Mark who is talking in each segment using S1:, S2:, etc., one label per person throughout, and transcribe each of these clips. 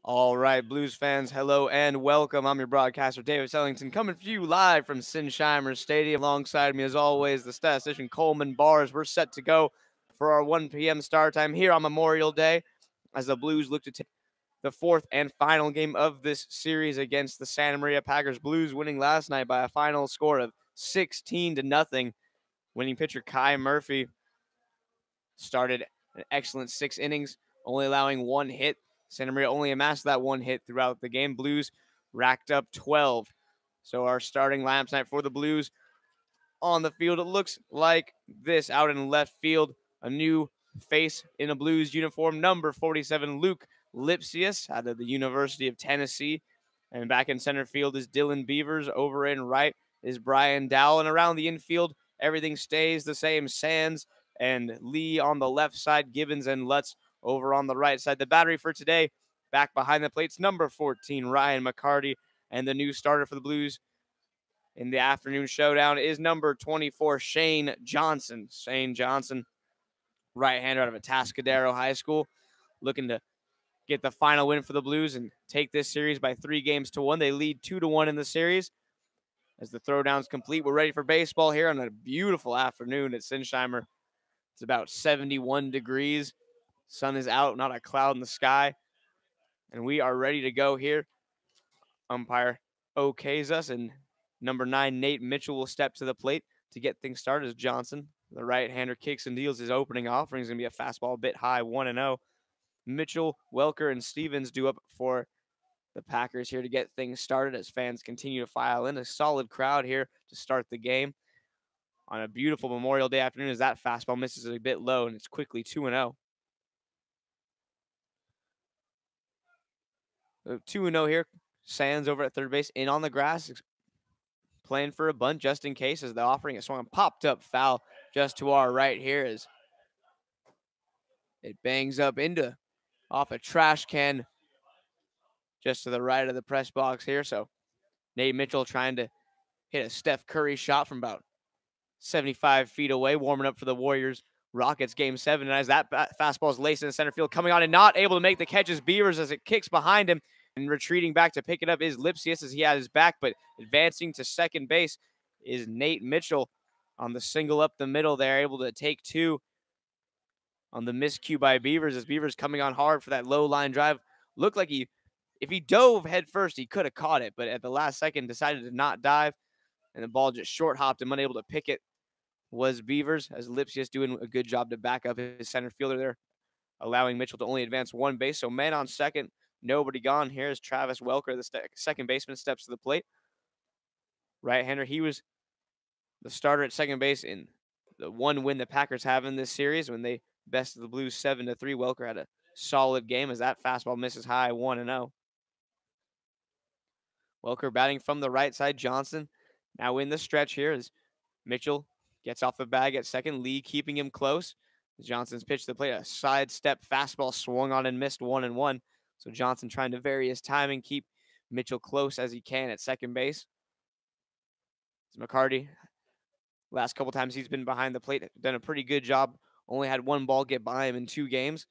S1: All right, Blues fans, hello and welcome. I'm your broadcaster, David Sellington, coming to you live from Sinsheimer Stadium. Alongside me, as always, the statistician Coleman Bars. We're set to go for our 1 p.m. start time here on Memorial Day as the Blues look to take the fourth and final game of this series against the Santa Maria Packers. Blues winning last night by a final score of 16-0. Winning pitcher Kai Murphy started an excellent 6 innings, only allowing one hit. Santa Maria only amassed that one hit throughout the game. Blues racked up 12. So our starting lineup tonight for the Blues on the field, it looks like this. Out in left field, a new face in a Blues uniform, number 47, Luke Lipsius, out of the University of Tennessee. And back in center field is Dylan Beavers. Over in right is Brian Dowell. And around the infield, everything stays the same. Sands and Lee on the left side, Gibbons and Lutz over on the right side. The battery for today, back behind the plates, number 14, Ryan McCarty. And the new starter for the Blues in the afternoon showdown is number 24, Shane Johnson. Shane Johnson, right-hander out of Atascadero High School, looking to get the final win for the Blues and take this series by 3-1. They lead 2-1 in the series. As the throwdown's complete, we're ready for baseball here on a beautiful afternoon at Sinsheimer. It's about 71 degrees. Sun is out, not a cloud in the sky. And we are ready to go here. Umpire okays us, and number 9, Nate Mitchell, will step to the plate to get things started as Johnson, the right-hander, kicks and deals his opening offering. Is going to be a fastball a bit high, 1-0. Mitchell, Welker, and Stevens due up for the Packers here to get things started as fans continue to file in. A solid crowd here to start the game on a beautiful Memorial Day afternoon as that fastball misses a bit low, and it's quickly 2-0. 2-0 here. Sands over at third base, in on the grass, playing for a bunt just in case as the offering is swung. Popped up foul just to our right here as it bangs up into off a trash can just to the right of the press box here. So Nate Mitchell trying to hit a Steph Curry shot from about 75 feet away, warming up for the Warriors Rockets game 7. And as that fastball is laced in the center field, coming on and not able to make the catch is Beavers as it kicks behind him. And retreating back to pick it up is Lipsius as he had his back, but advancing to second base is Nate Mitchell on the single up the middle there, able to take two on the miscue by Beavers as Beavers coming on hard for that low line drive. Looked like if he dove head first, he could have caught it, but at the last second decided to not dive, and the ball just short hopped him, unable to pick it was Beavers, as Lipsius doing a good job to back up his center fielder there, allowing Mitchell to only advance one base. So man on second, nobody gone. Here's Travis Welker, the second baseman, steps to the plate. Right-hander, he was the starter at second base in the one win the Packers have in this series when they bested the Blues 7-3. Welker had a solid game as that fastball misses high, 1-0. Welker batting from the right side. Johnson now in the stretch here as Mitchell gets off the bag at second. Lee keeping him close. Johnson's pitch to the plate, a sidestep fastball swung on and missed, 1-1. So Johnson trying to vary his timing, keep Mitchell close as he can at second base. It's McCarty. Last couple times he's been behind the plate, done a pretty good job. Only had one ball get by him in 2 games.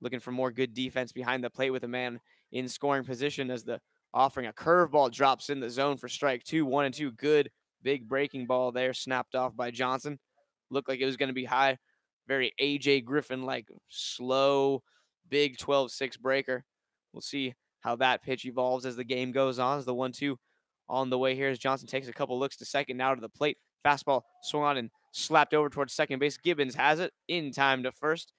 S1: Looking for more good defense behind the plate with a man in scoring position as the offering a curveball drops in the zone for strike 2, 1-2. Good big breaking ball there, snapped off by Johnson. Looked like it was going to be high. Very A.J. Griffin-like slow, big 12-6 breaker. We'll see how that pitch evolves as the game goes on. As the 1-2 on the way here as Johnson takes a couple looks to second, now to the plate. Fastball swung on and slapped over towards second base. Gibbons has it in time to first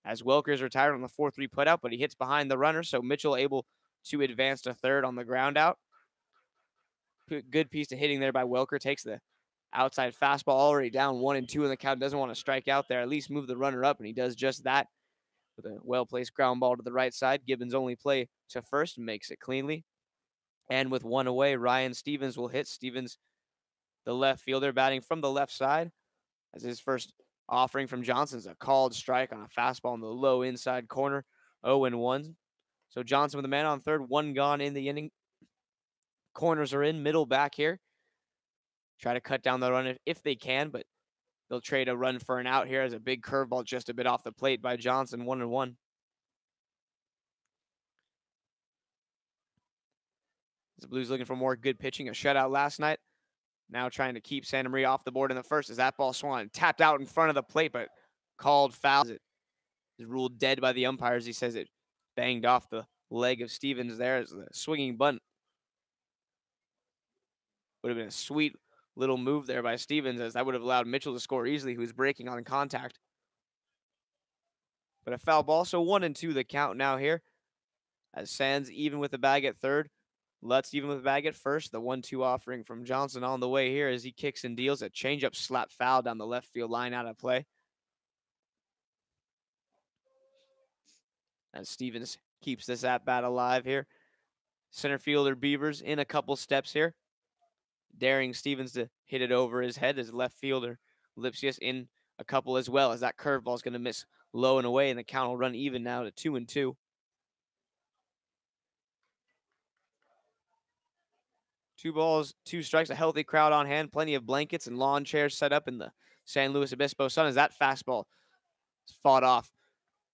S1: as Welker's retired on the 4-3 putout, but he hits behind the runner, so Mitchell able to advance to third on the ground out. Good piece of hitting there by Welker. Takes the outside fastball, already down 1-2 in the count. Doesn't want to strike out there. At least move the runner up, and he does just that with a well-placed ground ball to the right side. Gibbons only play to first and makes it cleanly. And with one away, Ryan Stevens will hit. Stevens, the left fielder, batting from the left side as his first offering from Johnson's a called strike on a fastball in the low inside corner, 0-1. So Johnson with a man on third, 1 gone in the inning. Corners are in, middle back here. Try to cut down the run if they can, but they'll trade a run for an out here as a big curveball just a bit off the plate by Johnson, 1-1. The Blues looking for more good pitching, a shutout last night. Now trying to keep Santa Maria off the board in the first as that ball swung tapped out in front of the plate, but called foul. It is ruled dead by the umpires. He says it banged off the leg of Stevens there as the swinging bunt. Would have been a sweet little move there by Stevens, as that would have allowed Mitchell to score easily, who was breaking on contact. But a foul ball, so 1-2 the count now here. As Sands even with the bag at third. Lutz even with the bag at first. The 1-2 offering from Johnson on the way here as he kicks and deals a changeup slap foul down the left field line out of play. As Stevens keeps this at bat alive here. Center fielder Beavers in a couple steps here. Daring Stevens to hit it over his head as left fielder Lipsius in a couple as well, as that curveball is going to miss low and away, and the count will run even now to 2-2. 2 balls, 2 strikes, a healthy crowd on hand, plenty of blankets and lawn chairs set up in the San Luis Obispo Sun as that fastball is fought off.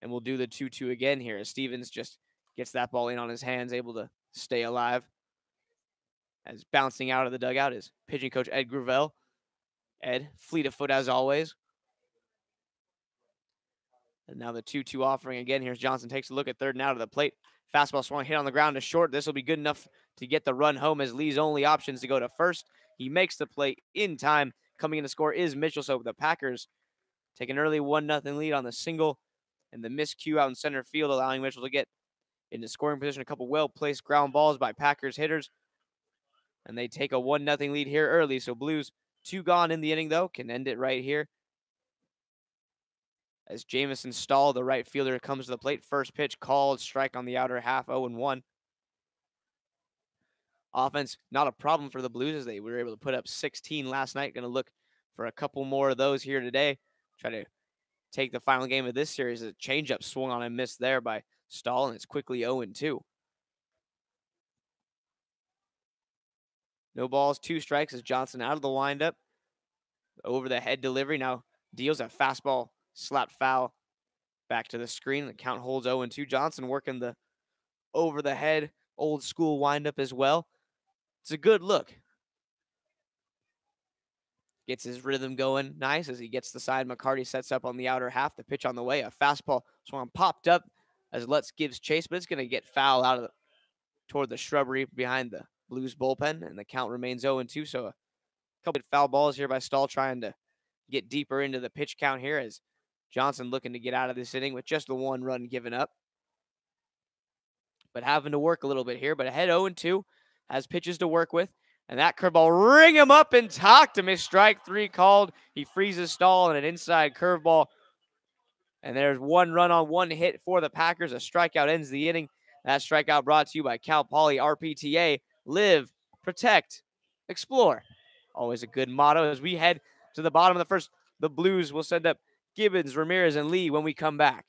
S1: And we'll do the 2-2 again here as Stevens just gets that ball in on his hands, able to stay alive. As bouncing out of the dugout is pitching coach Ed Gravel. Ed, fleet of foot as always. And now the 2-2 offering again. Here's Johnson, takes a look at third and out of the plate. Fastball swung, hit on the ground to short. This will be good enough to get the run home as Lee's only options to go to first. He makes the play in time. Coming in to score is Mitchell, so the Packers take an early 1-0 lead on the single and the miscue out in center field, allowing Mitchell to get into scoring position. A couple well-placed ground balls by Packers hitters. And they take a 1-0 lead here early, so Blues 2 gone in the inning, though, can end it right here. As Jamison Stahl, the right fielder, comes to the plate. First pitch called, strike on the outer half, 0-1. Offense, not a problem for the Blues as they were able to put up 16 last night. Going to look for a couple more of those here today. Try to take the final game of this series. A changeup swung on and missed there by Stahl, and it's quickly 0-2. No balls, 2 strikes as Johnson out of the windup. Over the head delivery. Now deals a fastball slap foul back to the screen. The count holds 0-2. Johnson working the over the head old school windup as well. It's a good look. Gets his rhythm going nice as he gets the side. McCarty sets up on the outer half. The pitch on the way. A fastball swung popped up as Lutz gives chase, but it's going to get foul out of toward the shrubbery behind the Blues bullpen, and the count remains 0-2. So a couple of foul balls here by Stahl trying to get deeper into the pitch count here as Johnson looking to get out of this inning with just the 1 run given up. But having to work a little bit here, but ahead 0-2, has pitches to work with. And that curveball, ring him up and talk to miss strike 3 called. He freezes Stahl and an inside curveball. And there's 1 run on 1 hit for the Packers. A strikeout ends the inning. That strikeout brought to you by Cal Poly RPTA. Live, protect, explore. Always a good motto. As we head to the bottom of the first, the Blues will send up Gibbons, Ramirez, and Lee when we come back.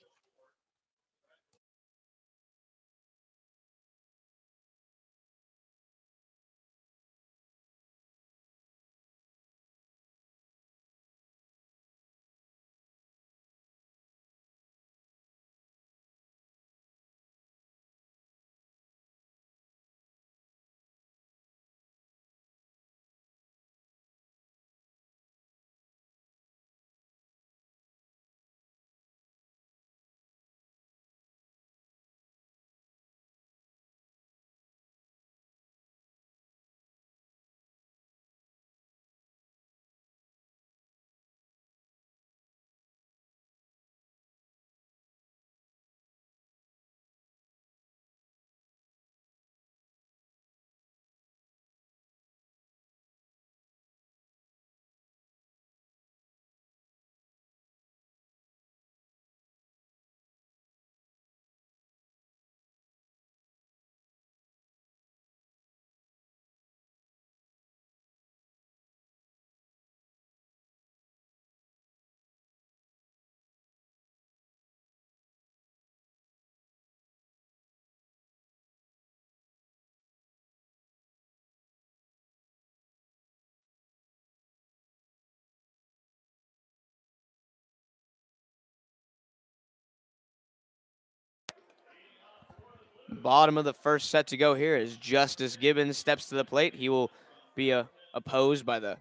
S1: Bottom of the first set to go here as Justice Gibbons steps to the plate. He will be opposed by the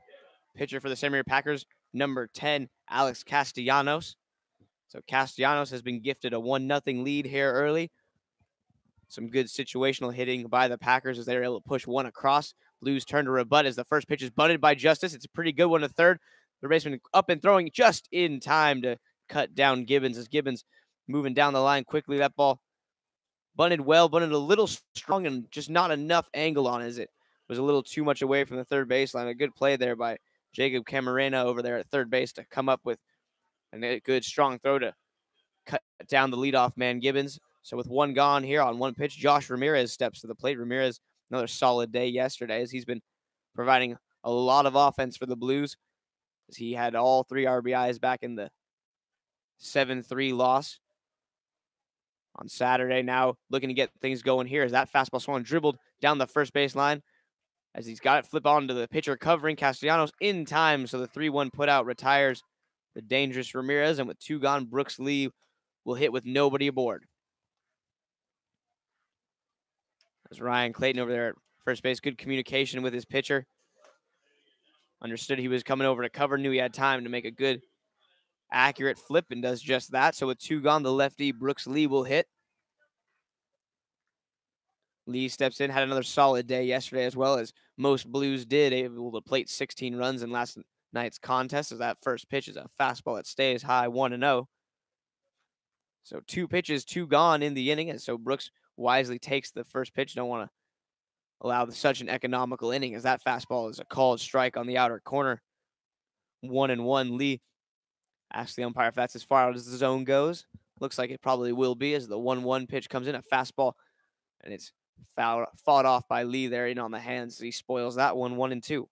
S1: pitcher for the St. Mary's Packers, number 10, Alex Castellanos. So Castellanos has been gifted a 1-0 lead here early. Some good situational hitting by the Packers as they were able to push one across. Blues turn to rebut as the first pitch is bunted by Justice. It's a pretty good one to third. The baseman up and throwing just in time to cut down Gibbons as Gibbons moving down the line quickly. That ball bunted well, bunted a little strong and just not enough angle on as it was a little too much away from the third baseline. A good play there by Jacob Camarena over there at third base to come up with a good strong throw to cut down the leadoff man Gibbons. So with one gone here on one pitch, Josh Ramirez steps to the plate. Ramirez, another solid day yesterday as he's been providing a lot of offense for the Blues as he had all 3 RBIs back in the 7-3 loss on Saturday. Now looking to get things going here as that fastball swung dribbled down the first base line as he's got it flip onto the pitcher covering Castellanos in time. So the 3-1 put out retires the dangerous Ramirez, and with 2 gone, Brooks Lee will hit with nobody aboard. As Ryan Clayton over there at first base, good communication with his pitcher. Understood he was coming over to cover, knew he had time to make a good, accurate flip, and does just that. So with 2 gone, the lefty Brooks Lee will hit. Lee steps in, had another solid day yesterday as well as most Blues did, able to plate 16 runs in last night's contest as that first pitch is a fastball that stays high 1-0. So 2 pitches, 2 gone in the inning, and so Brooks wisely takes the first pitch. Don't want to allow such an economical inning as that fastball is a called strike on the outer corner. 1-1. Lee asks the umpire if that's as far out as the zone goes. Looks like it probably will be as the 1-1 pitch comes in, a fastball, and it's fought off by Lee there in on the hands. He spoils that one, 1-2.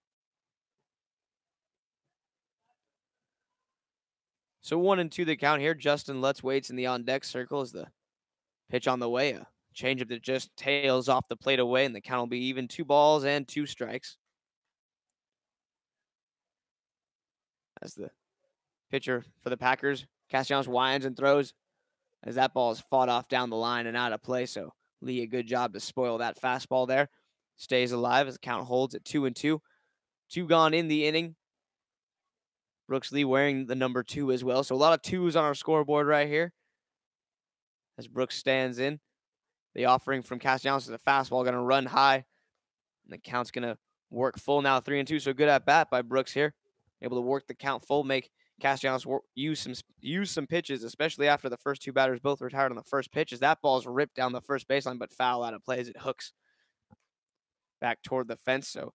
S1: So 1-2 the count here. Justin Lutz waits in the on-deck circle as the pitch on the way. A changeup that just tails off the plate away, and the count will be even 2 balls and 2 strikes. As the pitcher for the Packers, Castellanos winds and throws as that ball is fought off down the line and out of play. So Lee, a good job to spoil that fastball there. Stays alive as the count holds at 2-2. 2 gone in the inning. Brooks Lee wearing the number 2 as well. So a lot of 2s on our scoreboard right here. As Brooks stands in. The offering from Castellanos is a fastball, going to run high. And the count's going to work full now, 3-2. So good at bat by Brooks here. Able to work the count full, make Castellanos use some pitches, especially after the first 2 batters both retired on the first pitch. As that ball is ripped down the first baseline, but foul out of play as it hooks back toward the fence. So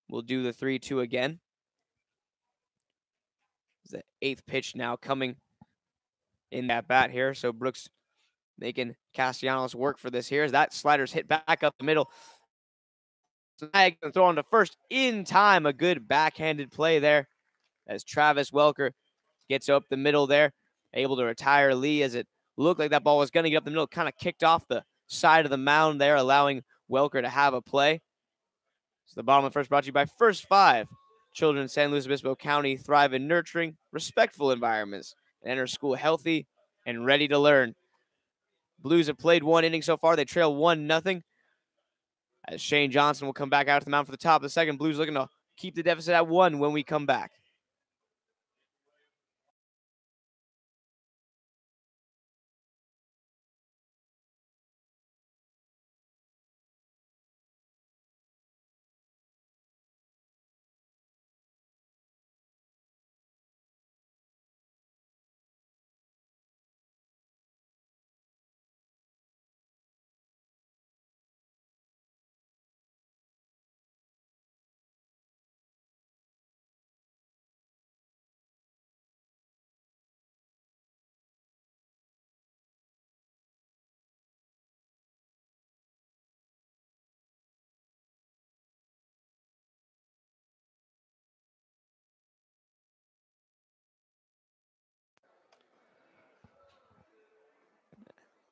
S1: we'll do the 3-2 again. The 8th pitch now coming in that bat here. So Brooks making Castellanos work for this here as that slider's hit back up the middle. Snag and throw on to first in time. A good backhanded play there as Travis Welker gets up the middle there, able to retire Lee as it looked like that ball was going to get up the middle. Kind of kicked off the side of the mound there, allowing Welker to have a play. So the bottom of the first brought to you by First 5. Children in San Luis Obispo County thrive in nurturing, respectful environments and enter school healthy and ready to learn. Blues have played 1 inning so far. They trail 1-0. As Shane Johnson will come back out to the mound for the top of the second. Blues looking to keep the deficit at 1 when we come back.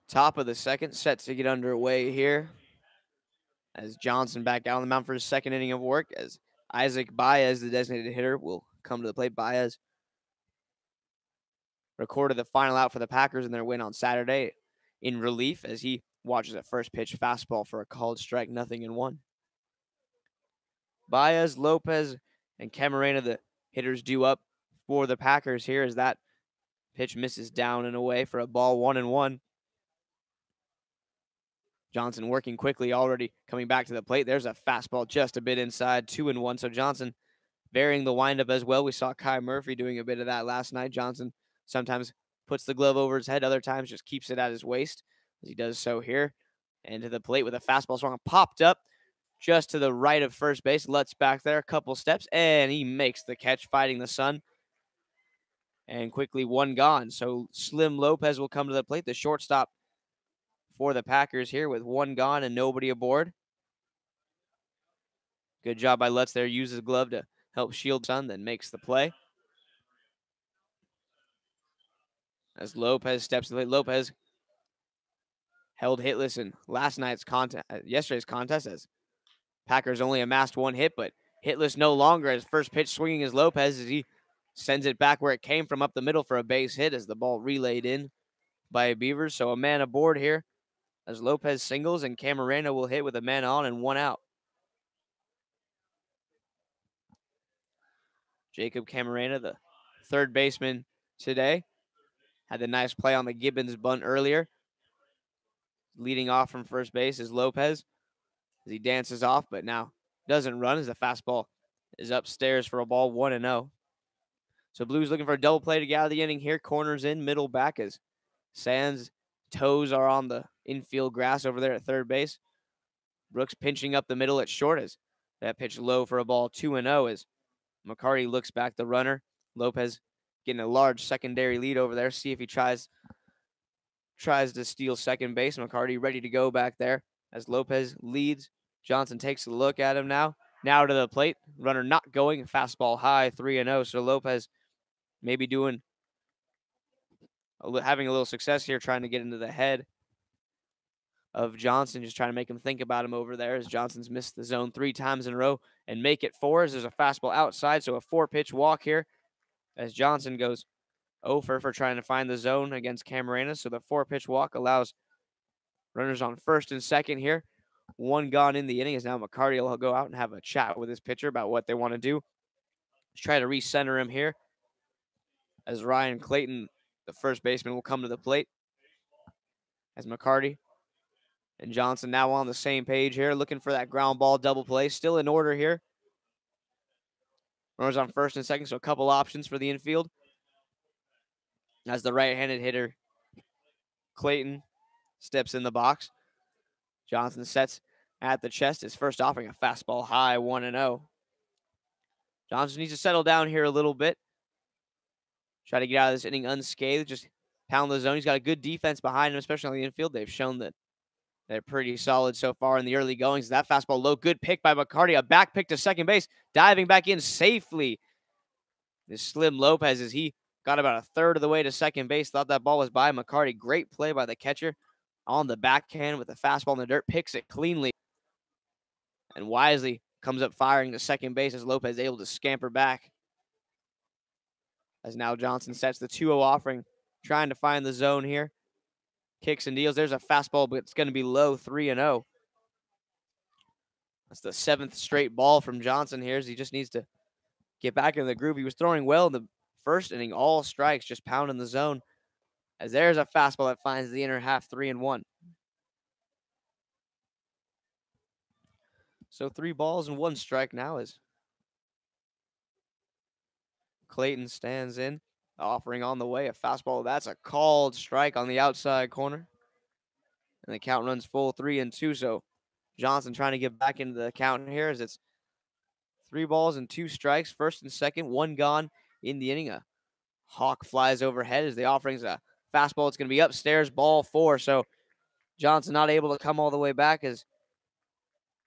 S1: Top of the second, set to get underway here. As Johnson back out on the mound for his second inning of work. As Isaac Baez, the designated hitter, will come to the plate. Baez recorded the final out for the Packers in their win on Saturday in relief as he watches at first pitch fastball for a called strike, 0-1. Baez, Lopez, and Camarena, the hitters, due up for the Packers here as that pitch misses down and away for a ball, 1-1. Johnson working quickly, already coming back to the plate. There's a fastball just a bit inside, 2-1. So Johnson varying the windup as well. We saw Kai Murphy doing a bit of that last night. Johnson sometimes puts the glove over his head, other times just keeps it at his waist, as he does so here. And to the plate with a fastball swung, popped up just to the right of first base. Lutz back there, a couple steps, and he makes the catch, fighting the sun. And quickly, one gone. So Slim Lopez will come to the plate, the shortstop for the Packers here, with one gone and nobody aboard. Good job by Lutz there. Uses his glove to help shield sun, then makes the play. As Lopez steps to the plate. Lopez held hitless in yesterday's contest, as Packers only amassed one hit, but hitless no longer, as first pitch swinging is Lopez, as he sends it back where it came from, up the middle for a base hit, as the ball relayed in by Beavers. So a man aboard here as Lopez singles, and Camarena will hit with a man on and one out. Jacob Camarena, the third baseman today, had the nice play on the Gibbons bunt earlier. Leading off from first base is Lopez as he dances off, but now doesn't run as the fastball is upstairs for a ball, 1-0. So Blues looking for a double play to get out of the inning here. Corners in, middle back, as Sands' toes are on the infield grass over there at third base. Brooks pinching up the middle at short, as that pitch low for a ball, 2-0, as McCarty looks back the runner. Lopez getting a large secondary lead over there. See if he tries to steal second base. McCarty ready to go back there as Lopez leads. Johnson takes a look at him now. Now to the plate. Runner not going. Fastball high, 3-0. So Lopez maybe having a little success here, trying to get into the head of Johnson, just trying to make him think about him over there, as Johnson's missed the zone 3 times in a row and make it 4 as there's a fastball outside. So a 4-pitch walk here as Johnson goes 0 for trying to find the zone against Camarena. So the 4-pitch walk allows runners on first and second here. One gone in the inning, as now McCarty will go out and have a chat with his pitcher about what they want to do. Let's try to recenter him here as Ryan Clayton, the first baseman, will come to the plate as McCarty and Johnson now on the same page here, looking for that ground ball double play. Still in order here. Runners on first and second, so a couple options for the infield. As the right-handed hitter, Clayton, steps in the box. Johnson sets at the chest. His first offering, a fastball high, 1-0. Johnson needs to settle down here a little bit. Try to get out of this inning unscathed. Just pound the zone. He's got a good defense behind him, especially on the infield. They've shown that they're pretty solid so far in the early goings. That fastball low. Good pick by McCarty. A back pick to second base. Diving back in safely. This Slim Lopez, as he got about a third of the way to second base. Thought that ball was by McCarty. Great play by the catcher on the backhand with a fastball in the dirt. Picks it cleanly. And wisely comes up firing to second base as Lopez able to scamper back. As now Johnson sets the 2-0 offering. Trying to find the zone here. Kicks and deals. There's a fastball, but it's going to be low, 3-0. That's the 7th straight ball from Johnson here, as he just needs to get back in the groove. He was throwing well in the first inning, all strikes, just pounding the zone. As there's a fastball that finds the inner half, 3-1. So 3 balls and 1 strike now as Clayton stands in. Offering on the way, a fastball. That's a called strike on the outside corner. And the count runs full, 3-2. So Johnson trying to get back into the count here as it's 3 balls and 2 strikes. First and second, 1 gone in the inning. A hawk flies overhead as the offering's a fastball. It's going to be upstairs, ball 4. So Johnson not able to come all the way back as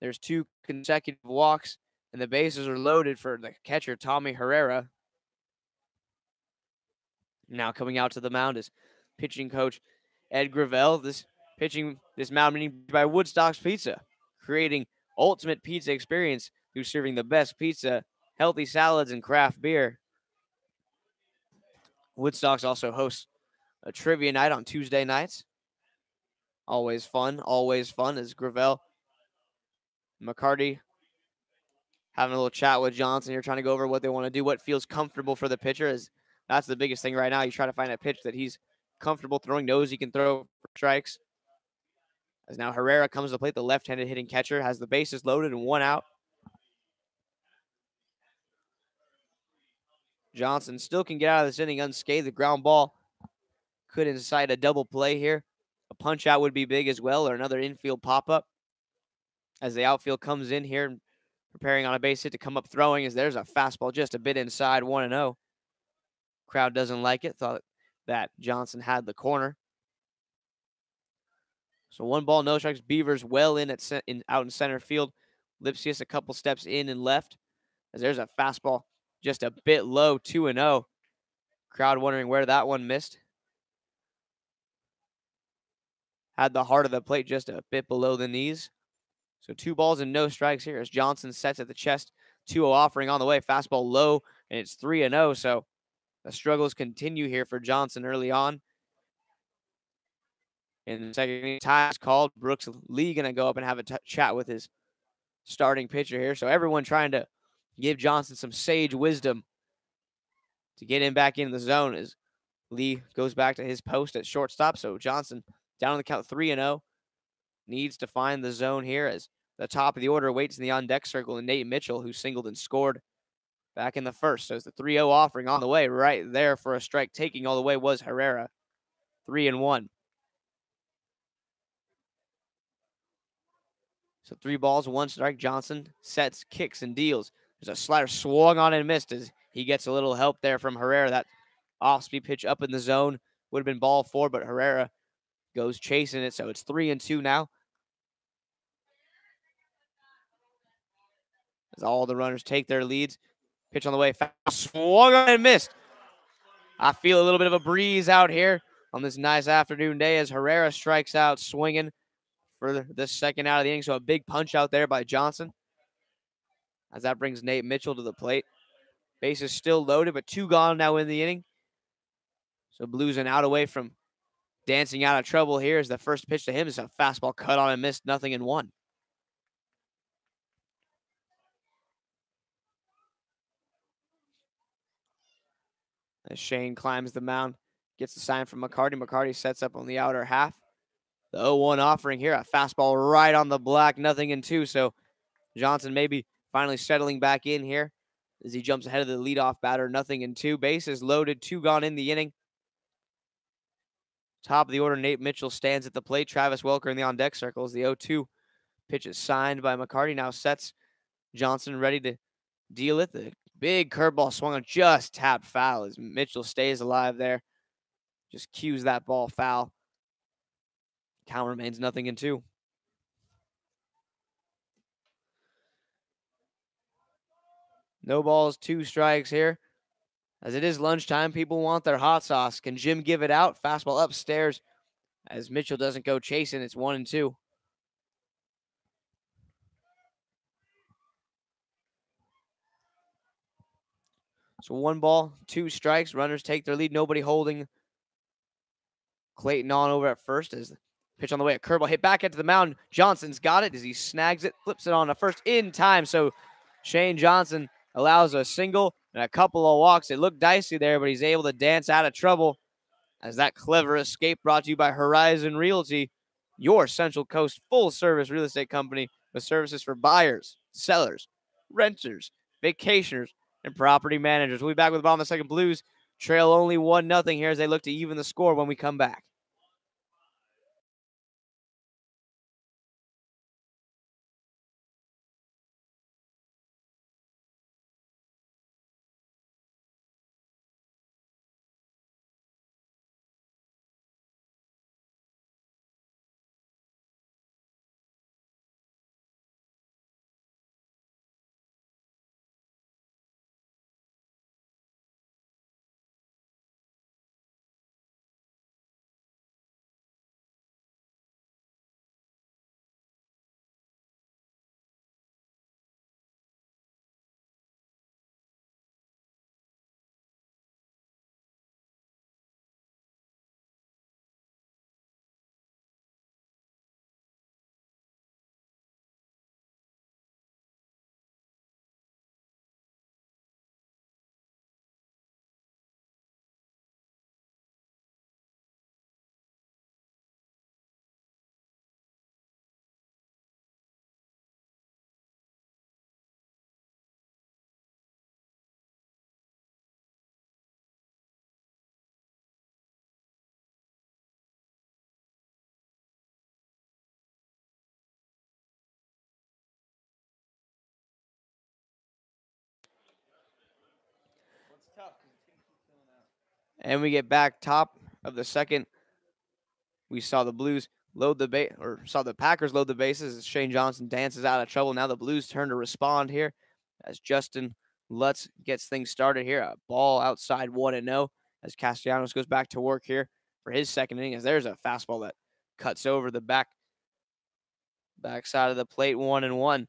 S1: there's 2 consecutive walks and the bases are loaded for the catcher, Tommy Herrera. Now coming out to the mound is pitching coach Ed Gravel. This mound meeting by Woodstock's Pizza, creating ultimate pizza experience through serving the best pizza, healthy salads, and craft beer. Woodstock's also hosts a trivia night on Tuesday nights Always fun as Gravel. McCarty having a little chat with Johnson here, trying to go over what they want to do, what feels comfortable for the pitcher. That's the biggest thing right now. You try to find a pitch that he's comfortable throwing, knows he can throw for strikes. As now Herrera comes to the plate, the left-handed hitting catcher, has the bases loaded and 1 out. Johnson still can get out of this inning unscathed. The ground ball could incite a double play here. A punch out would be big as well, or another infield pop-up. As the outfield comes in here, preparing on a base hit to come up throwing, as there's a fastball just a bit inside, 1-0. Crowd doesn't like it, thought that Johnson had the corner. So 1 ball, no strikes. Beavers well in out in center field. Lipsius a couple steps in and left. As there's a fastball just a bit low, 2-0. Crowd wondering where that one missed. Had the heart of the plate just a bit below the knees. So 2 balls and no strikes here as Johnson sets at the chest. 2-0 offering on the way. Fastball low, and it's 3-0. So the struggles continue here for Johnson early on. In the second inning, time is called. Brooks Lee going to go up and have a chat with his starting pitcher here. So everyone trying to give Johnson some sage wisdom to get him back into the zone as Lee goes back to his post at shortstop. So Johnson down on the count 3-0. Needs to find the zone here as the top of the order waits in the on-deck circle, and Nate Mitchell, who singled and scored back in the first. So it's the 3-0 offering on the way right there for a strike. Taking all the way was Herrera. 3-1. So 3 balls, 1 strike. Johnson sets, kicks, and deals. There's a slider swung on and missed as he gets a little help there from Herrera. That off-speed pitch up in the zone would have been ball 4, but Herrera goes chasing it. So it's 3-2 now. As all the runners take their leads. Pitch on the way, swung on and missed. I feel a little bit of a breeze out here on this nice afternoon day as Herrera strikes out swinging for the second out of the inning. So a big punch out there by Johnson. As that brings Nate Mitchell to the plate. Base is still loaded, but 2 gone now in the inning. So Blues an out away from dancing out of trouble here as the first pitch to him is a fastball cut on and missed, 0-1. As Shane climbs the mound, gets the sign from McCarty. McCarty sets up on the outer half. The 0-1 offering here, a fastball right on the black, 0-2. So Johnson maybe finally settling back in here as he jumps ahead of the leadoff batter, 0-2. Bases loaded, 2 gone in the inning. Top of the order, Nate Mitchell stands at the plate. Travis Welker in the on-deck circles. The 0-2 pitch is signed by McCarty. Now sets Johnson ready to deal it. The big curveball swung on, just tapped foul as Mitchell stays alive there. Just cues that ball foul. Count remains 0-2. No balls, 2 strikes here. As it is lunchtime, people want their hot sauce. Can Jim give it out? Fastball upstairs as Mitchell doesn't go chasing. It's 1-2. So 1 ball, 2 strikes. Runners take their lead. Nobody holding Clayton on over at first as the pitch on the way. A curveball hit back into the mound. Johnson's got it as he snags it, flips it on to first in time. So Shane Johnson allows a single and a couple of walks. It looked dicey there, but he's able to dance out of trouble as that clever escape brought to you by Horizon Realty, your Central Coast full-service real estate company with services for buyers, sellers, renters, vacationers, and property managers. We'll be back with the bottom of the second. Blues trail only 1-0 here as they look to even the score when we come back. And we get back top of the second. We saw the Blues saw the Packers load the bases as Shane Johnson dances out of trouble. Now the Blues turn to respond here as Justin Lutz gets things started here. A ball outside 1-0 as Castellanos goes back to work here for his second inning as there's a fastball that cuts over the backside of the plate. 1-1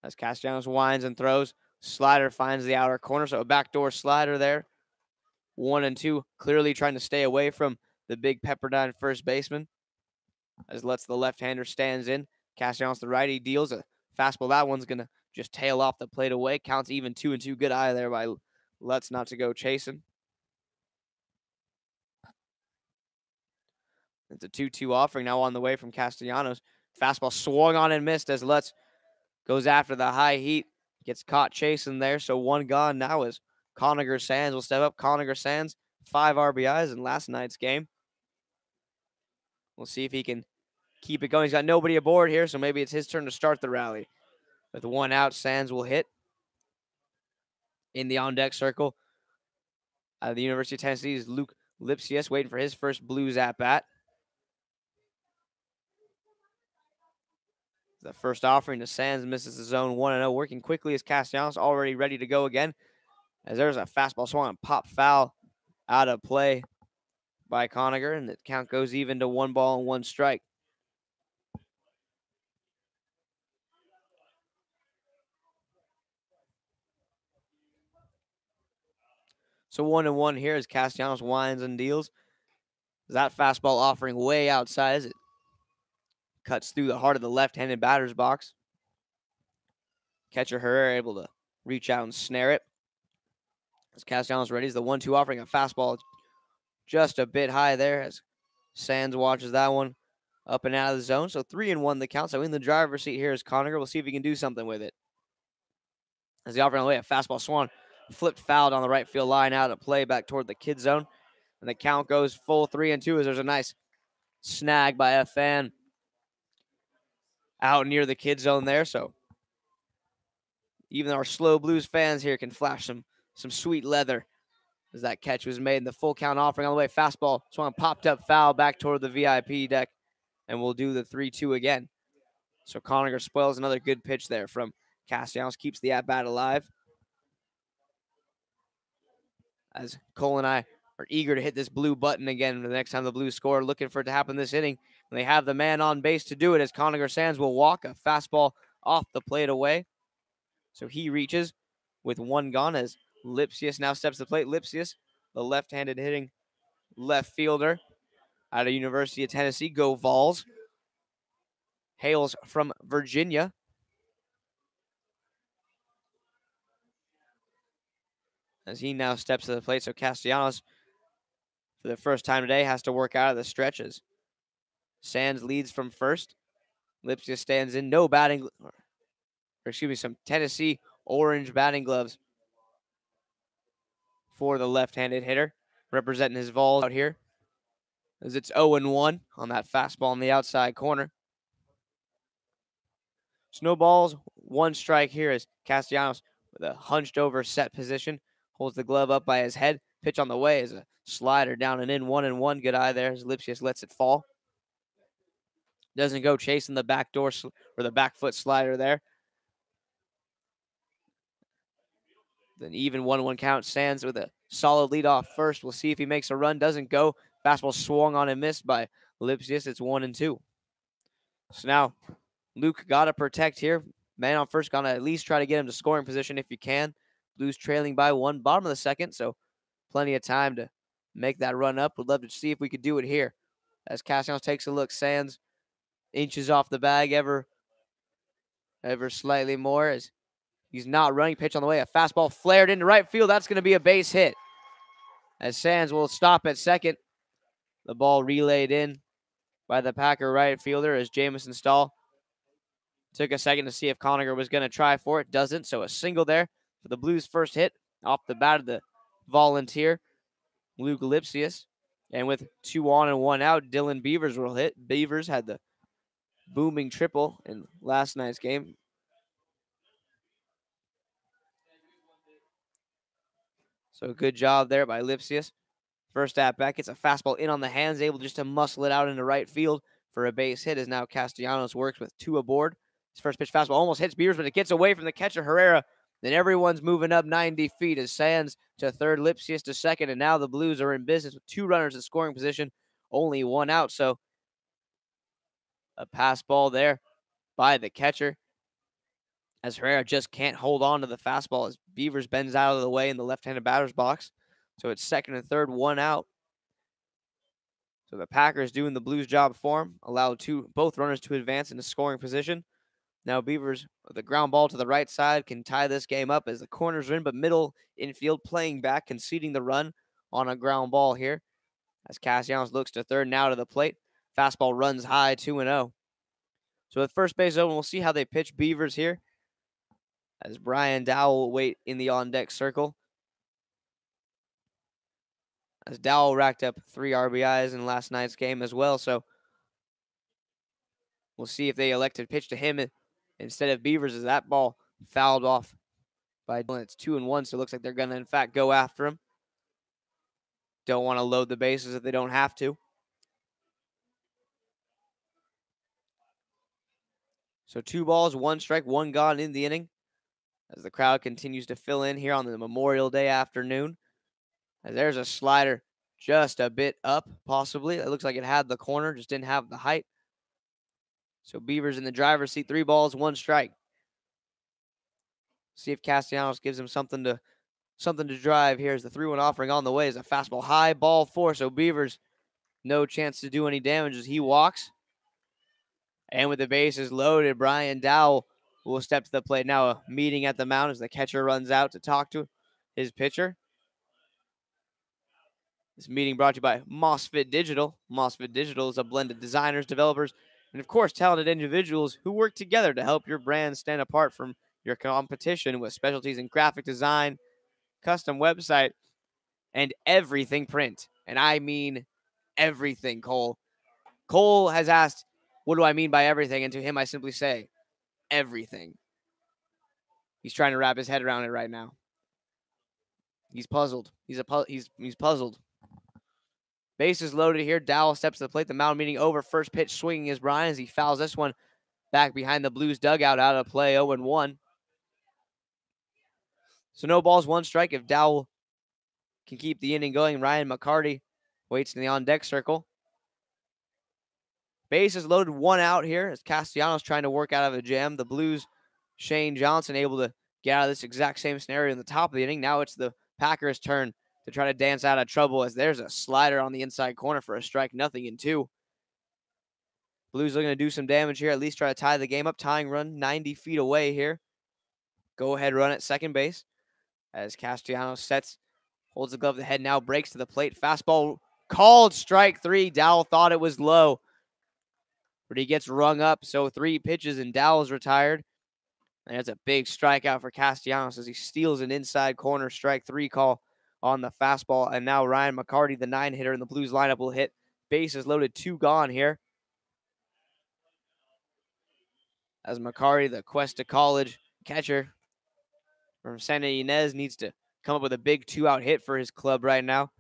S1: as Castellanos winds and throws. Slider finds the outer corner, so a backdoor slider there. 1-2, clearly trying to stay away from the big Pepperdine first baseman as Lutz, the left-hander, stands in. Castellanos, the righty, deals a fastball. That one's going to just tail off the plate away. Counts even 2-2. Good eye there by Lutz not to go chasing. It's a 2-2 offering now on the way from Castellanos. Fastball swung on and missed as Lutz goes after the high heat. Gets caught chasing there, so one gone now as Conacher Sands will step up. Conacher Sands, 5 RBIs in last night's game. We'll see if he can keep it going. He's got nobody aboard here, so maybe it's his turn to start the rally. With 1 out, Sands will hit in the on-deck circle. Out of the University of Tennessee is Luke Lipsius waiting for his first Blues at-bat. The first offering to Sands misses the zone 1-0. Working quickly as Castellanos already ready to go again. As there's a fastball swung and pop foul out of play by Conacher, and the count goes even to 1 ball and 1 strike. So 1-1 here as Castellanos winds and deals. That fastball offering way outside as it cuts through the heart of the left-handed batter's box. Catcher Herrera able to reach out and snare it. As Castellanos ready, the 1-2 offering a fastball just a bit high there as Sands watches that one up and out of the zone. So 3-1 the count. So in the driver's seat here is Conacher. We'll see if he can do something with it. As the offering on the way, a fastball swung, flipped fouled on the right field line out of play back toward the kid zone. And the count goes full 3-2 as there's a nice snag by a fan out near the kid zone there. So even our slow Blues fans here can flash some sweet leather as that catch was made. And the full count offering on the way. Fastball swung, popped up foul back toward the VIP deck. And we'll do the 3-2 again. So Conacher spoils another good pitch there from Castellanos. Keeps the at-bat alive. As Cole and I are eager to hit this blue button again the next time the Blues score. Looking for it to happen this inning. And they have the man on base to do it as Conacher Sands will walk a fastball off the plate away. So he reaches with 1 gone as Lipsius now steps to the plate. Lipsius, the left-handed hitting left fielder out of University of Tennessee. Go Vols. Hails from Virginia. As he now steps to the plate. So Castellanos, for the first time today, has to work out of the stretches. Sands leads from first. Lipsius stands in. No batting, some Tennessee orange batting gloves for the left-handed hitter, representing his Vols out here. As it's 0-1 on that fastball on the outside corner. Snowballs, 1 strike here as Castellanos with a hunched over set position. Holds the glove up by his head. Pitch on the way is a slider down and in. 1-1. Good eye there as Lipsius lets it fall. Doesn't go chasing the backdoor or the back foot slider there. Then even 1-1 count. Sands with a solid lead off first. We'll see if he makes a run. Doesn't go. Fastball swung on and missed by Lipsius. It's 1-2. So now Luke got to protect here. Man on first, gonna at least try to get him to scoring position if you can. Blues trailing by 1, bottom of the second, so plenty of time to make that run up. Would love to see if we could do it here. As Castellanos takes a look, Sands inches off the bag ever slightly more as he's not running. Pitch on the way, a fastball flared into right field. That's going to be a base hit. As Sands will stop at second. The ball relayed in by the Packer right fielder as Jamison Stahl took a second to see if Conacher was going to try for it. Doesn't, so a single there for the Blues' first hit off the bat of the Volunteer, Luke Lipsius. And with 2 on and 1 out, Dylan Beavers will hit. Beavers had the booming triple in last night's game. So good job there by Lipsius. First at bat gets a fastball in on the hands, able just to muscle it out into right field for a base hit as now Castellanos works with 2 aboard. His first pitch fastball almost hits Beavers, but it gets away from the catcher, Herrera. Then everyone's moving up 90 feet as Sands to third, Lipsius to second, and now the Blues are in business with 2 runners in scoring position, only 1 out. So a pass ball there by the catcher as Herrera just can't hold on to the fastball as Beavers bends out of the way in the left-handed batter's box. So it's second and third, 1 out. So the Packers doing the Blues job for him, allowed both runners to advance into scoring position. Now Beavers, with a ground ball to the right side, can tie this game up as the corners are in, but middle infield playing back, conceding the run on a ground ball here. As Castellanos looks to third, now to the plate. Fastball runs high, 2-0. So with first base open, we'll see how they pitch Beavers here. As Brian Dowell will wait in the on-deck circle. As Dowell racked up 3 RBIs in last night's game as well, so we'll see if they elect to pitch to him instead of Beavers as that ball fouled off by Dylan. It's 2-1, so it looks like they're going to, in fact, go after him. Don't want to load the bases if they don't have to. So 2 balls, 1 strike, 1 gone in the inning as the crowd continues to fill in here on the Memorial Day afternoon. As there's a slider just a bit up, possibly. It looks like it had the corner, just didn't have the height. So Beavers in the driver's seat, 3 balls, 1 strike. See if Castellanos gives him something to drive here as the 3-1 offering on the way is a fastball high, ball 4. So Beavers, no chance to do any damage as he walks. And with the bases loaded, Brian Dowell will step to the plate. Now a meeting at the mound as the catcher runs out to talk to his pitcher. This meeting brought to you by MOSFET Digital. MOSFET Digital is a blend of designers, developers, and of course, talented individuals who work together to help your brand stand apart from your competition with specialties in graphic design, custom website, and everything print. And I mean everything, Cole. Cole has asked, what do I mean by everything? And to him, I simply say, everything. He's trying to wrap his head around it right now. He's puzzled. He's puzzled. Bases loaded here. Dowell steps to the plate. The mound meeting over. First pitch swinging is Brian as he fouls this one back behind the Blues dugout out of play, 0-1. So no balls, 1 strike. If Dowell can keep the inning going, Ryan McCarty waits in the on-deck circle. Bases loaded, 1 out here as Castellanos trying to work out of a jam. The Blues, Shane Johnson able to get out of this exact same scenario in the top of the inning. Now it's the Packers' turn to try to dance out of trouble as there's a slider on the inside corner for a strike, 0-2. Blues looking to do some damage here, at least try to tie the game up. Tying run 90 feet away here. Go ahead run at second base as Castellanos sets, holds the glove to the head, now breaks to the plate. Fastball called strike 3. Dowell thought it was low, but he gets rung up. So 3 pitches and Dowell's retired. And that's a big strikeout for Castellanos as he steals an inside corner strike 3 call on the fastball. And now Ryan McCarty, the 9-hitter in the Blues lineup, will hit. Bases loaded, 2 gone here. As McCarty, the Cuesta College catcher from Santa Ynez, needs to come up with a big 2-out hit for his club right now.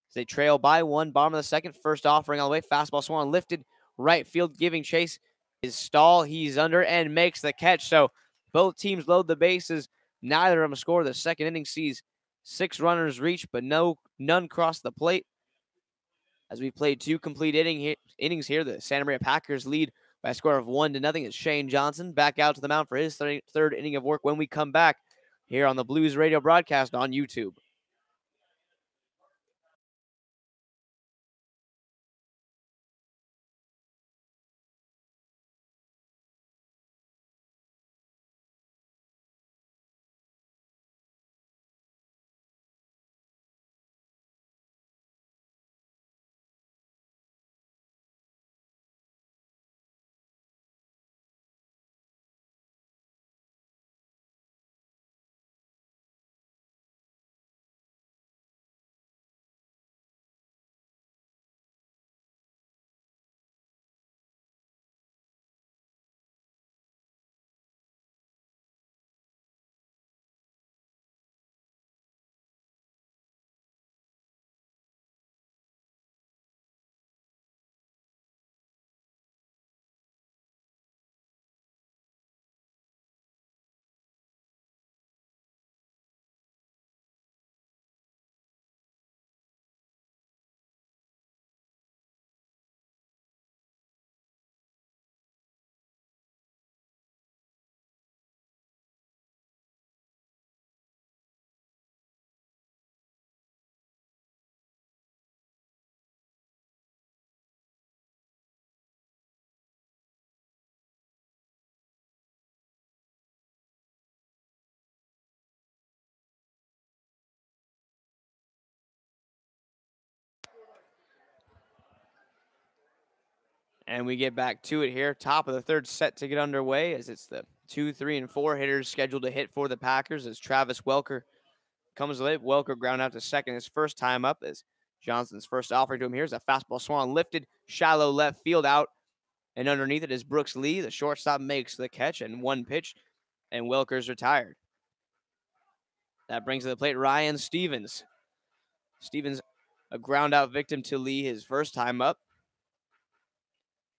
S1: As they trail by 1, bottom of the second, first offering all the way. Fastball swung lifted, right field giving chase. His stall, he's under and makes the catch. So both teams load the bases. Neither of them score. The second inning sees 6 runners reach, but none cross the plate. As we played 2 complete innings here, the Santa Maria Packers lead by a score of 1-0 as Shane Johnson back out to the mound for his third inning of work when we come back here on the Blues Radio broadcast on YouTube. And we get back to it here. Top of the third set to get underway as it's the 2, 3, and 4 hitters scheduled to hit for the Packers as Travis Welker comes late. Welker ground out to second his first time up as Johnson's first offering to him here is a fastball swung lifted, shallow left field out. And underneath it is Brooks Lee. The shortstop makes the catch and one pitch, and Welker's retired. That brings to the plate Ryan Stevens. Stevens, a ground out victim to Lee his first time up,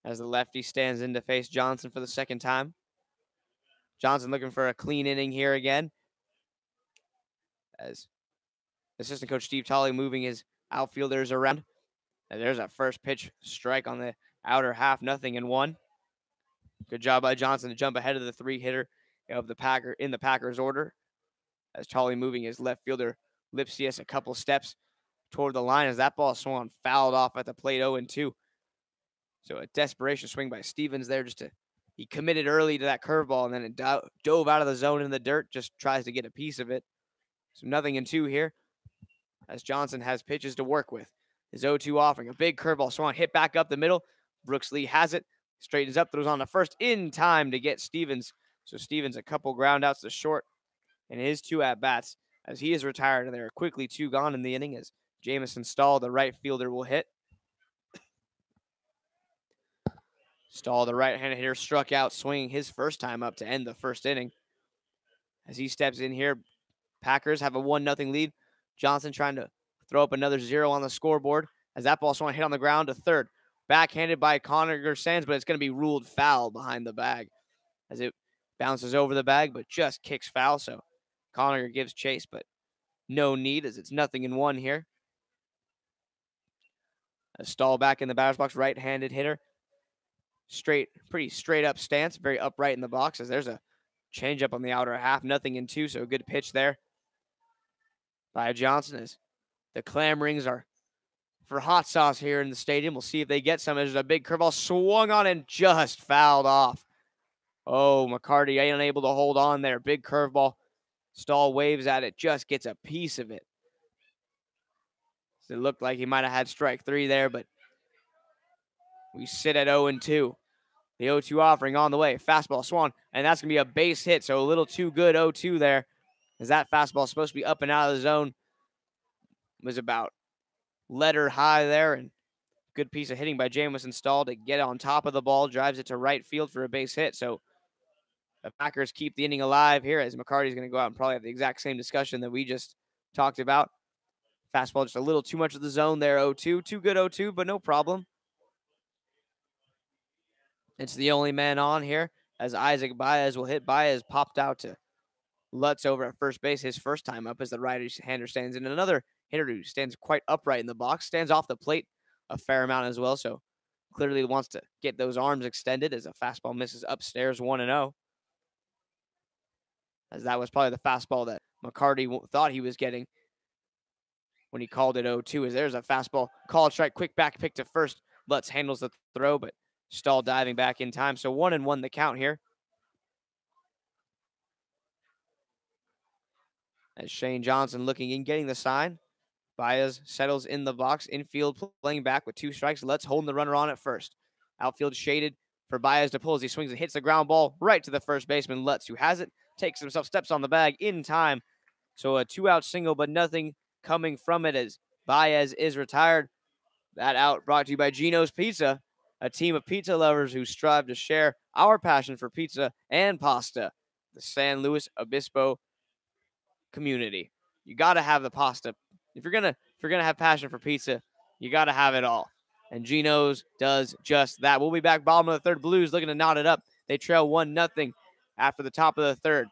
S1: as the lefty stands in to face Johnson for the second time. Johnson looking for a clean inning here again, as assistant coach Steve Tolley moving his outfielders around. And there's a first pitch strike on the outer half, 0-1. Good job by Johnson to jump ahead of the three hitter of the Packers order, as Tolley moving his left fielder Lipsius a couple steps toward the line as that ball swung fouled off at the plate 0-2. So a desperation swing by Stevens there he committed early to that curveball and then it dove out of the zone in the dirt, just tries to get a piece of it. So 0-2 here as Johnson has pitches to work with. His 0-2 offering, a big curveball swung, hit back up the middle. Brooks Lee has it, straightens up, throws on the first in time to get Stevens. So Stevens a couple ground outs to short in his 2 at-bats as he is retired, and there are quickly 2 gone in the inning as Jamison Stahl, the right fielder, will hit. Stahl, the right-handed hitter, struck out swinging his first time up to end the first inning. As he steps in here, Packers have a 1-0 lead. Johnson trying to throw up another 0 on the scoreboard as that ball swung hit on the ground to third. Backhanded by Connor Sands, but it's going to be ruled foul behind the bag as it bounces over the bag, but just kicks foul. So Connor gives chase, but no need as it's 0-1 here. A Stahl back in the batter's box, right-handed hitter. Pretty straight up stance, very upright in the box as there's a changeup on the outer half, 0-2, so a good pitch there by Johnson as the clamorings are for hot sauce here in the stadium. We'll see if they get some. There's a big curveball swung on and just fouled off. Oh, McCarty unable to hold on there. Big curveball. Stahl waves at it, just gets a piece of it. So it looked like he might have had strike 3 there, but we sit at 0-2. The 0-2 offering on the way. Fastball swung, and that's going to be a base hit, so a little too good 0-2 there, as that fastball supposed to be up and out of the zone. Was about letter high there, and good piece of hitting by Jamison Stahl to get on top of the ball, drives it to right field for a base hit. So the Packers keep the inning alive here as McCarty's going to go out and probably have the exact same discussion that we just talked about. Fastball just a little too much of the zone there, 0-2. Too good 0-2, but no problem. It's the only man on here as Isaac Baez will hit. Baez popped out to Lutz over at first base his first time up as the right-hander stands in. Another hitter who stands quite upright in the box, stands off the plate a fair amount as well, so clearly wants to get those arms extended as a fastball misses upstairs 1-0. As that was probably the fastball that McCarty thought he was getting when he called it 0-2. As there's a fastball, called strike, quick back pick to first. Lutz handles the throw, but Stahl diving back in time. So 1-1 the count here. As Shane Johnson looking in, getting the sign. Baez settles in the box. Infield playing back with 2 strikes. Lutz holding the runner on at first. Outfield shaded for Baez to pull as he swings and hits the ground ball right to the first baseman. Lutz, who has it, takes himself, steps on the bag in time. So a 2-out single, but nothing coming from it as Baez is retired. That out brought to you by Gino's Pizza, a team of pizza lovers who strive to share our passion for pizza and pasta. The San Luis Obispo community. You got to have the pasta. If you're gonna have passion for pizza, you got to have it all. And Gino's does just that. We'll be back bottom of the third. Blues looking to knot it up. They trail 1-0 after the top of the third.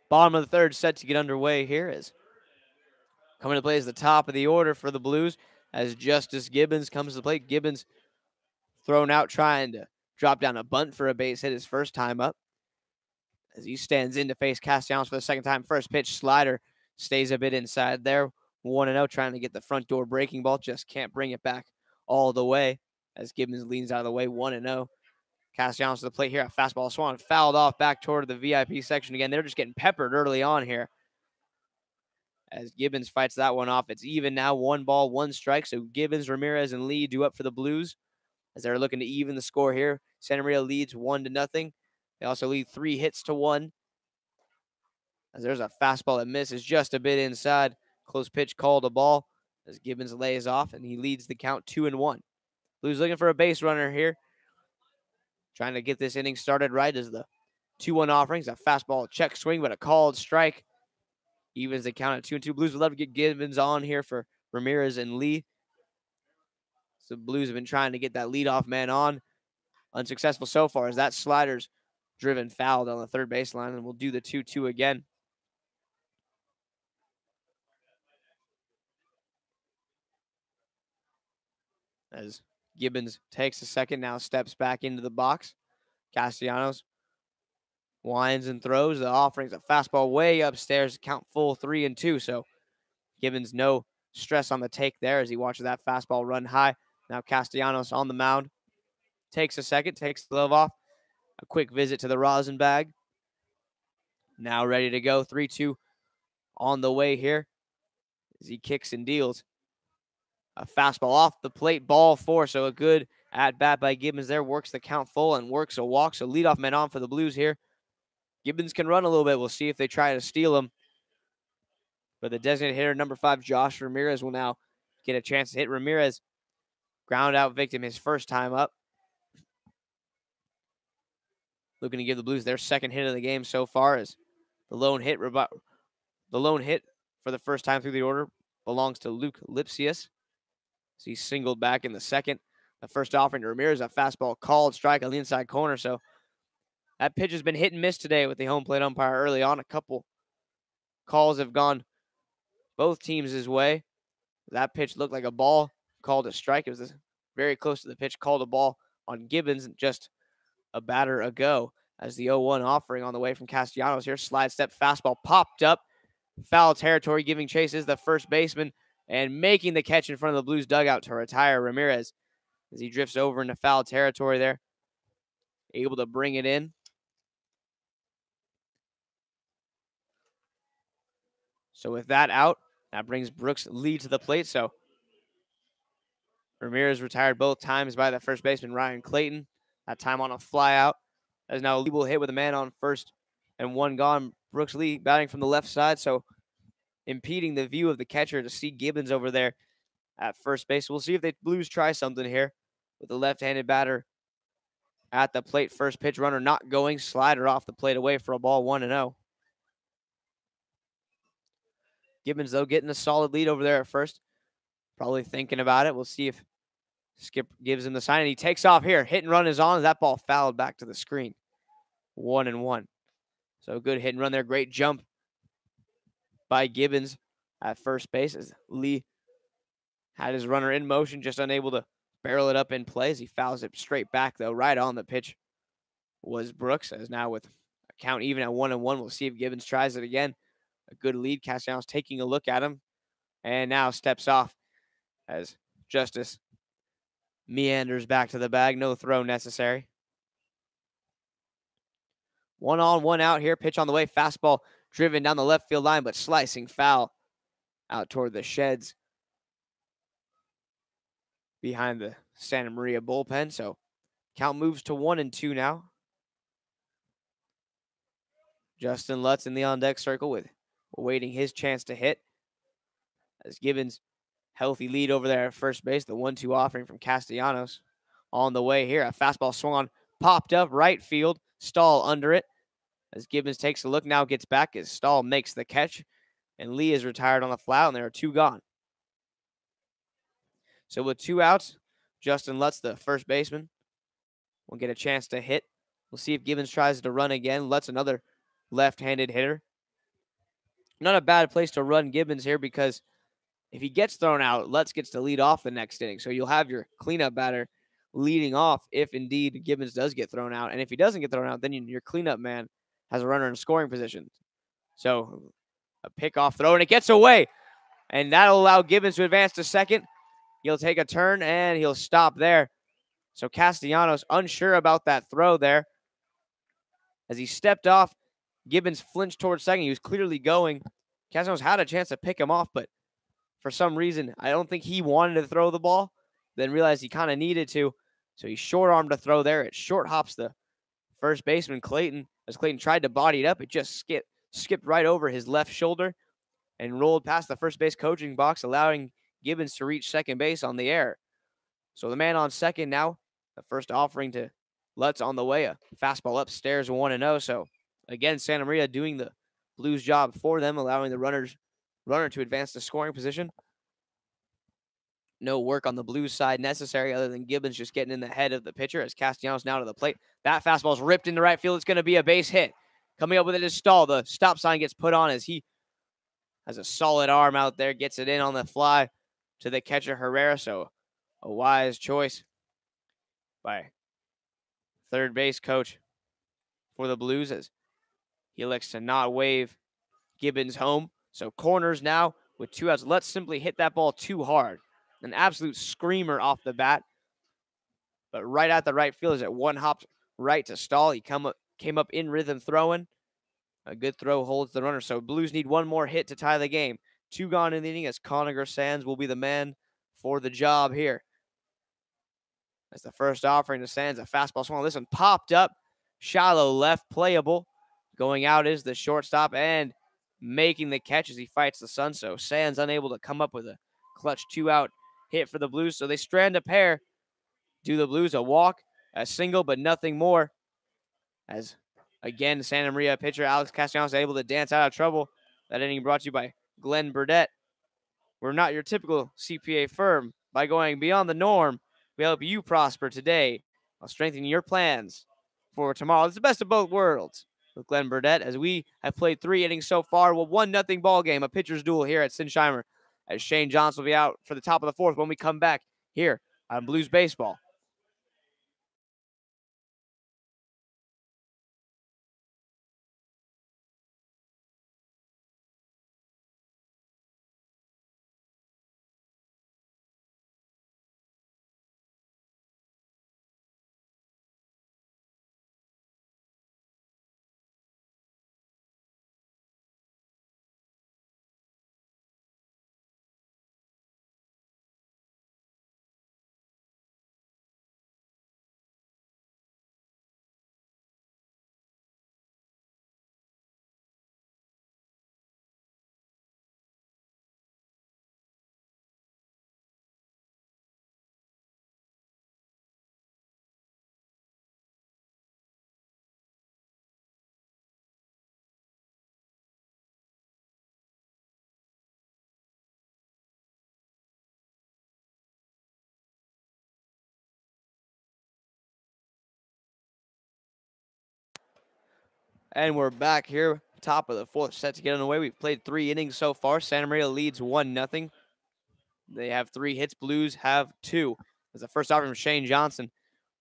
S1: Bottom of the third set to get underway here is coming to play is the top of the order for the Blues as Justice Gibbons comes to play. Gibbons thrown out trying to drop down a bunt for a base hit his first time up. As he stands in to face Castellanos for the second time. First pitch slider stays a bit inside there. 1-0 trying to get the front door breaking ball. Just can't bring it back all the way as Gibbons leans out of the way. 1-0. Castellanos to the plate here. A fastball swung fouled off back toward the VIP section again. They're just getting peppered early on here. As Gibbons fights that one off. It's even now. 1 ball, 1 strike. So Gibbons, Ramirez, and Lee do up for the Blues as they're looking to even the score here. Santa Maria leads 1-0. They also lead 3 hits to 1. As there's a fastball that misses just a bit inside. Close pitch called a ball as Gibbons lays off, and he leads the count 2-1. Blues looking for a base runner here. Trying to get this inning started right as the 2-1 offerings. A fastball check swing, but a called strike. Evens the count at 2-2. Blues would love to get Gibbons on here for Ramirez and Lee. So the Blues have been trying to get that leadoff man on. Unsuccessful so far as that slider's driven fouled on the third baseline, and we'll do the 2-2 again. As Gibbons takes a second, now steps back into the box. Castellanos winds and throws. The offering's a fastball way upstairs, count full 3-2. So Gibbons no stress on the take there as he watches that fastball run high. Now Castellanos on the mound. Takes a second, takes the glove off. A quick visit to the rosin bag. Now ready to go. 3-2 on the way here as he kicks and deals. A fastball off the plate, ball 4. So a good at-bat by Gibbons there. Works the count full and works a walk. So leadoff man on for the Blues here. Gibbons can run a little bit. We'll see if they try to steal him. But the designated hitter, number 5, Josh Ramirez, will now get a chance to hit. Ramirez, ground out victim his first time up. Looking to give the Blues their second hit of the game so far as the lone hit for the first time through the order belongs to Luke Lipsius. So he's singled back in the second. The first offering to Ramirez, a fastball called strike on the inside corner. So that pitch has been hit and miss today with the home plate umpire early on. A couple calls have gone both teams' way. That pitch looked like a ball, called a strike. It was very close to the pitch, called a ball on Gibbons just a batter ago as the 0-1 offering on the way from Castellanos here. Slide step fastball popped up. Foul territory, giving chase is the first baseman and making the catch in front of the Blues dugout to retire Ramirez as he drifts over into foul territory there. Able to bring it in. So with that out, that brings Brooks Lee to the plate. So Ramirez retired both times by the first baseman, Ryan Clayton. That time on a fly out. As now Lee will hit with a man on first and 1 gone. Brooks Lee batting from the left side, so impeding the view of the catcher to see Gibbons over there at first base. We'll see if the Blues try something here with the left-handed batter at the plate. First pitch runner not going. Slider off the plate away for a ball. 1-0. Gibbons, though, getting a solid lead over there at first. Probably thinking about it. We'll see if Skip gives him the sign, and he takes off here. Hit and run is on. That ball fouled back to the screen. 1-1. So good hit and run there. Great jump by Gibbons at first base as Lee had his runner in motion, just unable to barrel it up in play as he fouls it straight back, though. Right on the pitch was Brooks, as now with a count even at 1-1. We'll see if Gibbons tries it again. A good lead. Castellanos taking a look at him and now steps off as Justice meanders back to the bag. No throw necessary. 1 on, 1 out here. Pitch on the way. Fastball driven down the left field line, but slicing foul out toward the sheds behind the Santa Maria bullpen. So count moves to 1-2 now. Justin Lutz in the on-deck circle awaiting his chance to hit. As Gibbons, healthy lead over there at first base. The 1-2 offering from Castellanos on the way here. A fastball swung on, popped up right field. Stahl under it. As Gibbons takes a look, now gets back as Stahl makes the catch. And Lee is retired on the flat, and there are 2 gone. So with 2 outs, Justin Lutz, the first baseman, will get a chance to hit. We'll see if Gibbons tries to run again. Lutz, another left-handed hitter. Not a bad place to run Gibbons here because if he gets thrown out, Lutz gets to lead off the next inning. So you'll have your cleanup batter leading off if indeed Gibbons does get thrown out. And if he doesn't get thrown out, then your cleanup man has a runner in scoring position. So a pickoff throw, and it gets away. And that'll allow Gibbons to advance to second. He'll take a turn, and he'll stop there. So Castellanos unsure about that throw there. As he stepped off, Gibbons flinched towards second. He was clearly going. Castellanos had a chance to pick him off, but for some reason, I don't think he wanted to throw the ball, then realized he kind of needed to. So he short-armed a throw there. It short hops the first baseman, Clayton. As Clayton tried to body it up, it just skipped right over his left shoulder and rolled past the first base coaching box, allowing Gibbons to reach second base on the air. So the man on second now, the first offering to Lutz on the way, a fastball upstairs, 1-0. So again, Santa Maria doing the Blues job for them, allowing the runner to advance to scoring position. No work on the Blues side necessary other than Gibbons just getting in the head of the pitcher as Castellanos now to the plate. That fastball is ripped into right field. It's going to be a base hit. Coming up with it is Stahl. The stop sign gets put on as he has a solid arm out there, gets it in on the fly to the catcher Herrera. So a wise choice by third base coach for the Blues as he elects to not wave Gibbons home. So corners now with 2 outs. Let's simply hit that ball too hard. An absolute screamer off the bat. But right at the right field is at one hop right to Stahl. He came up in rhythm throwing. A good throw holds the runner. So Blues need one more hit to tie the game. 2 gone in the inning as Conager Sands will be the man for the job here. That's the first offering to Sands. A fastball swung. This one popped up. Shallow left, playable. Going out is the shortstop and making the catch as he fights the sun. So Sands unable to come up with a clutch 2-out hit for the Blues. So they strand a pair. Do the Blues a walk, a single, but nothing more. As again, Santa Maria pitcher Alex Castellanos able to dance out of trouble. That inning brought to you by Glenn Burdett. We're not your typical CPA firm. By going beyond the norm, we help you prosper today while strengthening your plans for tomorrow. It's the best of both worlds with Glenn Burdett as we have played 3 innings so far. Well, 1-0 ball game, a pitcher's duel here at Sinsheimer as Shane Johnson will be out for the top of the 4th when we come back here on Blues Baseball. And we're back here, top of the 4th, set to get underway. We've played 3 innings so far. Santa Maria leads 1-0. They have 3 hits. Blues have 2. As the first offering from Shane Johnson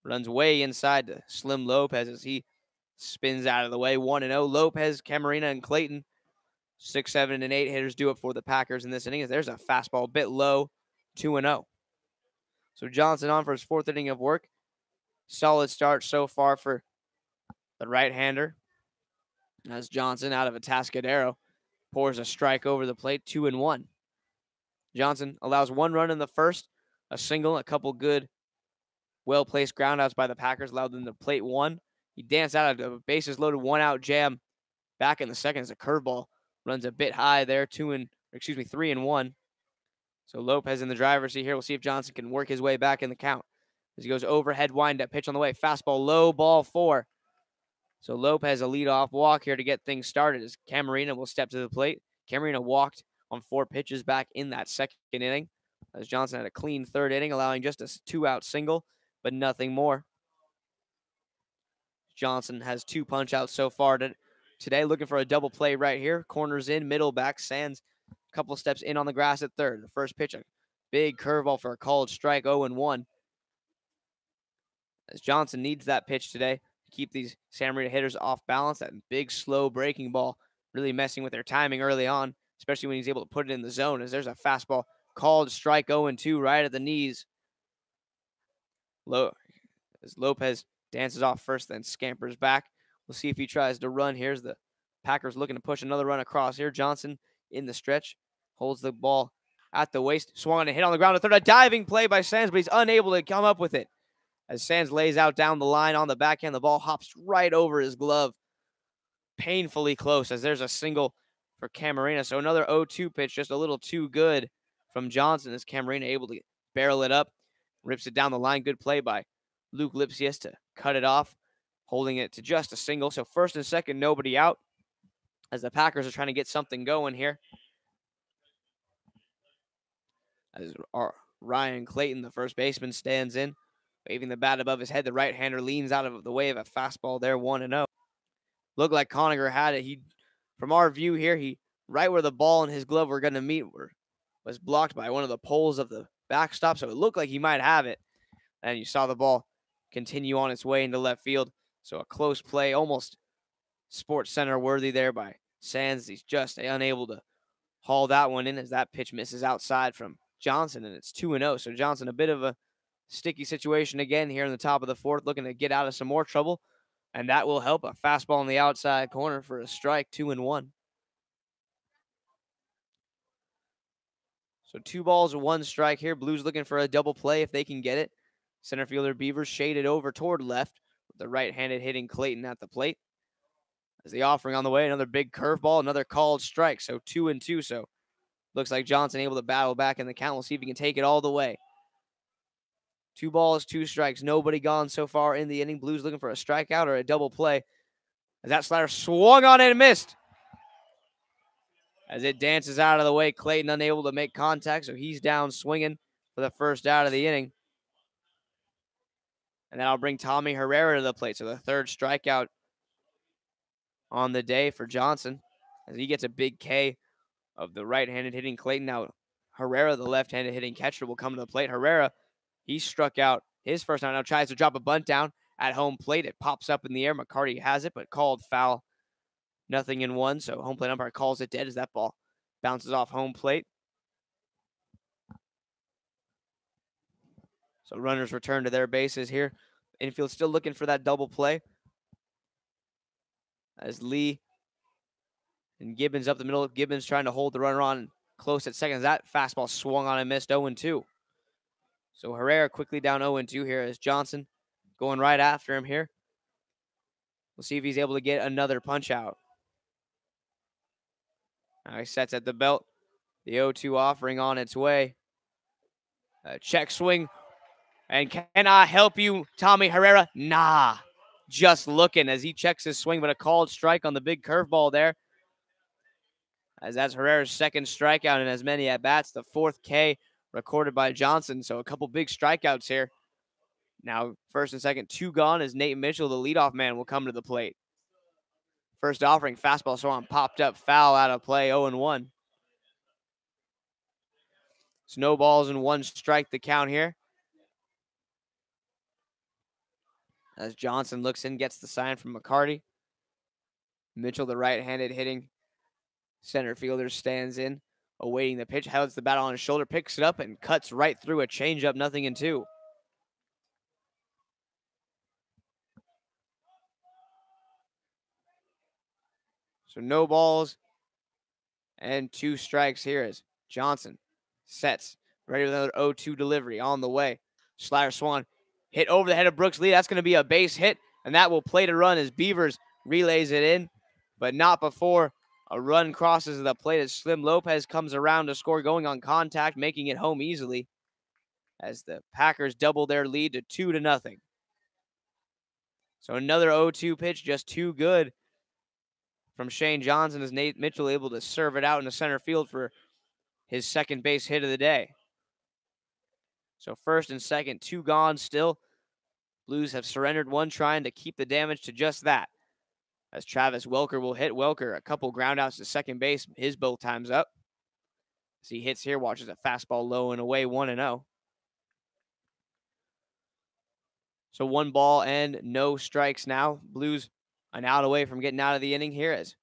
S1: runs way inside to Slim Lopez as he spins out of the way. 1-0. Lopez, Camarena, and Clayton. 6, 7, and 8 hitters do it for the Packers in this inning. As there's a fastball a bit low. 2-0. So Johnson on for his 4th inning of work. Solid start so far for the right-hander. As Johnson out of Atascadero pours a strike over the plate, 2-1. Johnson allows 1 run in the first, a single, a couple good, well-placed groundouts by the Packers allowed them to plate 1. He danced out of a bases-loaded 1-out jam back in the second as a curveball runs a bit high there, 3-1. So Lopez in the driver's seat here. We'll see if Johnson can work his way back in the count as he goes overhead windup pitch on the way. Fastball low, ball 4. So Lopez, a leadoff walk here to get things started as Camarena will step to the plate. Camarena walked on 4 pitches back in that second inning as Johnson had a clean 3rd inning, allowing just a 2-out single, but nothing more. Johnson has 2 punch-outs so far today, looking for a double play right here. Corners in, middle back. Sands a couple steps in on the grass at third. The first pitch, a big curveball for a called strike, 0-1. As Johnson needs that pitch today to keep these Santa Maria hitters off balance. That big, slow breaking ball really messing with their timing early on, especially when he's able to put it in the zone, as there's a fastball called strike, 0-2 right at the knees. As Lopez dances off first, then scampers back. We'll see if he tries to run. Here's the Packers looking to push another run across here. Johnson in the stretch, holds the ball at the waist, swung on a hit on the ground to third. A diving play by Sands, but he's unable to come up with it. As Sands lays out down the line on the backhand, the ball hops right over his glove. Painfully close, as there's a single for Camarena. So another 0-2 pitch, just a little too good from Johnson, as Camarena able to barrel it up, rips it down the line. Good play by Luke Lipsius to cut it off, holding it to just a single. So first and second, nobody out, as the Packers are trying to get something going here. As Ryan Clayton, the first baseman, stands in, waving the bat above his head. The right-hander leans out of the way of a fastball there, 1-0. Looked like Conacher had it. From our view here, right where the ball and his glove were going to meet was blocked by one of the poles of the backstop, so it looked like he might have it. And you saw the ball continue on its way into left field. So a close play, almost Sports Center worthy there by Sands. He's just unable to haul that one in, as that pitch misses outside from Johnson, and it's 2-0. So Johnson, a bit of a sticky situation again here in the top of the fourth, looking to get out of some more trouble, and that will help. A fastball in the outside corner for a strike, 2-1. So 2 balls, 1 strike here. Blues looking for a double play if they can get it. Center fielder Beavers shaded over toward left, with the right-handed hitting Clayton at the plate. As the offering on the way, another big curveball, another called strike. So 2-2. So looks like Johnson able to battle back in the count. We'll see if he can take it all the way. 2 balls, 2 strikes. Nobody gone so far in the inning. Blues looking for a strikeout or a double play, as that slider swung on and missed. As it dances out of the way, Clayton unable to make contact, so he's down swinging for the first out of the inning. And that'll bring Tommy Herrera to the plate. So the third strikeout on the day for Johnson, as he gets a big K of the right-handed hitting Clayton. Now Herrera, the left-handed hitting catcher, will come to the plate. Herrera, he struck out his first time. Now tries to drop a bunt down at home plate. It pops up in the air. McCarty has it, but called foul. 0-1. So home plate umpire calls it dead as that ball bounces off home plate. So runners return to their bases here. Infield still looking for that double play, as Lee and Gibbons up the middle. Gibbons trying to hold the runner on close at second. That fastball swung on and missed, 0-2. So Herrera quickly down 0-2 here, as Johnson going right after him here. We'll see if he's able to get another punch out. Now he sets at the belt. The 0-2 offering on its way. Check swing. And can I help you, Tommy Herrera? Nah. Just looking as he checks his swing, but a called strike on the big curveball there, as that's Herrera's second strikeout in as many at-bats. The 4th K recorded by Johnson. So a couple big strikeouts here. Now first and second, 2 gone, as Nate Mitchell, the leadoff man, will come to the plate. First offering, fastball swung, popped up, foul out of play, 0-1. Snowballs and 1 strike the count here, as Johnson looks in, gets the sign from McCarty. Mitchell, the right-handed hitting center fielder, stands in, awaiting the pitch, holds the bat on his shoulder, picks it up, and cuts right through a changeup, 0-2. So no balls and 2 strikes here, as Johnson sets, ready with another 0-2 delivery on the way. Slider swung, hit over the head of Brooks Lee. That's going to be a base hit, and that will play to run as Beavers relays it in, but not before a run crosses the plate, as Slim Lopez comes around to score, going on contact, making it home easily, as the Packers double their lead to 2-0. So another 0-2 pitch, just too good from Shane Johnson, as Nate Mitchell able to serve it out into center field for his second base hit of the day. So first and second, 2 gone still. Blues have surrendered 1, trying to keep the damage to just that. as Travis Welker will hit. Welker, a couple ground outs to second base. His both times up. As he hits here, watches a fastball low and away, 1-0. So 1 ball and no strikes now. Blues an out away from getting out of the inning here as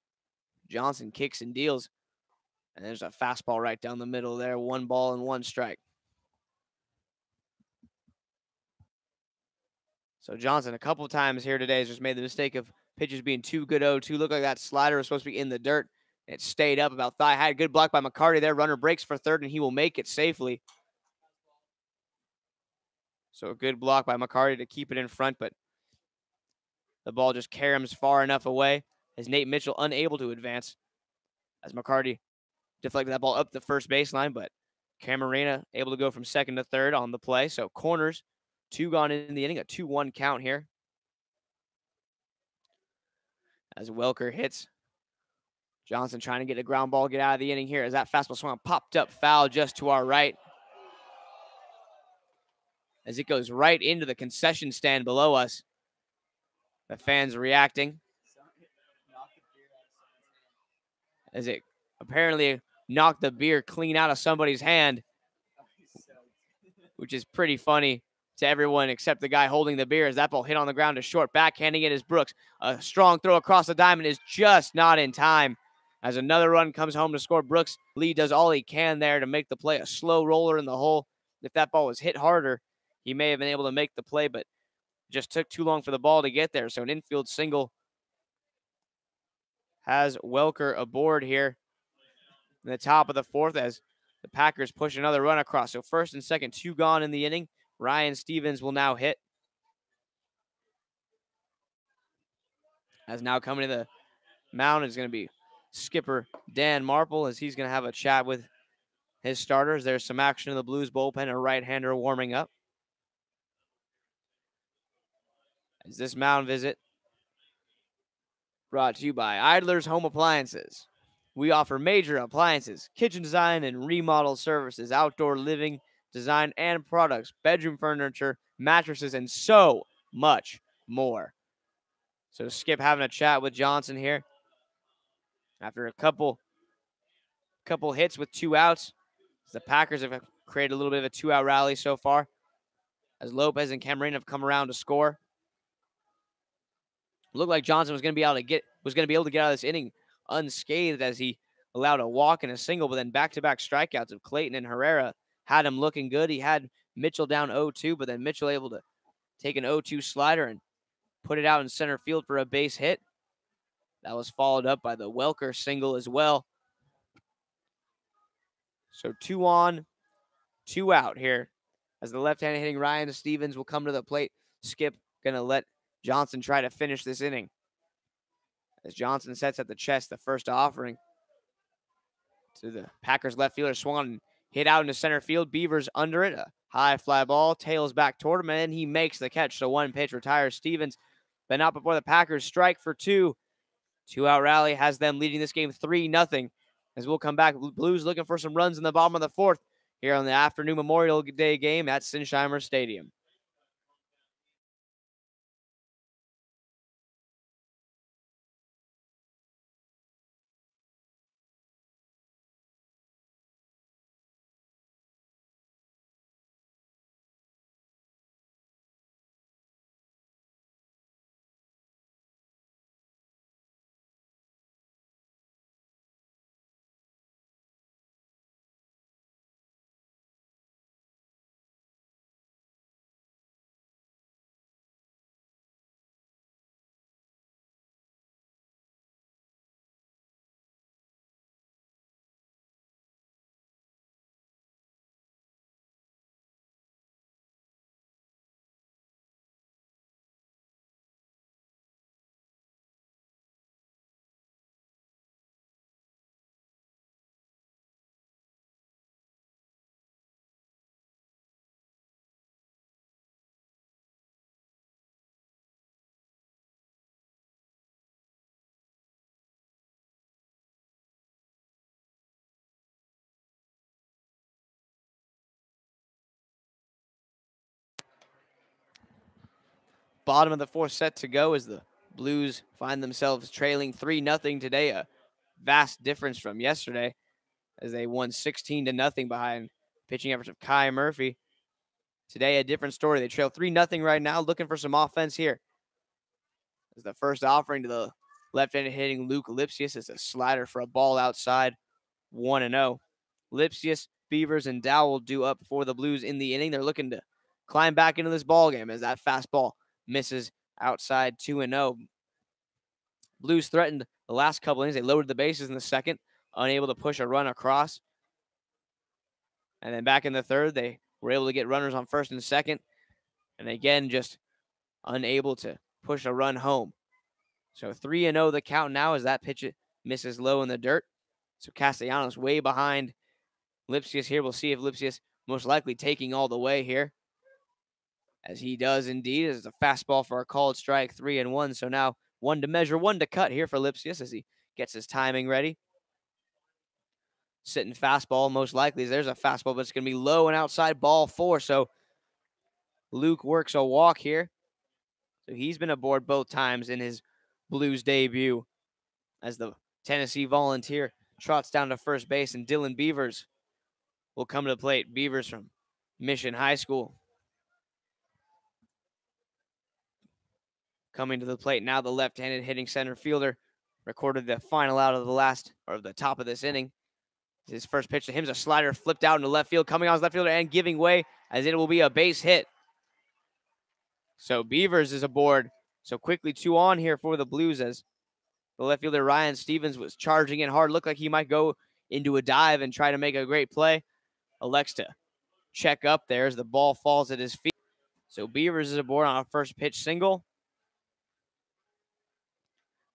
S1: Johnson kicks and deals. And there's a fastball right down the middle there. 1 ball and 1 strike. So Johnson a couple times here today has just made the mistake of pitches being too good 0-2. Looked like that slider was supposed to be in the dirt. It stayed up about thigh high. Good block by McCarty there. Runner breaks for third, and he will make it safely. So a good block by McCarty to keep it in front, but the ball just caroms far enough away as Nate Mitchell unable to advance. As McCarty deflected that ball up the first baseline, but Camarena able to go from second to third on the play. So corners, 2 gone in the inning, a 2-1 count here. As Welker hits. Johnson trying to get a ground ball, get out of the inning here as that fastball swung popped up foul just to our right. As it goes right into the concession stand below us. The fans reacting. As it apparently knocked the beer clean out of somebody's hand, which is pretty funny to everyone except the guy holding the beer as that ball hit on the ground to short. Backhanding it is Brooks. A strong throw across the diamond is just not in time. As another run comes home to score, Brooks Lee does all he can there to make the play. A slow roller in the hole. If that ball was hit harder, he may have been able to make the play, but just took too long for the ball to get there. So an infield single has Welker aboard here in the top of the 4th as the Packers push another run across. So first and second, 2 gone in the inning. Ryan Stevens will now hit. As now coming to the mound is going to be skipper Dan Marple as he's going to have a chat with his starters. There's some action in the Blues bullpen, a right-hander warming up. As this mound visit brought to you by Idler's Home Appliances. We offer major appliances, kitchen design and remodel services, outdoor living design and products, bedroom furniture, mattresses, and so much more. So Skip having a chat with Johnson here. After a couple hits with 2 outs, the Packers have created a little bit of a 2-out rally so far, as Lopez and Camarena have come around to score. Looked like Johnson was going to be able to get out of this inning unscathed as he allowed a walk and a single, but then back-to-back strikeouts of Clayton and Herrera had him looking good. He had Mitchell down 0-2, but then Mitchell able to take an 0-2 slider and put it out in center field for a base hit. That was followed up by the Welker single as well. So 2 on, 2 out here as the left-handed hitting Ryan Stevens will come to the plate. Skip going to let Johnson try to finish this inning. As Johnson sets at the chest, the first offering to the Packers left fielder, swung on and hit out into center field. Beavers under it, a high fly ball, tails back toward him, and he makes the catch. So 1 pitch retires Stevens, but not before the Packers strike for 2. 2-out rally has them leading this game 3-0. As we'll come back, Blues looking for some runs in the bottom of the 4th here on the afternoon Memorial Day game at Sinsheimer Stadium. Bottom of the 4th set to go as the Blues find themselves trailing 3-0 today, a vast difference from yesterday as they won 16-0 behind pitching efforts of Kai Murphy. Today, a different story. They trail 3-0 right now, looking for some offense here. As the first offering to the left-handed hitting Luke Lipsius is a slider for a ball outside, 1-0. Lipsius, Beavers, and Dowell do up for the Blues in the inning. They're looking to climb back into this ball game as that fastball misses outside, 2-0. Blues threatened the last couple innings. They loaded the bases in the second, unable to push a run across. And then back in the third, they were able to get runners on first and second. And again, just unable to push a run home. So 3-0 the count now as that pitch misses low in the dirt. So Castellanos way behind Lipsius here. We'll see if Lipsius most likely taking all the way here. As he does indeed. As a fastball for a called strike, 3-1. So now 1 to measure, 1 to cut here for Lipsius as he gets his timing ready. Sitting fastball, most likely. There's a fastball, but it's going to be low and outside, ball 4. So Luke works a walk here. So he's been aboard both times in his Blues debut as the Tennessee Volunteer trots down to first base, and Dylan Beavers will come to the plate. Beavers from Mission High School coming to the plate now. The left-handed hitting center fielder recorded the final out of the top of this inning. His first pitch to him is a slider flipped out into left field, coming on his left fielder and giving way as it will be a base hit. So Beavers is aboard. So quickly 2 on here for the Blues as the left fielder Ryan Stevens was charging in hard. Looked like he might go into a dive and try to make a great play. Elects to check up there as the ball falls at his feet. So Beavers is aboard on a first pitch single.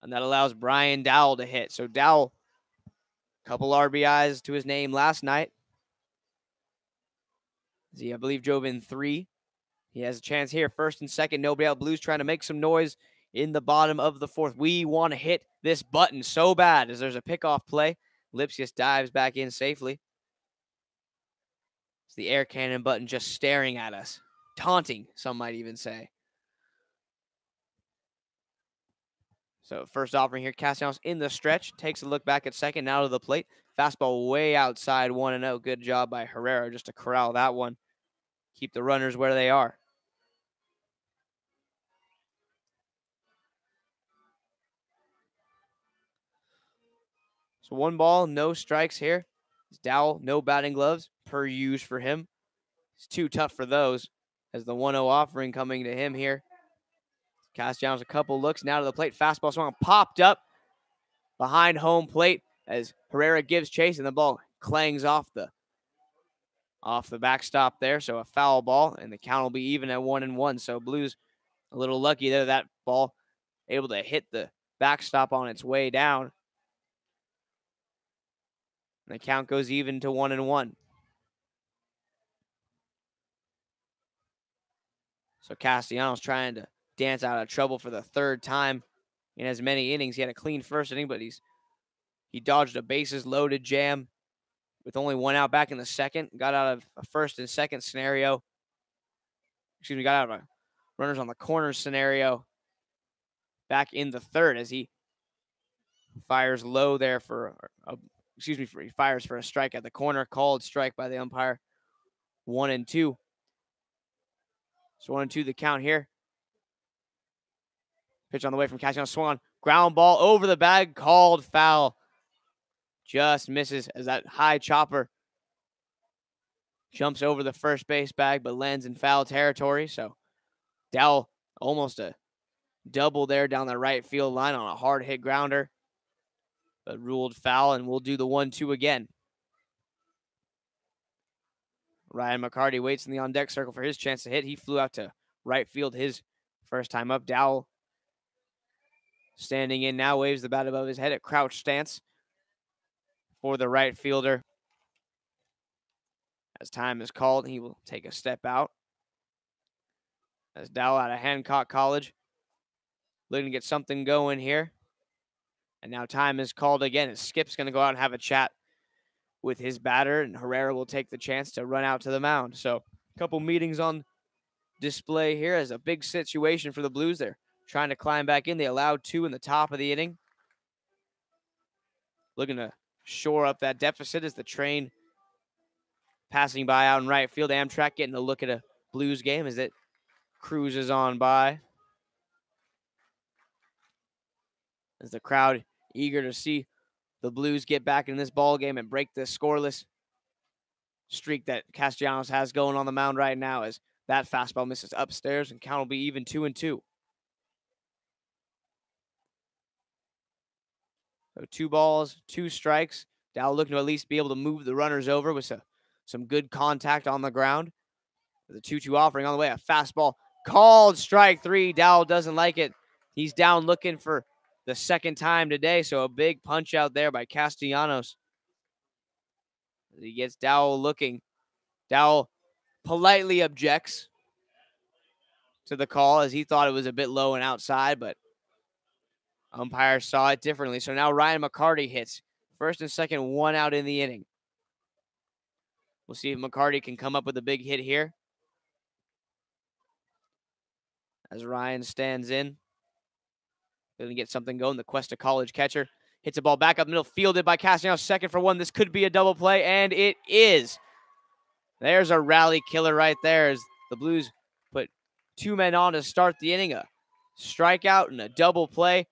S1: And that allows Brian Dowell to hit. So Dowell, couple RBIs to his name last night. He, I believe, drove in 3. He has a chance here. First and second, nobody out. Blues trying to make some noise in the bottom of the 4th. We want to hit this button so bad as there's a pickoff play. Lipsius dives back in safely. It's the air cannon button just staring at us. Taunting, some might even say. So first offering here, Castellanos in the stretch. Takes a look back at second, now to the plate. Fastball way outside, 1-0. Good job by Herrera just to corral that one. Keep the runners where they are. So 1 ball, no strikes here. Dowell, no batting gloves, per use for him. It's too tough for those as the 1-0 offering coming to him here. Castellanos a couple looks now to the plate. Fastball swung popped up behind home plate as Herrera gives chase and the ball clangs off the backstop there. So a foul ball and the count will be even at 1-1. So Blues a little lucky there. That ball able to hit the backstop on its way down. And the count goes even to 1-1. So Castellanos trying to dance out of trouble for the 3rd time in as many innings. He had a clean first inning, but he dodged a bases loaded jam with only 1 out back in the second. Got out of a first and second scenario. Got out of a runners on the corner scenario back in the 3rd as he fires low there he fires for a strike at the corner. Called strike by the umpire. 1-2. So 1-2 the count here. Pitch on the way from Castellanos, swung on. Ground ball over the bag, called foul. Just misses as that high chopper jumps over the first base bag, but lands in foul territory. So Dowell almost a double there down the right field line on a hard hit grounder, but ruled foul, and we'll do the 1-2 again. Ryan McCarty waits in the on-deck circle for his chance to hit. He flew out to right field his first time up. Dowell standing in now, waves the bat above his head at crouch stance for the right fielder. As time is called, he will take a step out. As Dowell out of Hancock College, looking to get something going here. And now time is called again. And Skip's going to go out and have a chat with his batter, and Herrera will take the chance to run out to the mound. So a couple meetings on display here as a big situation for the Blues. They're trying to climb back in. They allowed 2 in the top of the inning. Looking to shore up that deficit as the train passing by out in right field. Amtrak getting a look at a Blues game as it cruises on by. As the crowd eager to see the Blues get back in this ball game and break this scoreless streak that Castellanos has going on the mound right now, as that fastball misses upstairs and count will be even 2-2. So 2 balls, 2 strikes. Dow looking to at least be able to move the runners over with some good contact on the ground. The 2-2 offering on the way. A fastball called strike 3. Dow doesn't like it. He's down looking for the second time today. So a big punch out there by Castellanos. He gets Dowell looking. Dowell politely objects to the call as he thought it was a bit low and outside, but umpire saw it differently. So now Ryan McCarty hits. First and second, 1 out in the inning. We'll see if McCarty can come up with a big hit here. As Ryan stands in. Going to get something going. The Cuesta College catcher hits a ball back up middle, fielded by Castellanos. Second for 1. This could be a double play, and it is. There's a rally killer right there as the Blues put 2 men on to start the inning. A strikeout and a double play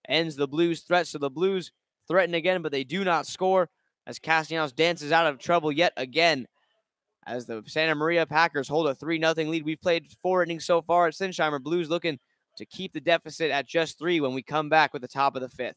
S1: ends the Blues' threat. So the Blues threaten again, but they do not score as Castellanos dances out of trouble yet again. As the Santa Maria Packers hold a 3-0 lead. We've played 4 innings so far at Sinsheimer. Blues looking to keep the deficit at just 3 when we come back with the top of the 5th.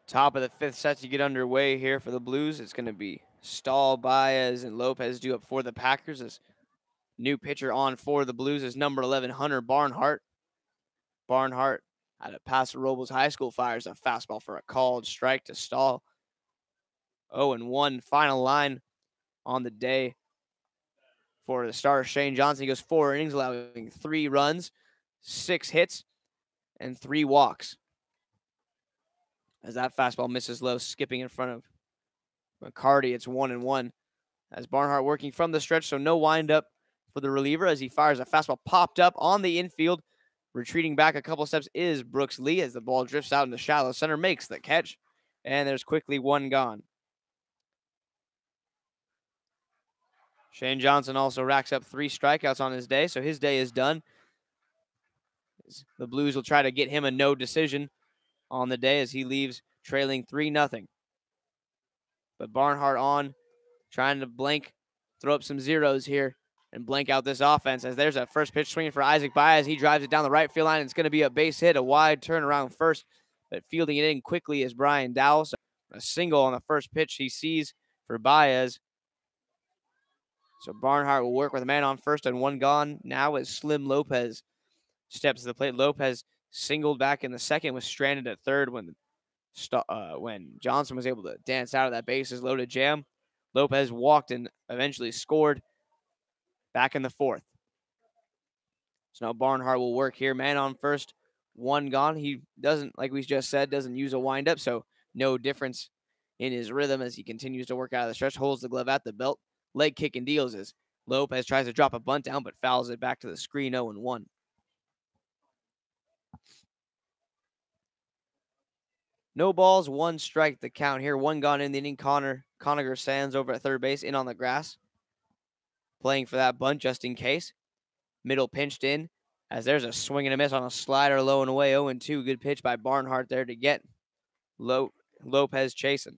S1: Top of the 5th set to get underway here for the Blues. It's going to be Stahl, Baez, and Lopez due up for the Packers. This new pitcher on for the Blues is number 11, Hunter Barnhart. Barnhart out of Paso Robles High School fires a fastball for a called strike to Stahl. 0-1 final line on the day for the starter Shane Johnson. He goes 4 innings, allowing 3 runs, 6 hits, and 3 walks. As that fastball misses low, skipping in front of McCarty, it's 1-1. As Barnhart working from the stretch, so no windup for the reliever as he fires a fastball popped up on the infield. Retreating back a couple steps is Brooks Lee as the ball drifts out into shallow center, makes the catch, and there's quickly 1 gone. Shane Johnson also racks up 3 strikeouts on his day, so his day is done. The Blues will try to get him a no decision on the day as he leaves trailing 3-0. But Barnhart on, trying to blank, throw up some zeros here and blank out this offense as there's a first pitch swinging for Isaac Baez. He drives it down the right field line. It's going to be a base hit, a wide turnaround first, but fielding it in quickly is Brian Dowell. So a single on the first pitch he sees for Baez. So Barnhart will work with a man on first and one gone. Now as Slim Lopez steps to the plate. Lopez singled back in the second, was stranded at third when Johnson was able to dance out of that bases loaded jam. Lopez walked and eventually scored back in the fourth. So now Barnhart will work here. Man on first, one gone. He doesn't, like we just said, doesn't use a windup, so no difference in his rhythm as he continues to work out of the stretch. Holds the glove at the belt. Leg kick and deals as Lopez tries to drop a bunt down, but fouls it back to the screen 0-1. No balls, one strike the count here. One gone in the inning. Conager Sands over at third base, in on the grass. Playing for that bunt just in case. Middle pinched in as there's a swing and a miss on a slider low and away. 0-2. Good pitch by Barnhart there to get Lopez chasing.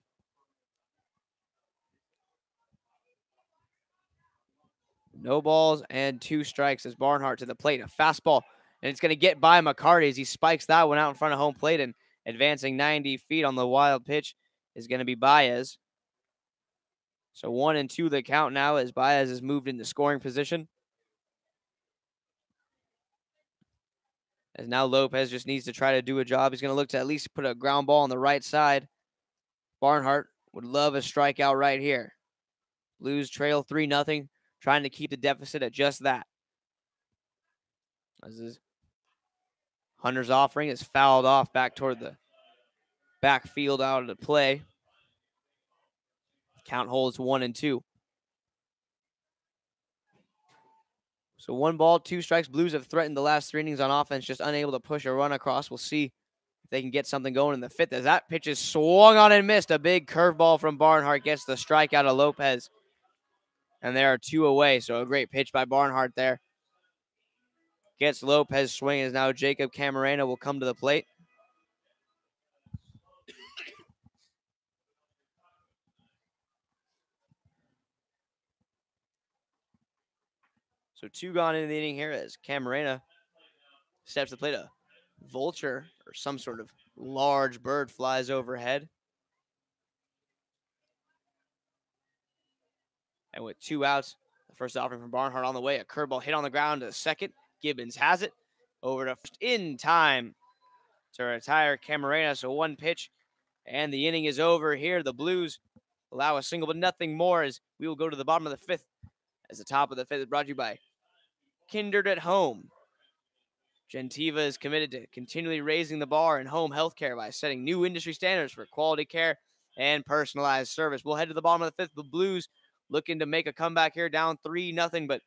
S1: No balls and two strikes as Barnhart to the plate. A fastball, and it's going to get by McCarty as he spikes that one out in front of home plate, and advancing 90 feet on the wild pitch is going to be Baez. So 1-2 the count now as Baez is moved into scoring position. As now Lopez just needs to try to do a job. He's going to look to at least put a ground ball on the right side. Barnhart would love a strikeout right here. Blues trail 3-0, trying to keep the deficit at just that. As his Hunter's offering is fouled off back toward the backfield out of the play. Count holds 1-2. So 1 ball, 2 strikes. Blues have threatened the last 3 innings on offense, just unable to push a run across. We'll see if they can get something going in the fifth as that pitch is swung on and missed. A big curveball from Barnhart gets the strikeout of Lopez. And there are 2 away, so a great pitch by Barnhart there. Gets Lopez swinging as now Jacob Camarena will come to the plate. So 2 gone into the inning here as Camarena steps to the plate. A vulture or some sort of large bird flies overhead. And with 2 outs, the first offering from Barnhart on the way. A curveball hit on the ground to second. Gibbons has it. Over to first in time to retire Camarena. So 1 pitch, and the inning is over here. The Blues allow a single, but nothing more as we will go to the bottom of the 5th. As the top of the 5th is brought to you by Kindred at Home. Gentiva is committed to continually raising the bar in home health care by setting new industry standards for quality care and personalized service. We'll head to the bottom of the 5th. The Blues looking to make a comeback here, down 3-0, but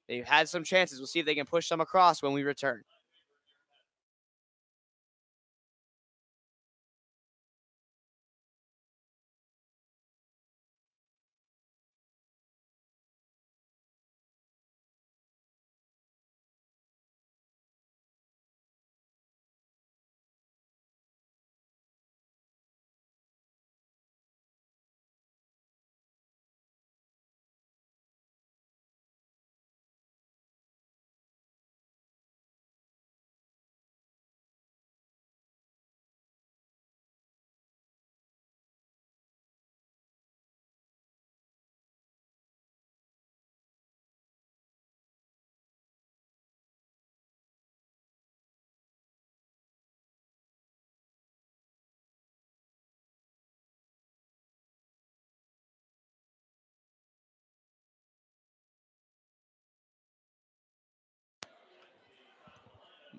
S1: they've had some chances. We'll see if they can push some across when we return.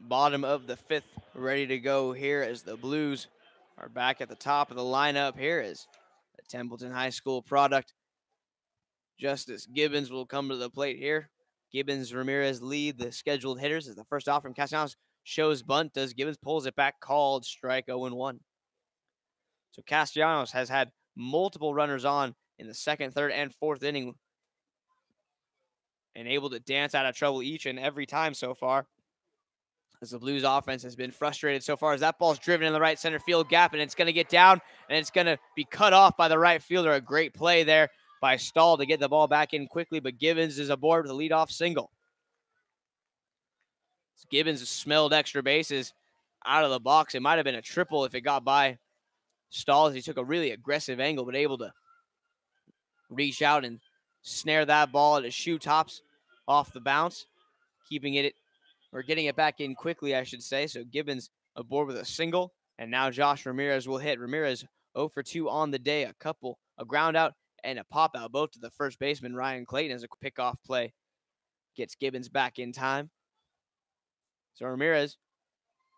S1: Bottom of the 5th, ready to go here as the Blues are back at the top of the lineup here as a Templeton High School product. Justice Gibbons will come to the plate here. Gibbons, Ramirez lead the scheduled hitters as the first off from Castellanos shows bunt. Does Gibbons pulls it back, called strike 0-1. So Castellanos has had multiple runners on in the 2nd, 3rd, and 4th inning and able to dance out of trouble each and every time so far. As the Blues offense has been frustrated so far as that ball's driven in the right center field gap, and it's going to get down, and it's going to be cut off by the right fielder. A great play there by Stahl to get the ball back in quickly, but Gibbons is aboard with a leadoff single. Gibbons smelled extra bases out of the box. It might have been a triple if it got by Stahl as he took a really aggressive angle, but able to reach out and snare that ball at his shoe tops off the bounce, keeping it or getting it back in quickly, I should say. So Gibbons aboard with a single, and now Josh Ramirez will hit. Ramirez 0 for 2 on the day, a ground out and a pop out, both to the first baseman Ryan Clayton as a pickoff play gets Gibbons back in time. So Ramirez,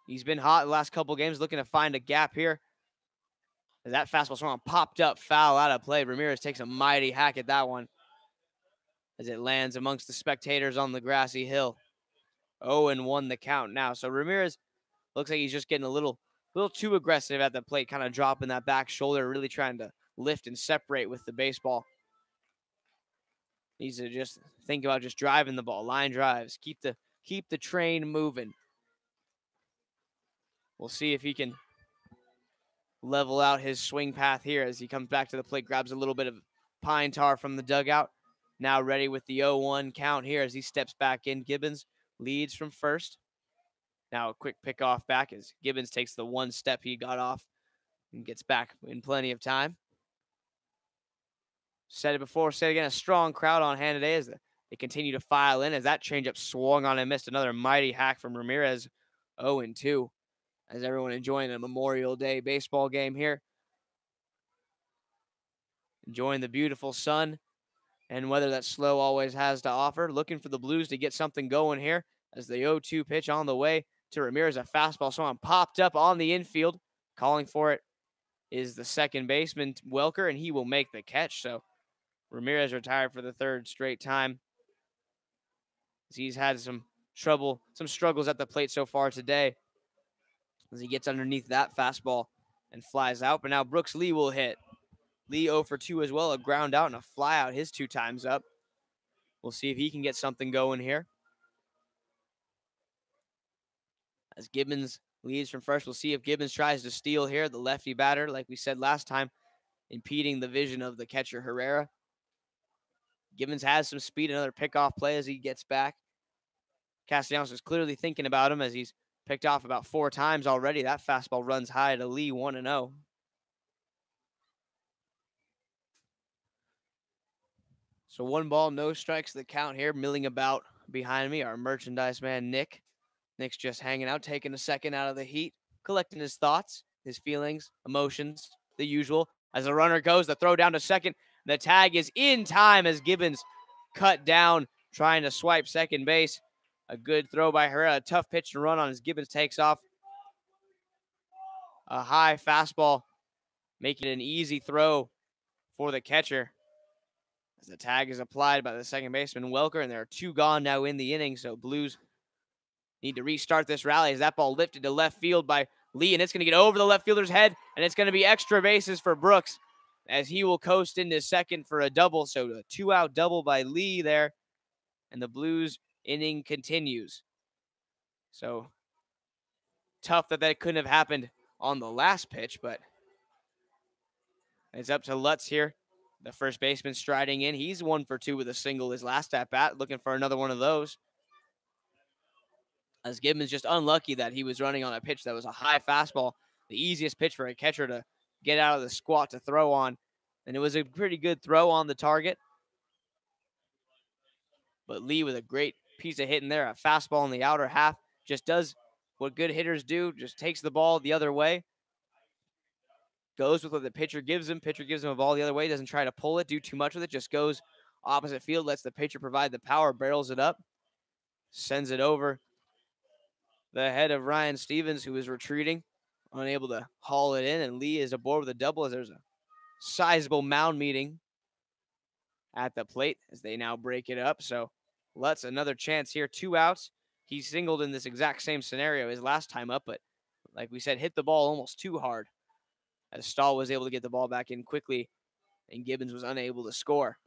S1: he's been hot the last couple games, looking to find a gap here. As that fastball swung popped up, foul out of play. Ramirez takes a mighty hack at that one as it lands amongst the spectators on the grassy hill. 0-1 the count now. So Ramirez looks like he's just getting a little too aggressive at the plate, kind of dropping that back shoulder, really trying to lift and separate with the baseball. Needs to just think about just driving the ball, line drives, keep the train moving. We'll see if he can level out his swing path here as he comes back to the plate, grabs a little bit of pine tar from the dugout. Now ready with the 0-1 count here as he steps back in. Gibbons leads from first. Now a quick pickoff back as Gibbons takes the one step he got off and gets back in plenty of time. Said it before, said it again, a strong crowd on hand today as they continue to file in as that changeup swung on and missed. Another mighty hack from Ramirez, 0-2. As everyone enjoying a Memorial Day baseball game here. Enjoying the beautiful sun and weather that SLO always has to offer. Looking for the Blues to get something going here as the 0-2 pitch on the way to Ramirez. A fastball swung popped up on the infield. Calling for it is the second baseman, Welker, and he will make the catch. So Ramirez retired for the third straight time. He's had some struggles at the plate so far today as he gets underneath that fastball and flies out. But now Brooks Lee will hit. Lee 0 for 2 as well, a ground out and a fly out, his 2 times up. We'll see if he can get something going here. As Gibbons leads from first, we'll see if Gibbons tries to steal here. The lefty batter, like we said last time, impeding the vision of the catcher Herrera. Gibbons has some speed, another pickoff play as he gets back. Castellanos is clearly thinking about him as he's picked off about 4 times already. That fastball runs high to Lee, 1-0. So 1 ball, no strikes the count here. Milling about behind me, our merchandise man, Nick. Nick's just hanging out, taking a second out of the heat, collecting his thoughts, his feelings, emotions, the usual. As the runner goes, the throw down to second. The tag is in time as Gibbons cut down, trying to swipe second base. A good throw by Herrera. A tough pitch to run on as Gibbons takes off. A high fastball, making it an easy throw for the catcher. As the tag is applied by the second baseman, Welker, and there are 2 gone now in the inning, so Blues need to restart this rally as that ball lifted to left field by Lee, and it's going to get over the left fielder's head, and it's going to be extra bases for Brooks as he will coast into second for a double. So a 2-out double by Lee there, and the Blues inning continues. So tough that couldn't have happened on the last pitch, but it's up to Lutz here. The first baseman striding in. He's 1 for 2 with a single his last at bat, looking for another one of those. As Gibbons just unlucky that he was running on a pitch that was a high fastball, the easiest pitch for a catcher to get out of the squat to throw on. And it was a pretty good throw on the target. But Lee with a great piece of hitting there, a fastball in the outer half, just does what good hitters do, just takes the ball the other way. Goes with what the pitcher gives him. Pitcher gives him a ball the other way, doesn't try to pull it, do too much with it, just goes opposite field, lets the pitcher provide the power, barrels it up, sends it over the head of Ryan Stevens, who is retreating, unable to haul it in, and Lee is aboard with a double as there's a sizable mound meeting at the plate as they now break it up. So Lutz, another chance here, 2 outs. He singled in this exact same scenario his last time up, but like we said, hit the ball almost too hard as Stahl was able to get the ball back in quickly and Gibbons was unable to score.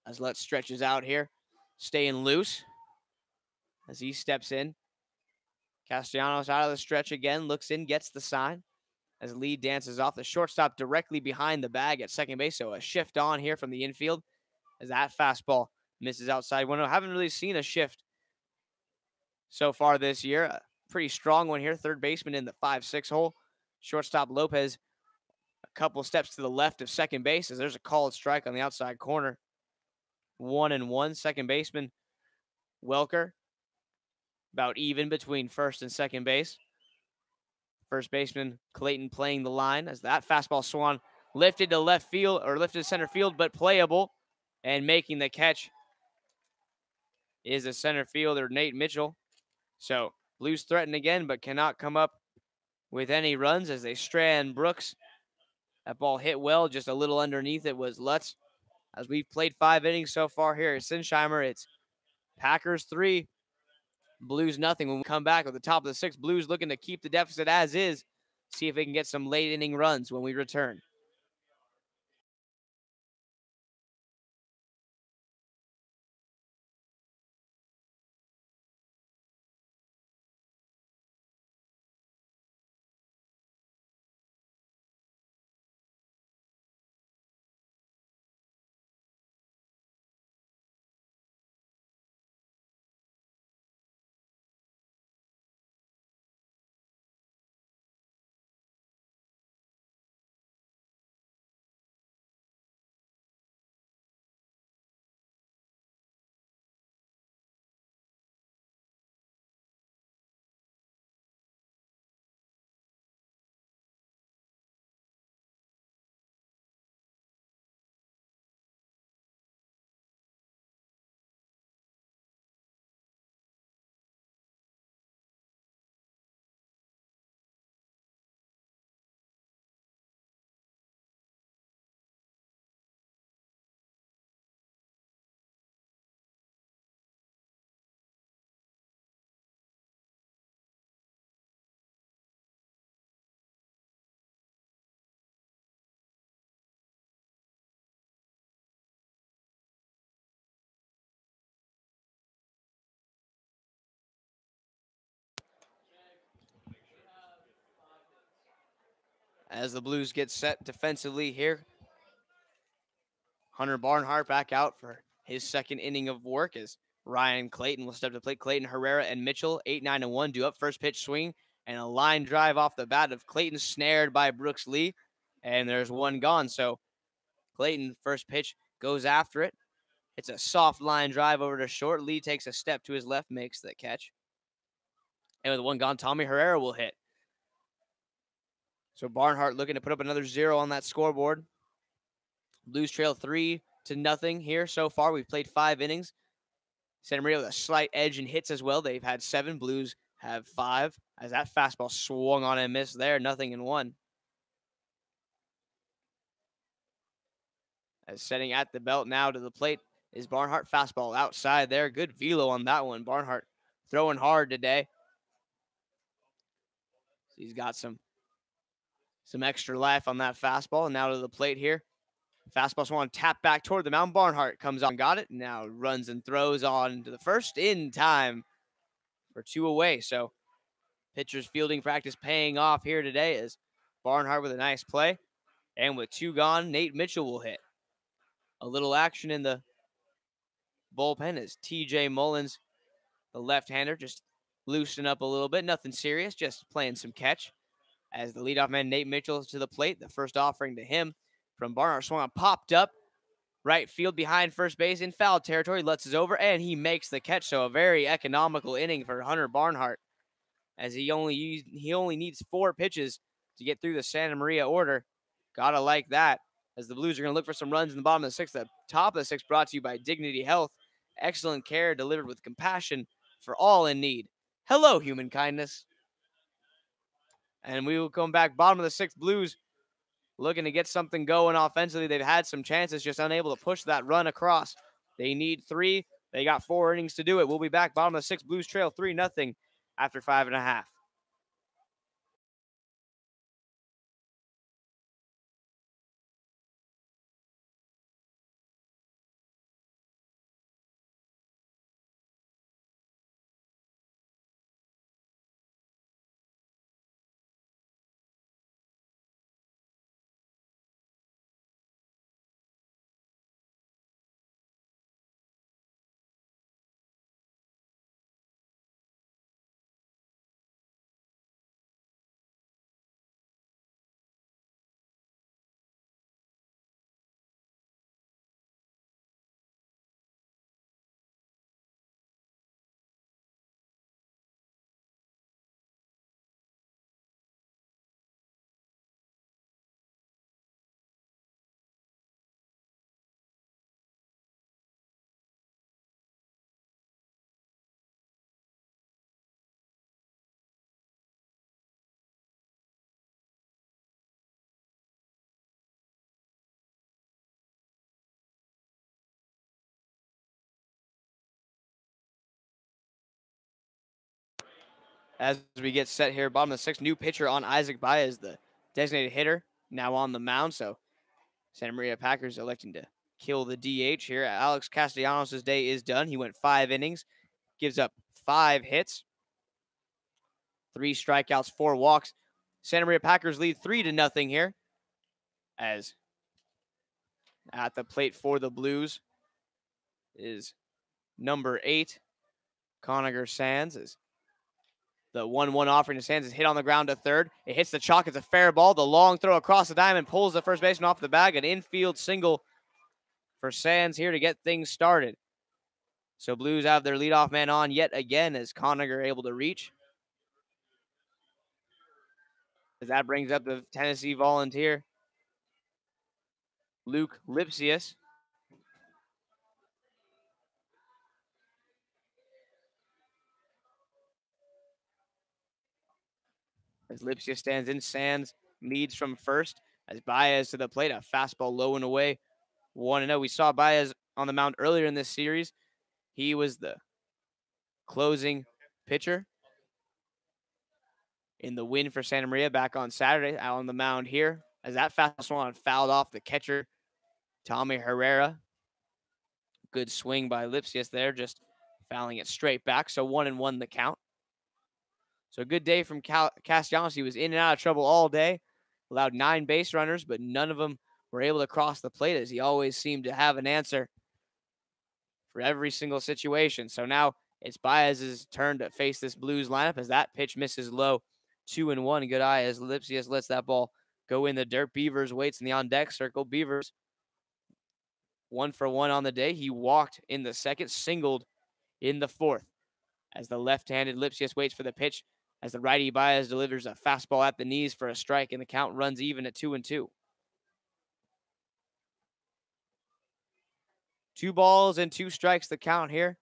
S1: As Lutz stretches out here, staying loose as he steps in. Castellanos out of the stretch again, looks in, gets the sign as Lee dances off. The shortstop directly behind the bag at second base, so a shift on here from the infield as that fastball misses outside window. Haven't really seen a shift so far this year. A pretty strong one here, third baseman in the 5-6 hole. Shortstop Lopez couple steps to the left of second base as there's a called strike on the outside corner. 1-1. Second baseman Welker about even between first and second base. First baseman Clayton playing the line as that fastball swung lifted to left field or lifted to center field, but playable, and making the catch is the center fielder Nate Mitchell. So Blues threaten again, but cannot come up with any runs as they strand Brooks. That ball hit well, just a little underneath it was Lutz. As we've played 5 innings so far here at Sinsheimer, it's Packers 3, Blues nothing. When we come back at the top of the 6th, Blues looking to keep the deficit as is, see if they can get some late inning runs when we return. As the Blues get set defensively here, Hunter Barnhart back out for his second inning of work as Ryan Clayton will step to plate. Clayton, Herrera, and Mitchell, 8-9-1, due up. First pitch swing and a line drive off the bat of Clayton, snared by Brooks Lee, and there's one gone. So Clayton, first pitch, goes after it. It's a soft line drive over to short. Lee takes a step to his left, makes the catch. And with one gone, Tommy Herrera will hit. So Barnhart looking to put up another 0 on that scoreboard. Blues trail 3-0 here so far. We've played 5 innings. Santa Maria with a slight edge in hits as well. They've had 7. Blues have 5. As that fastball swung on and missed there, 0-1. As setting at the belt now to the plate is Barnhart. Fastball outside there. Good velo on that one. Barnhart throwing hard today. He's got some extra life on that fastball. And now to the plate here. Fastball swung tap back toward the mound. Barnhart comes on, got it. Now runs and throws on to the first in time for 2 away. So pitcher's fielding practice paying off here today as Barnhart with a nice play. And with 2 gone, Nate Mitchell will hit. A little action in the bullpen as TJ Mullins, the left-hander, just loosen up a little bit. Nothing serious, just playing some catch. As the leadoff man, Nate Mitchell, to the plate. The first offering to him from Barnhart swung on, popped up. Right field behind first base in foul territory. Lutz is over, and he makes the catch. So a very economical inning for Hunter Barnhart, as he only needs 4 pitches to get through the Santa Maria order. Gotta like that. As the Blues are going to look for some runs in the bottom of the 6th. The top of the 6th brought to you by Dignity Health. Excellent care delivered with compassion for all in need. Hello, human kindness. And we will come back. Bottom of the 6th, Blues looking to get something going offensively. They've had some chances, just unable to push that run across. They need 3. They got 4 innings to do it. We'll be back. Bottom of the 6th, Blues trail 3-0 after 5.5. as we get set here. Bottom of the sixth, new pitcher on Isaac Baez, the designated hitter, now on the mound. So Santa Maria Packers electing to kill the DH here. Alex Castellanos' day is done. He went 5 innings, gives up 5 hits, 3 strikeouts, 4 walks. Santa Maria Packers lead 3-0 here. As at the plate for the Blues is number 8, Conager Sands. Is the 1-1 offering to Sands is hit on the ground to third. It hits the chalk. It's a fair ball. The long throw across the diamond pulls the first baseman off the bag. An infield single for Sands here to get things started. So Blues have their leadoff man on yet again as Conager able to reach. As that brings up the Tennessee Volunteer, Luke Lipsius. As Lipsius stands in, Sands leads from first. As Baez to the plate, a fastball low and away. 1-0. We saw Baez on the mound earlier in this series. He was the closing pitcher in the win for Santa Maria back on Saturday. Out on the mound here. As that fastball fouled off the catcher, Tommy Herrera. Good swing by Lipsius there, just fouling it straight back. So 1-1 the count. So a good day from Castellanos. He was in and out of trouble all day. Allowed 9 base runners, but none of them were able to cross the plate, as he always seemed to have an answer for every single situation. So now it's Baez's turn to face this Blues lineup as that pitch misses low. 2-1. Good eye as Lipsius lets that ball go in the dirt. Beavers waits in the on-deck circle. Beavers 1 for 1 on the day. He walked in the second, singled in the fourth. As the left-handed Lipsius waits for the pitch, as the righty Baez delivers a fastball at the knees for a strike, and the count runs even at 2-2. 2 balls and 2 strikes the count here.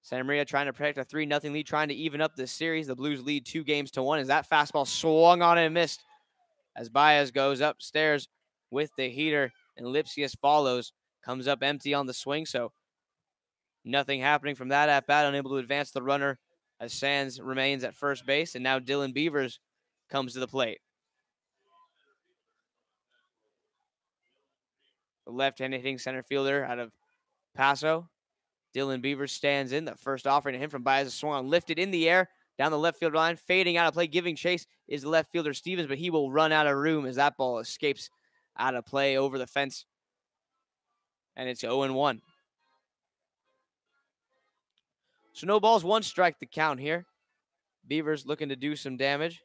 S1: Santa Maria trying to protect a 3-0 lead, trying to even up this series. The Blues lead 2-1 as that fastball swung on and missed. As Baez goes upstairs with the heater and Lipsius follows, comes up empty on the swing. So nothing happening from that at bat, unable to advance the runner as Sands remains at first base. And now Dylan Beavers comes to the plate. The left-handed hitting center fielder out of Paso. Dylan Beavers stands in. The first offering to him from Baez, swung on, lifted in the air, down the left field line, fading out of play, giving chase is the left fielder Stevens, but he will run out of room as that ball escapes out of play over the fence. And it's 0-1. So no balls, 1 strike the count here. Beavers looking to do some damage.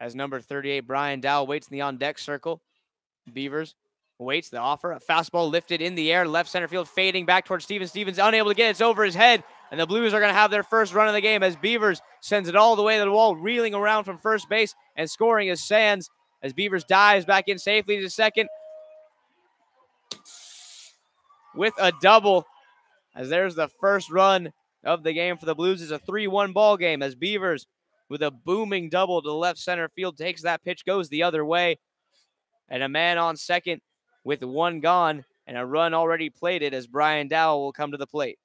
S1: As number 38, Brian Dowell waits in the on-deck circle. Beavers waits the offer. A fastball lifted in the air, left center field, fading back towards Stevens. Stevens unable to get it. It's over his head, and the Blues are going to have their first run of the game as Beavers sends it all the way to the wall, reeling around from first base, and scoring is Sands as Beavers dives back in safely to second with a double. As there's the first run of the game for the Blues. It's a 3-1 ball game as Beavers with a booming double to left center field takes that pitch, goes the other way, and a man on second with 1 gone and a run already plated as Brian Dowell will come to the plate.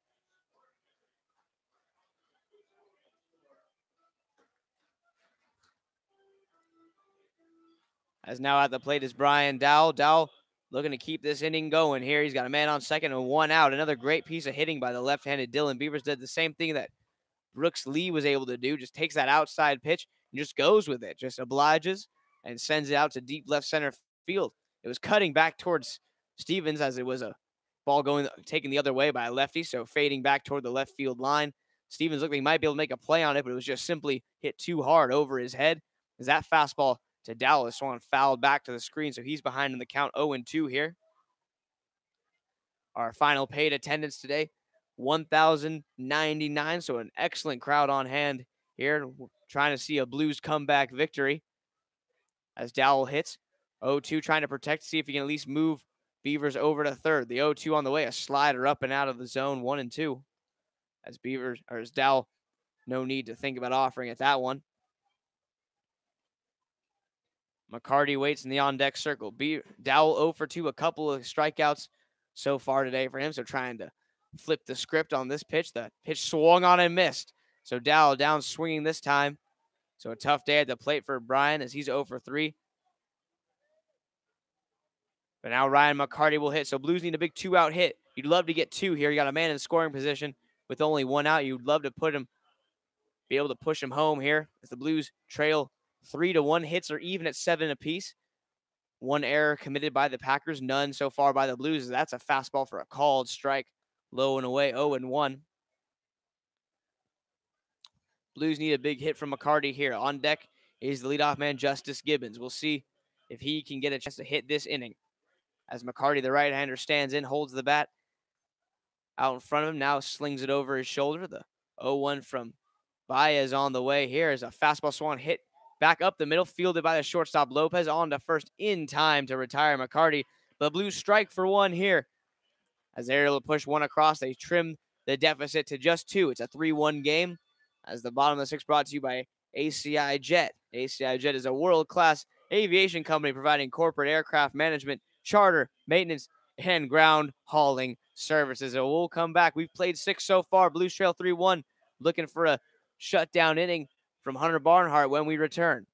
S1: As now at the plate is Brian Dowell. Dowell looking to keep this inning going here. He's got a man on second and 1 out. Another great piece of hitting by the left-handed Dylan Beavers. Did the same thing that Brooks Lee was able to do. Just takes that outside pitch and just goes with it. Just obliges and sends it out to deep left center field. It was cutting back towards Stevens as it was a ball taken the other way by a lefty, so fading back toward the left field line. Stevens looked like he might be able to make a play on it, but it was just simply hit too hard over his head. As that fastball to Dallas swung fouled back to the screen, so he's behind in the count 0-2 here. Our final paid attendance today, 1,099, so an excellent crowd on hand here. We're trying to see a Blues comeback victory as Dowell hits. 0-2 trying to protect, see if he can at least move Beavers over to third. The 0-2 on the way, a slider up and out of the zone, 1-2. As Dowell, no need to think about offering at that one. McCarty waits in the on-deck circle. Dowell 0 for 2, a couple of strikeouts so far today for him, so trying to flip the script on this pitch. The pitch swung on and missed. So Dow down swinging this time. So a tough day at the plate for Brian as he's 0 for 3. But now Ryan McCarty will hit. So Blues need a big 2-out hit. You'd love to get 2 here. You got a man in scoring position with only 1 out. You'd love to be able to push him home here as the Blues trail 3-1. Hits are even at 7 apiece. 1 error committed by the Packers, none so far by the Blues. That's a fastball for a called strike. Low and away, 0-1. Blues need a big hit from McCarty here. On deck is the leadoff man, Justice Gibbons. We'll see if he can get a chance to hit this inning. As McCarty, the right-hander, stands in, holds the bat out in front of him, now slings it over his shoulder. The 0-1 from Baez on the way here is a fastball swung hit back up the middle, fielded by the shortstop Lopez on to first in time to retire McCarty. The Blues strike for 1 here. As they're able to push 1 across, they trim the deficit to just 2. It's a 3-1 game. As the bottom of the 6th brought to you by ACI Jet. ACI Jet is a world-class aviation company providing corporate aircraft management, charter, maintenance, and ground hauling services. So we'll come back. We've played 6 so far. Blues trail 3-1. Looking for a shutdown inning from Hunter Barnhart when we return.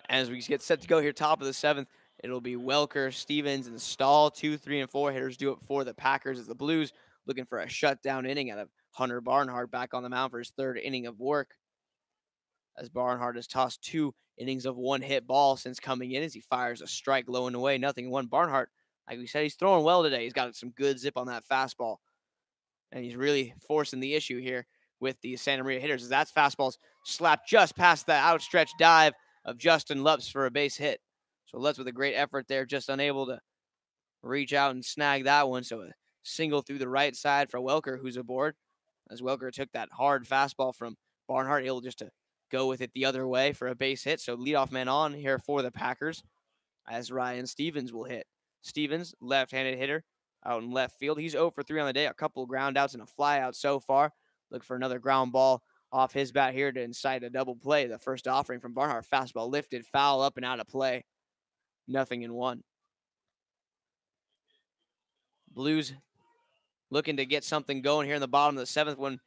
S1: As we get set to go here, top of the 7th, it'll be Welker, Stevens, and Stahl. 2, 3, and 4 hitters do it for the Packers as the Blues looking for a shutdown inning out of Hunter Barnhart back on the mound for his 3rd inning of work. As Barnhart has tossed 2 innings of 1-hit ball since coming in as he fires a strike low and away, 0-1. Barnhart, like we said, he's throwing well today. He's got some good zip on that fastball. And he's really forcing the issue here with the Santa Maria hitters as that fastball's slapped just past the outstretched dive of Justin Lupps for a base hit. So Lutz with a great effort there, just unable to reach out and snag that one. So a single through the right side for Welker, who's aboard. As Welker took that hard fastball from Barnhart, able just to go with it the other way for a base hit. So leadoff man on here for the Packers as Ryan Stevens will hit. Stevens, left-handed hitter out in left field. He's 0 for 3 on the day, a couple ground outs and a fly out so far. Look for another ground ball off his bat here to incite a double play. The first offering from Barnhart, fastball lifted, foul up and out of play. 0-1. Blues looking to get something going here in the bottom of the 7th when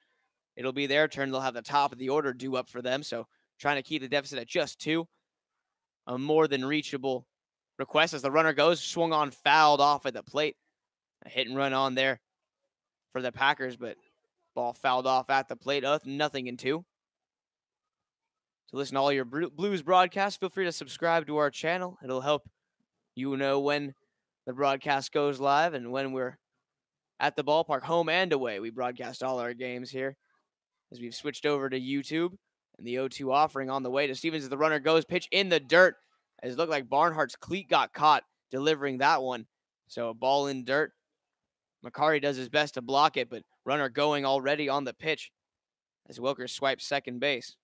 S1: it'll be their turn. They'll have the top of the order due up for them. So trying to keep the deficit at just 2. A more than reachable request as the runner goes, swung on, fouled off at the plate. A hit and run on there for the Packers, but ball fouled off at the plate. 0-2. To listen to all your Blues broadcasts, feel free to subscribe to our channel. It'll help you know when the broadcast goes live and when we're at the ballpark, home and away. We broadcast all our games here as we've switched over to YouTube. And the 0-2 offering on the way to Stevens as the runner goes. Pitch in the dirt. As it looked like Barnhart's cleat got caught delivering that one. So a ball in dirt. McCarty does his best to block it, but runner going already on the pitch as Welker swipes second base.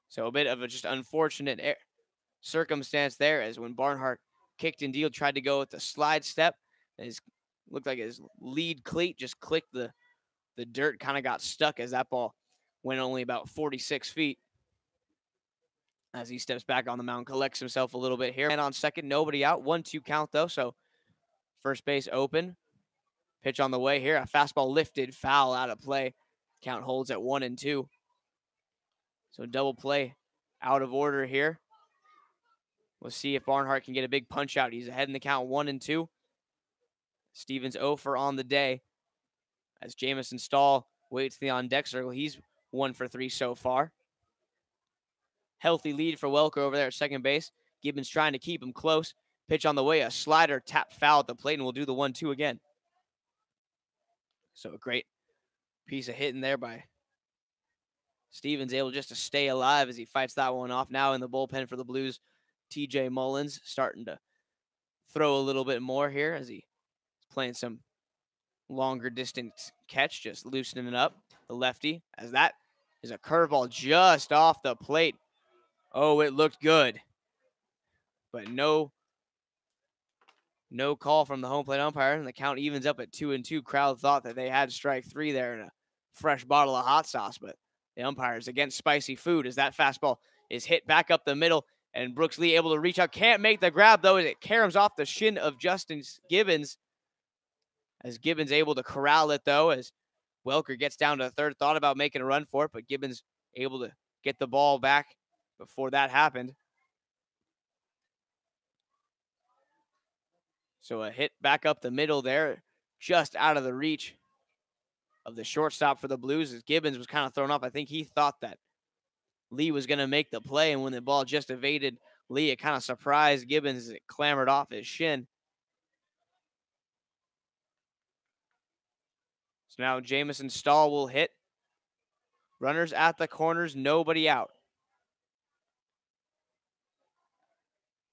S1: So a bit of a just unfortunate circumstance there, as when Barnhart kicked and deal, tried to go with the slide step. Looked like his lead cleat just clicked the dirt, kind of got stuck as that ball went only about 46 feet. As he steps back on the mound, collects himself a little bit here. And on second, nobody out. 1-2 count, though, so first base open. Pitch on the way here. A fastball lifted, foul out of play. Count holds at 1-2. So double play out of order here. We'll see if Barnhart can get a big punch out. He's ahead in the count, 1-2. Stevens 0 for on the day. As Jamison Stahl waits the on-deck circle. He's 1 for 3 so far. Healthy lead for Welker over there at second base. Gibbons trying to keep him close. Pitch on the way. A slider tapped foul at the plate, and we'll do the 1-2 again. So a great piece of hitting there by Stevens, able just to stay alive as he fights that one off. Now in the bullpen for the Blues, TJ Mullins starting to throw a little bit more here as he's playing some longer distance catch, just loosening it up. The lefty, as that is a curveball just off the plate. Oh, it looked good. But no call from the home plate umpire, and the count evens up at 2-2. Crowd thought that they had strike three there and a fresh bottle of hot sauce, but the umpires against spicy food as that fastball is hit back up the middle, and Brooks Lee able to reach out. Can't make the grab, though, as it caroms off the shin of Justin Gibbons. As Gibbons able to corral it, though, as Welker gets down to the third. Thought about making a run for it, but Gibbons able to get the ball back before that happened. So a hit back up the middle there, just out of the reach of the shortstop for the Blues, as Gibbons was kind of thrown off. I think he thought that Lee was going to make the play, and when the ball just evaded Lee, it kind of surprised Gibbons as it clambered off his shin. So now Jamison Stahl will hit. Runners at the corners, nobody out.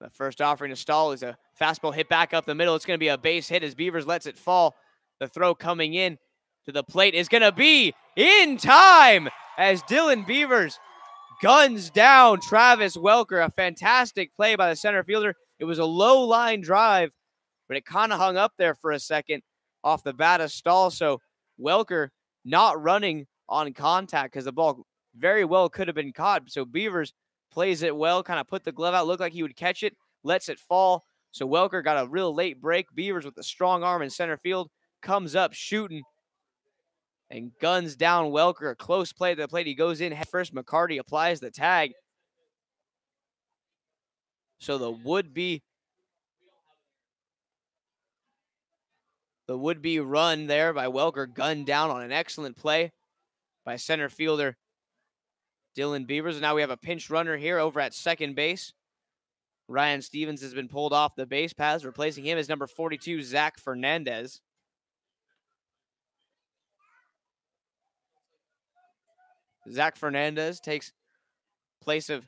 S1: The first offering to Stahl is a fastball hit back up the middle. It's going to be a base hit as Beavers lets it fall. The throw coming in to the plate is going to be in time as Dylan Beavers guns down Travis Welker. A fantastic play by the center fielder. It was a low line drive, but it kind of hung up there for a second off the bat of Stahl. So Welker not running on contact because the ball very well could have been caught. So Beavers plays it well, kind of put the glove out, looked like he would catch it, lets it fall. So Welker got a real late break. Beavers with a strong arm in center field comes up shooting and guns down Welker. A close play to the plate. He goes in head first. McCarty applies the tag. So the would-be run there by Welker gunned down on an excellent play by center fielder Dylan Beavers. And now we have a pinch runner here over at second base. Ryan Stevens has been pulled off the base paths. Replacing him is number 42, Zach Fernandez. Zach Fernandez takes place of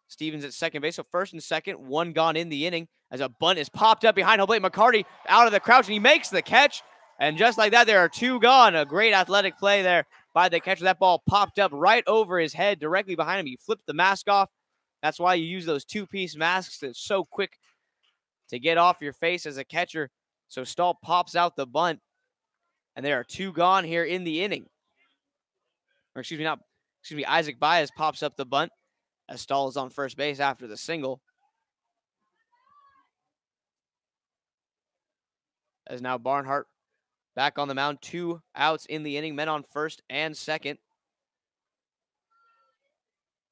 S1: Stevens at second base. So first and second, one gone in the inning as a bunt is popped up behind home plate. McCarty out of the crouch, and he makes the catch. And just like that, there are two gone. A great athletic play there by the catcher. That ball popped up right over his head, directly behind him. He flipped the mask off. That's why you use those two-piece masks. It's so quick to get off your face as a catcher. So Stahl pops out the bunt, and there are two gone here in the inning. Or Isaac Baez pops up the bunt as Stahl is on first base after the single. As now Barnhart back on the mound, 2 outs in the inning, men on first and second.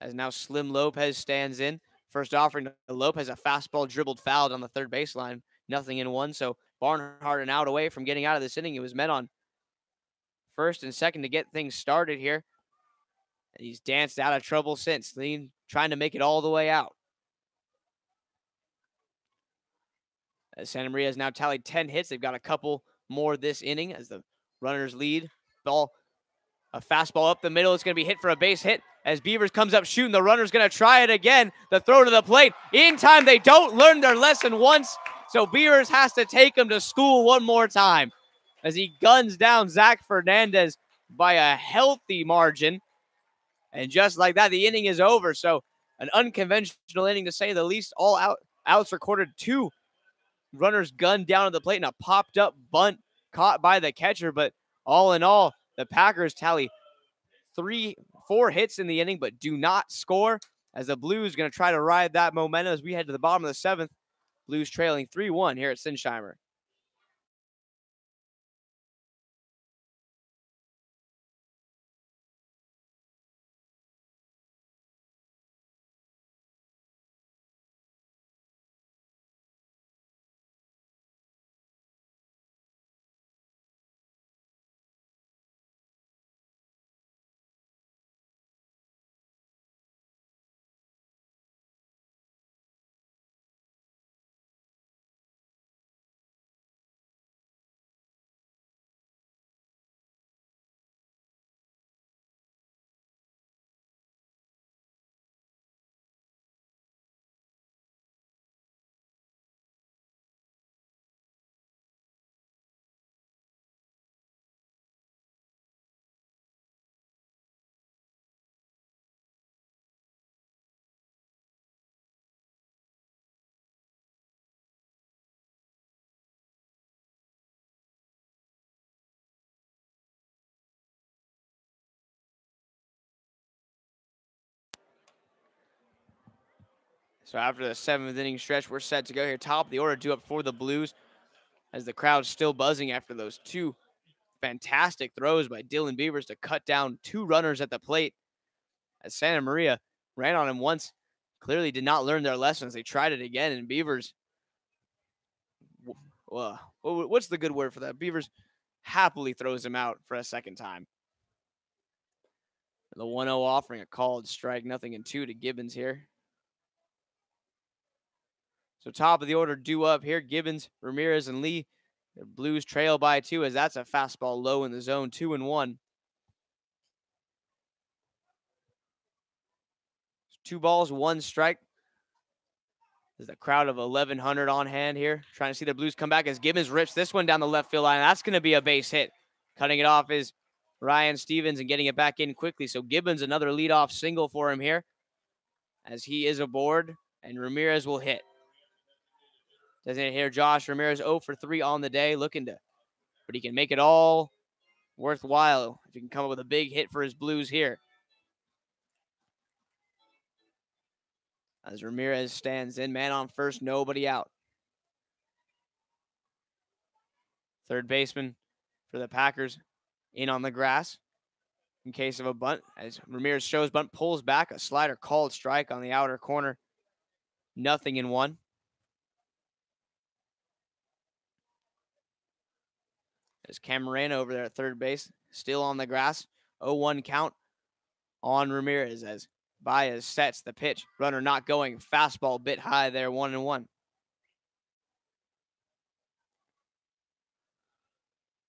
S1: As now Slim Lopez stands in First offering to Lopez, a fastball dribbled fouled on the third baseline. 0-1. So Barnhart an out away from getting out of this inning. It was met on first and second to get things started here. And he's danced out of trouble since, trying to make it all the way out. As Santa Maria has now tallied 10 hits. They've got a couple more this inning as the runners lead. Ball, a fastball up the middle. It's going to be hit for a base hit. As Beavers comes up shooting, the runner's going to try it again. The throw to the plate. In time, they don't learn their lesson once. So Beavers has to take him to school one more time as he guns down Zach Fernandez by a healthy margin. And just like that, the inning is over. So an unconventional inning to say the least. All outs recorded. 2 runners gunned down at the plate and a popped up bunt caught by the catcher. But all in all, the Packers tally 4 hits in the inning, but do not score as the Blues going to try to ride that momentum as we head to the bottom of the 7th. Blues trailing 3-1 here at Sinsheimer. So after the 7th inning stretch, we're set to go here. Top of the order due up for the Blues as the crowd's still buzzing after those 2 fantastic throws by Dylan Beavers to cut down 2 runners at the plate. As Santa Maria ran on him once, clearly did not learn their lessons. They tried it again, and Beavers, what's the good word for that? Beavers happily throws him out for a second time. The 1-0 offering, a called strike, 0-2 to Gibbons here. So top of the order due up here, Gibbons, Ramirez, and Lee. The Blues trail by 2 as that's a fastball low in the zone, 2-1. 2 balls, 1 strike. There's a crowd of 1,100 on hand here, trying to see the Blues come back as Gibbons rips this one down the left field line. That's going to be a base hit. Cutting it off is Ryan Stevens and getting it back in quickly. So Gibbons, another leadoff single for him here as he is aboard, and Ramirez will hit. Doesn't it here, Josh Ramirez 0 for 3 on the day, but he can make it all worthwhile if he can come up with a big hit for his Blues here. As Ramirez stands in, man on first, nobody out. Third baseman for the Packers in on the grass in case of a bunt. As Ramirez shows bunt, pulls back, a slider called strike on the outer corner. 0-1. There's Camarena over there at third base, still on the grass. 0-1 count on Ramirez as Baez sets the pitch. Runner not going. Fastball bit high there, 1-1.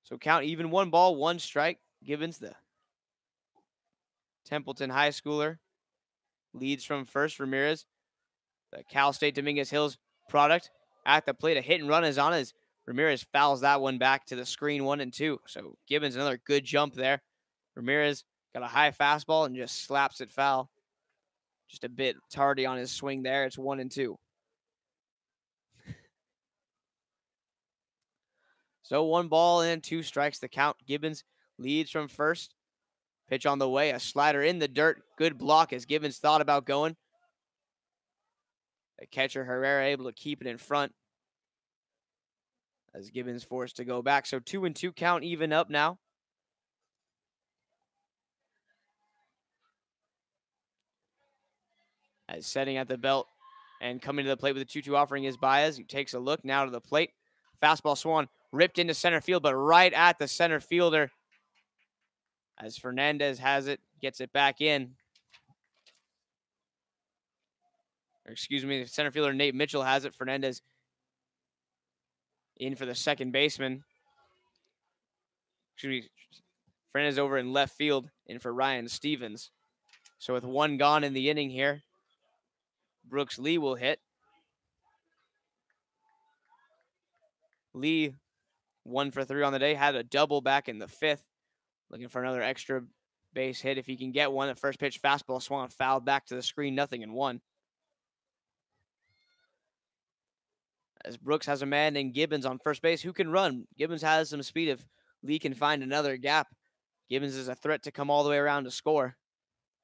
S1: So count even, 1 ball, 1 strike. Gibbons, the Templeton high schooler, leads from first. Ramirez, the Cal State Dominguez Hills product, at the plate. A hit and run is on as Ramirez fouls that one back to the screen, 1-2. So Gibbons, another good jump there. Ramirez got a high fastball and just slaps it foul. Just a bit tardy on his swing there. It's 1-2. So 1 ball and 2 strikes the count. Gibbons leads from first. Pitch on the way. A slider in the dirt. Good block as Gibbons thought about going. The catcher Herrera able to keep it in front as Gibbons forced to go back. So 2-2 count, even up now. As setting at the belt And coming to the plate with a 2-2 offering is Baez, who takes a look now to the plate. Fastball swung ripped into center field, but right at the center fielder as Fernandez has it, gets it back in. Or excuse me, center fielder Nate Mitchell has it. Fernandez in for the second baseman. Excuse me, Fernandez over in left field, in for Ryan Stevens. So with one gone in the inning here, Brooks Lee will hit. Lee, 1 for 3 on the day, had a double back in the 5th. Looking for another extra base hit if he can get one. The first pitch fastball swung fouled back to the screen, 0-1. As Brooks has a man named Gibbons on first base who can run. Gibbons has some speed if Lee can find another gap. Gibbons is a threat to come all the way around to score.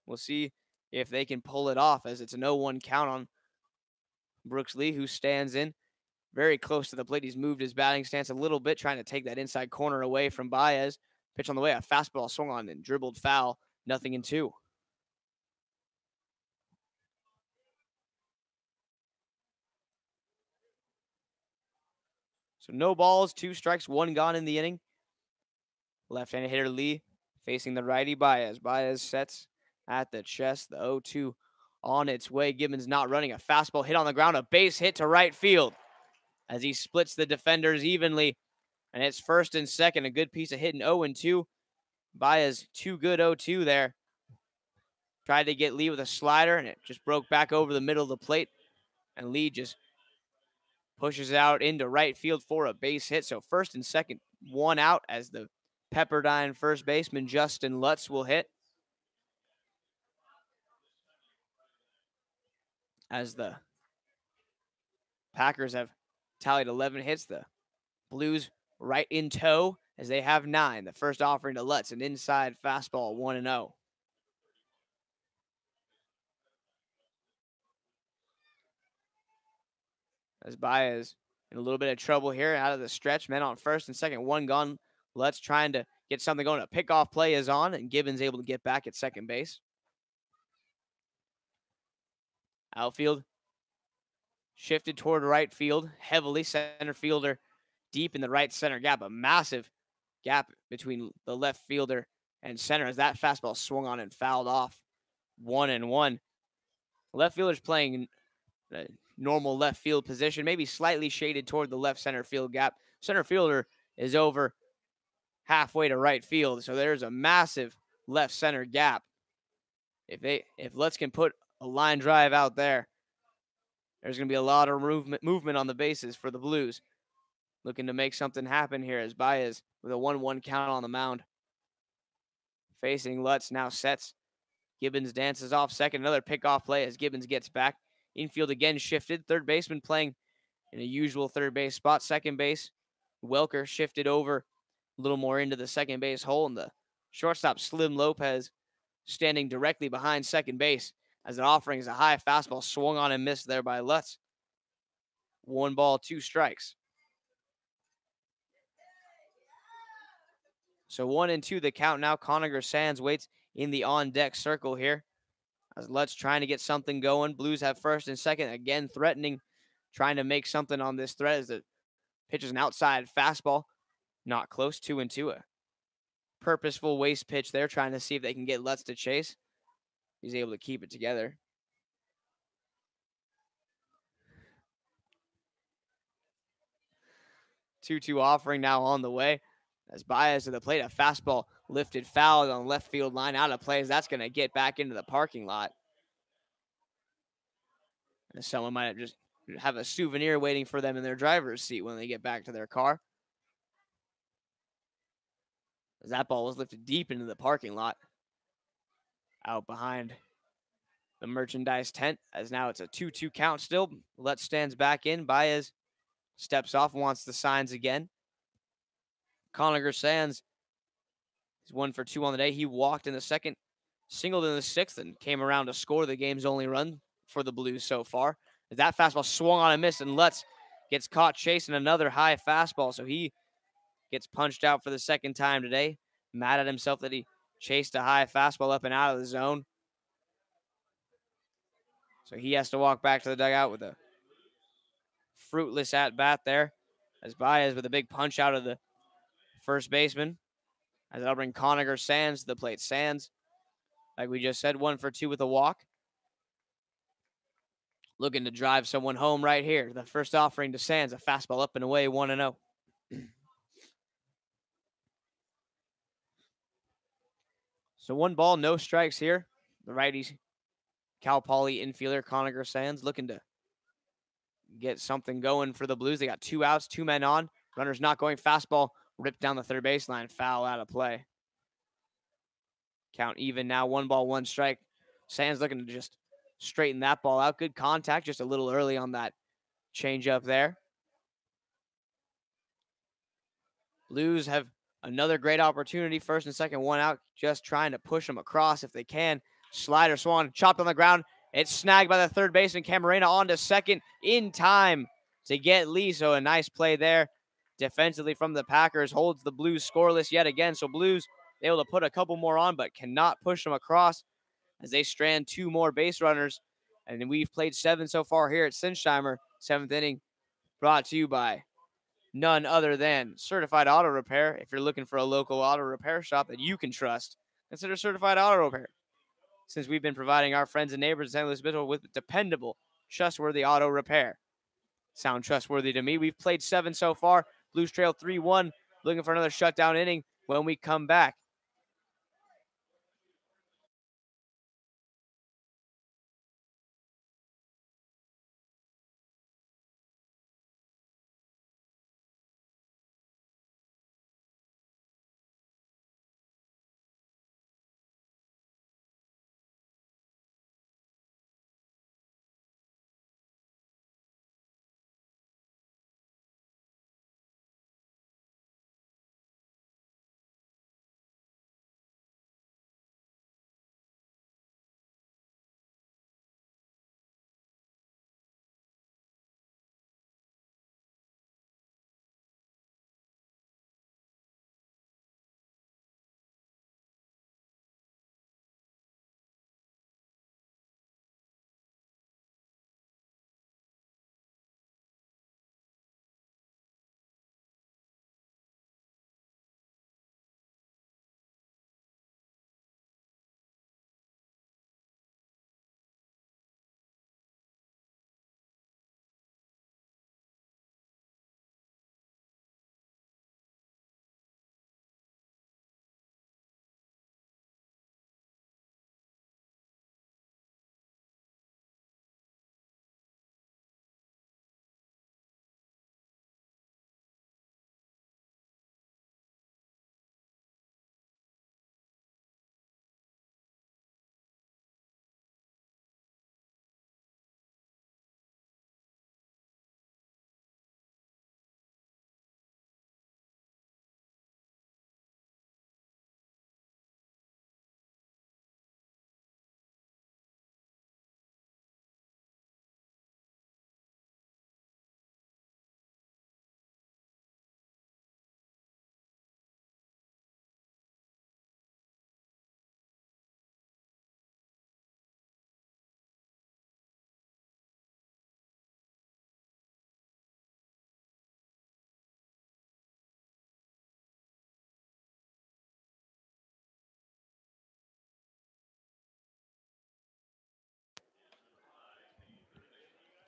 S1: We'll see if they can pull it off, as it's a 0-1 count on Brooks Lee, who stands in very close to the plate. He's moved his batting stance a little bit, trying to take that inside corner away from Baez. Pitch on the way, a fastball swung on and dribbled foul, 0-2. So no balls, 2 strikes, 1 gone in the inning. Left-handed hitter Lee facing the righty Baez. Baez sets at the chest, the 0-2 on its way. Gibbons not running, a fastball hit on the ground, a base hit to right field as he splits the defenders evenly. And it's first and second, a good piece of hitting, 0-2. Baez, too good 0-2 there. Tried to get Lee with a slider, and it just broke back over the middle of the plate. And Lee just pushes out into right field for a base hit. So first and second, 1 out, as the Pepperdine first baseman Justin Lutz will hit. As the Packers have tallied 11 hits, the Blues right in tow as they have 9. The first offering to Lutz, an inside fastball, 1-0. As Baez in a little bit of trouble here out of the stretch. Men on first and second, 1 gone. Lutz trying to get something going. A pickoff play is on, and Gibbons able to get back at second base. Outfield shifted toward right field heavily. Center fielder deep in the right center gap. A massive gap between the left fielder and center as that fastball swung on and fouled off. 1-1. Left fielder's playing normal left field position, maybe slightly shaded toward the left center field gap. Center fielder is over halfway to right field, so there's a massive left center gap. If Lutz can put a line drive out there, there's going to be a lot of movement on the bases for the Blues. Looking to make something happen here as Baez with a 1-1 count on the mound. Facing Lutz, now sets. Gibbons dances off second. Another pickoff play as Gibbons gets back. Infield again shifted. Third baseman playing in a usual third base spot. Second base, Welker shifted over a little more into the second base hole. And the shortstop, Slim Lopez, standing directly behind second base as an offering is a high fastball swung on and missed there by Lutz. 1 ball, 2 strikes. So 1-2 the count now. Conager Sands waits in the on-deck circle here as Lutz trying to get something going. Blues have first and second, again threatening, trying to make something on this threat as the pitch is an outside fastball. Not close, 2-2. A purposeful waste pitch there, trying to see if they can get Lutz to chase. He's able to keep it together. Two offering now on the way. As Baez to the plate, a fastball lifted foul on the left field line, out of play, as that's going to get back into the parking lot. And someone might have just have a souvenir waiting for them in their driver's seat when they get back to their car. As that ball was lifted deep into the parking lot, out behind the merchandise tent, as now it's a 2-2 count still. Lutz stands back in. Baez steps off, wants the signs again. Conager Sands is 1 for 2 on the day. He walked in the second, singled in the 6th, and came around to score the game's only run for the Blues so far. As that fastball swung on and missed, and Lutz gets caught chasing another high fastball, so he gets punched out for the second time today. Mad at himself that he chased a high fastball up and out of the zone. So he has to walk back to the dugout with a fruitless at-bat there. As Baez with a big punch out of the first baseman. As that'll bring Conacher Sands to the plate. Sands, like we just said, 1 for 2 with a walk. Looking to drive someone home right here. The first offering to Sands, a fastball up and away, 1-0. So 1 ball, no strikes here. The righty Cal Poly infielder Conacher Sands looking to get something going for the Blues. They got 2 outs, 2 men on. Runners not going. Fastball ripped down the third baseline. Foul out of play. Count even now. 1 ball, 1 strike. Sands looking to just straighten that ball out. Good contact, just a little early on that change up there. Blues have another great opportunity. First and second, 1 out. Just trying to push them across if they can. Slider Swan chopped on the ground. It's snagged by the third baseman. Camarena on to second in time to get Lee. So a nice play there defensively from the Packers. Holds the Blues scoreless yet again. So Blues able to put a couple more on, but cannot push them across as they strand 2 more base runners. And we've played 7 so far here at Sinsheimer. 7th inning brought to you by none other than Certified Auto Repair. If you're looking for a local auto repair shop that you can trust, consider Certified Auto Repair. Since we've been providing our friends and neighbors in St. Louis Mitchell with dependable, trustworthy auto repair. Sound trustworthy to me. We've played 7 so far. Blues trail 3-1. Looking for another shutdown inning when we come back.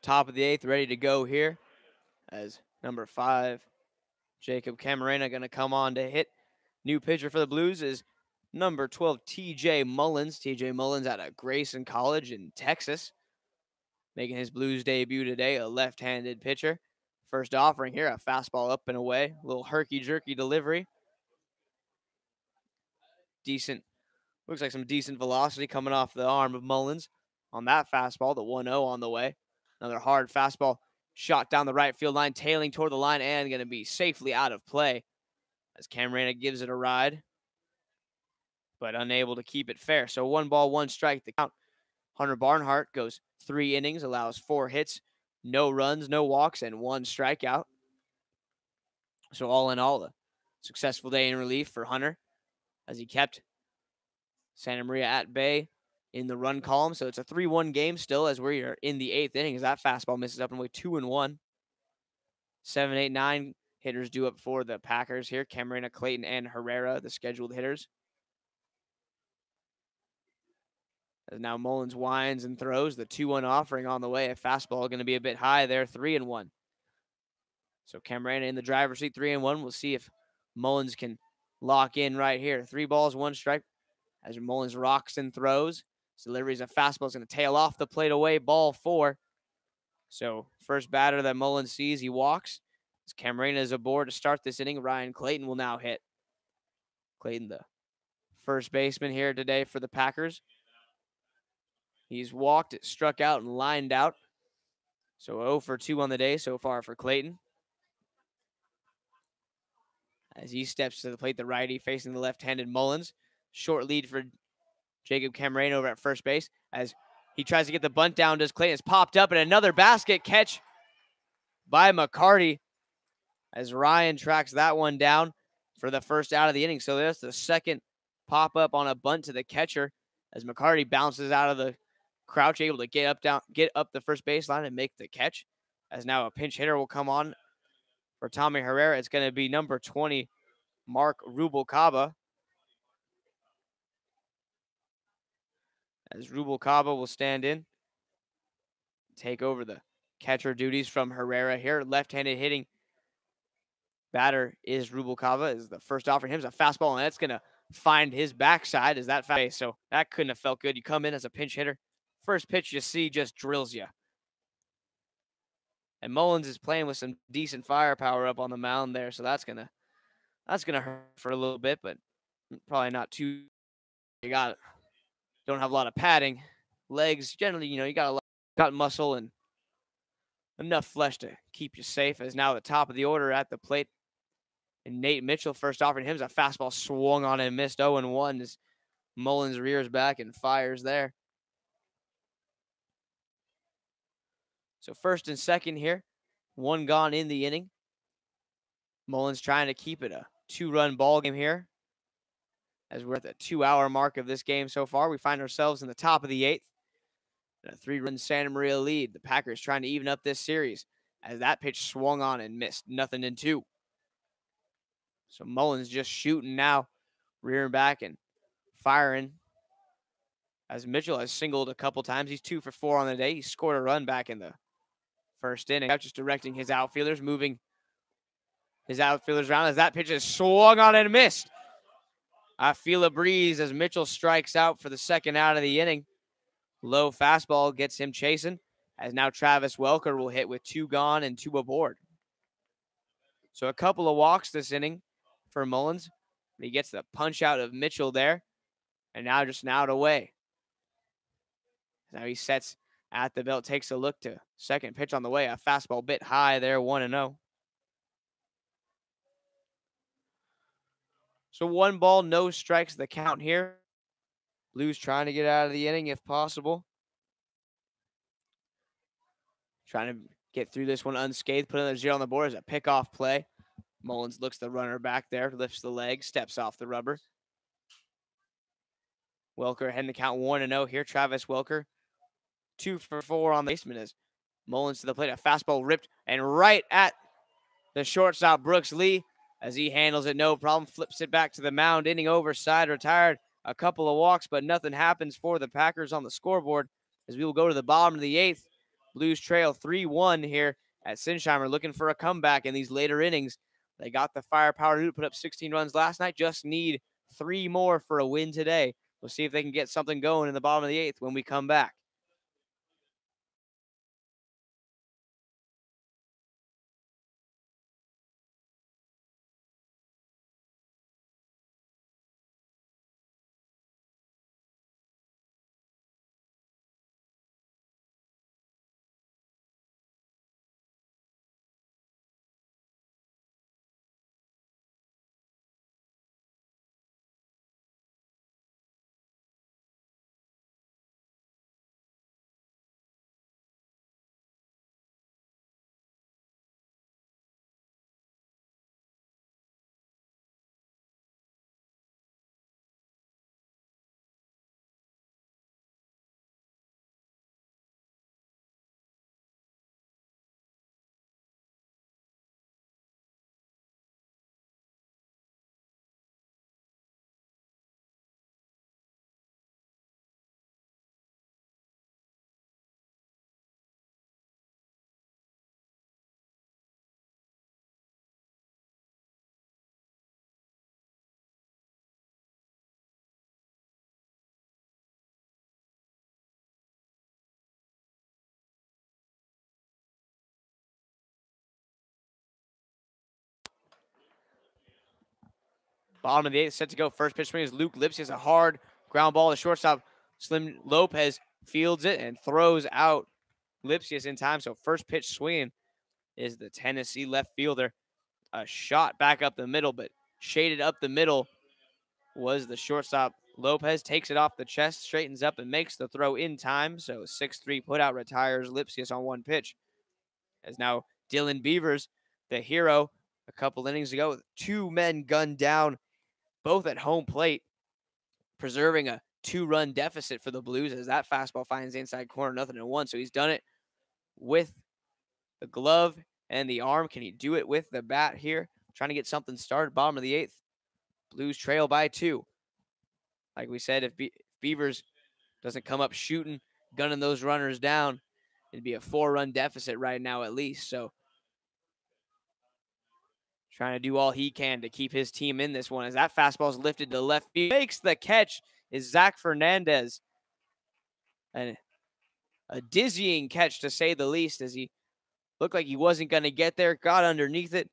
S1: Top of the 8th, ready to go here as number 5, Jacob Camarena, going to come on to hit. New pitcher for the Blues is number 12, TJ Mullins. TJ Mullins out of Grayson College in Texas, making his Blues debut today, a left-handed pitcher. First offering here, a fastball up and away, a little herky-jerky delivery. Decent, looks like some decent velocity coming off the arm of Mullins on that fastball, the 1-0 on the way. Another hard fastball shot down the right field line, tailing toward the line and going to be safely out of play as Camarena gives it a ride, but unable to keep it fair. So 1 ball, 1 strike, the count. Hunter Barnhart goes 3 innings, allows 4 hits, no runs, no walks, and 1 strikeout. So all in all, a successful day in relief for Hunter as he kept Santa Maria at bay in the run column. So it's a 3-1 game still as we're in the 8th inning as that fastball misses up and away 2-1. 7, 8, 9 hitters due up for the Packers here. Camarena, Clayton, and Herrera, the scheduled hitters. As now Mullins winds and throws the 2-1 offering on the way. A fastball going to be a bit high there, 3-1. So Camarena in the driver's seat, 3-1. We'll see if Mullins can lock in right here. 3 balls, 1 strike. As Mullins rocks and throws. His delivery is a fastball. Is going to tail off the plate away, ball 4. So first batter that Mullins sees, he walks. As Camarena is aboard to start this inning, Ryan Clayton will now hit. Clayton, the first baseman here today for the Packers. He's walked, struck out, and lined out. So 0 for 2 on the day so far for Clayton. As he steps to the plate, the righty facing the left-handed Mullins. Short lead for Jacob Camarena over at first base. As he tries to get the bunt down, does Clayton. It's popped up, and another basket catch by McCarty. As Ryan tracks that one down for the first out of the inning. So that's the second pop-up on a bunt to the catcher. As McCarty bounces out of the crouch, able to get up the first baseline and make the catch. As now a pinch hitter will come on for Tommy Herrera. It's going to be number 20, Mark Rubalcaba. As Rubalcaba will stand in, take over the catcher duties from Herrera here. Left-handed hitting batter is Rubalcaba. Is the first offering him is a fastball, and that's going to find his backside as that fast. So that couldn't have felt good. You come in as a pinch hitter. First pitch you see just drills you. And Mullins is playing with some decent firepower up on the mound there, so that's gonna hurt for a little bit, but probably not too. Don't have a lot of padding, legs generally. You got muscle and enough flesh to keep you safe. As now the top of the order at the plate, and Nate Mitchell first offering him is a fastball swung on and missed 0-1 as Mullins rears back and fires there. So first and second here, 1 gone in the inning. Mullins trying to keep it a 2-run ball game here. As we're at the 2-hour mark of this game so far, we find ourselves in the top of the 8th. And a 3-run Santa Maria lead. The Packers trying to even up this series as that pitch swung on and missed. 0-2. So Mullins just shooting now, rearing back and firing. As Mitchell has singled a couple times. He's 2 for 4 on the day. He scored a run back in the first inning. Just directing his outfielders, moving his outfielders around as that pitch is swung on and missed. I feel a breeze as Mitchell strikes out for the second out of the inning. Low fastball gets him chasing, as now Travis Welker will hit with 2 gone and 2 aboard. So a couple of walks this inning for Mullins. He gets the punch out of Mitchell there, and now just an out away. Now he sets at the belt, takes a look to second pitch on the way. A fastball bit high there, 1-0. So 1 ball, no strikes the count here. Blues trying to get out of the inning if possible. Trying to get through this one unscathed. Put another 0 on the board as a pickoff play. Mullins looks the runner back there, lifts the leg, steps off the rubber. Welker heading the count 1-0 here. Travis Welker, 2 for 4 on the baseman as Mullins to the plate. A fastball ripped and right at the shortstop, Brooks Lee, as he handles it no problem. Flips it back to the mound. Inning over, side retired. A couple of walks, but nothing happens for the Packers on the scoreboard as we will go to the bottom of the 8th. Blues trail 3-1 here at Sinsheimer, looking for a comeback in these later innings. They got the firepower to put up 16 runs last night. Just need 3 more for a win today. We'll see if they can get something going in the bottom of the 8th when we come back. Bottom of the eighth, set to go. First pitch swing is Luke Lipsius. A hard ground ball to shortstop. Slim Lopez fields it and throws out Lipsius in time. So first pitch swinging is the Tennessee left fielder. A shot back up the middle, but shaded up the middle was the shortstop. Lopez takes it off the chest, straightens up, and makes the throw in time. So 6-3 putout retires Lipsius on one pitch. As now Dylan Beavers, the hero, a couple innings ago, with two men gunned down, both at home plate, preserving a 2-run deficit for the Blues as that fastball finds the inside corner, 0-1. So he's done it with the glove and the arm. Can he do it with the bat here? Trying to get something started. Bottom of the eighth. Blues trail by 2. Like we said, if Beavers doesn't come up shooting, gunning those runners down, it'd be a 4-run deficit right now at least. So trying to do all he can to keep his team in this one. As that fastball is lifted to left field, makes the catch is Zach Fernandez. And a dizzying catch, to say the least, as he looked like he wasn't going to get there, got underneath it,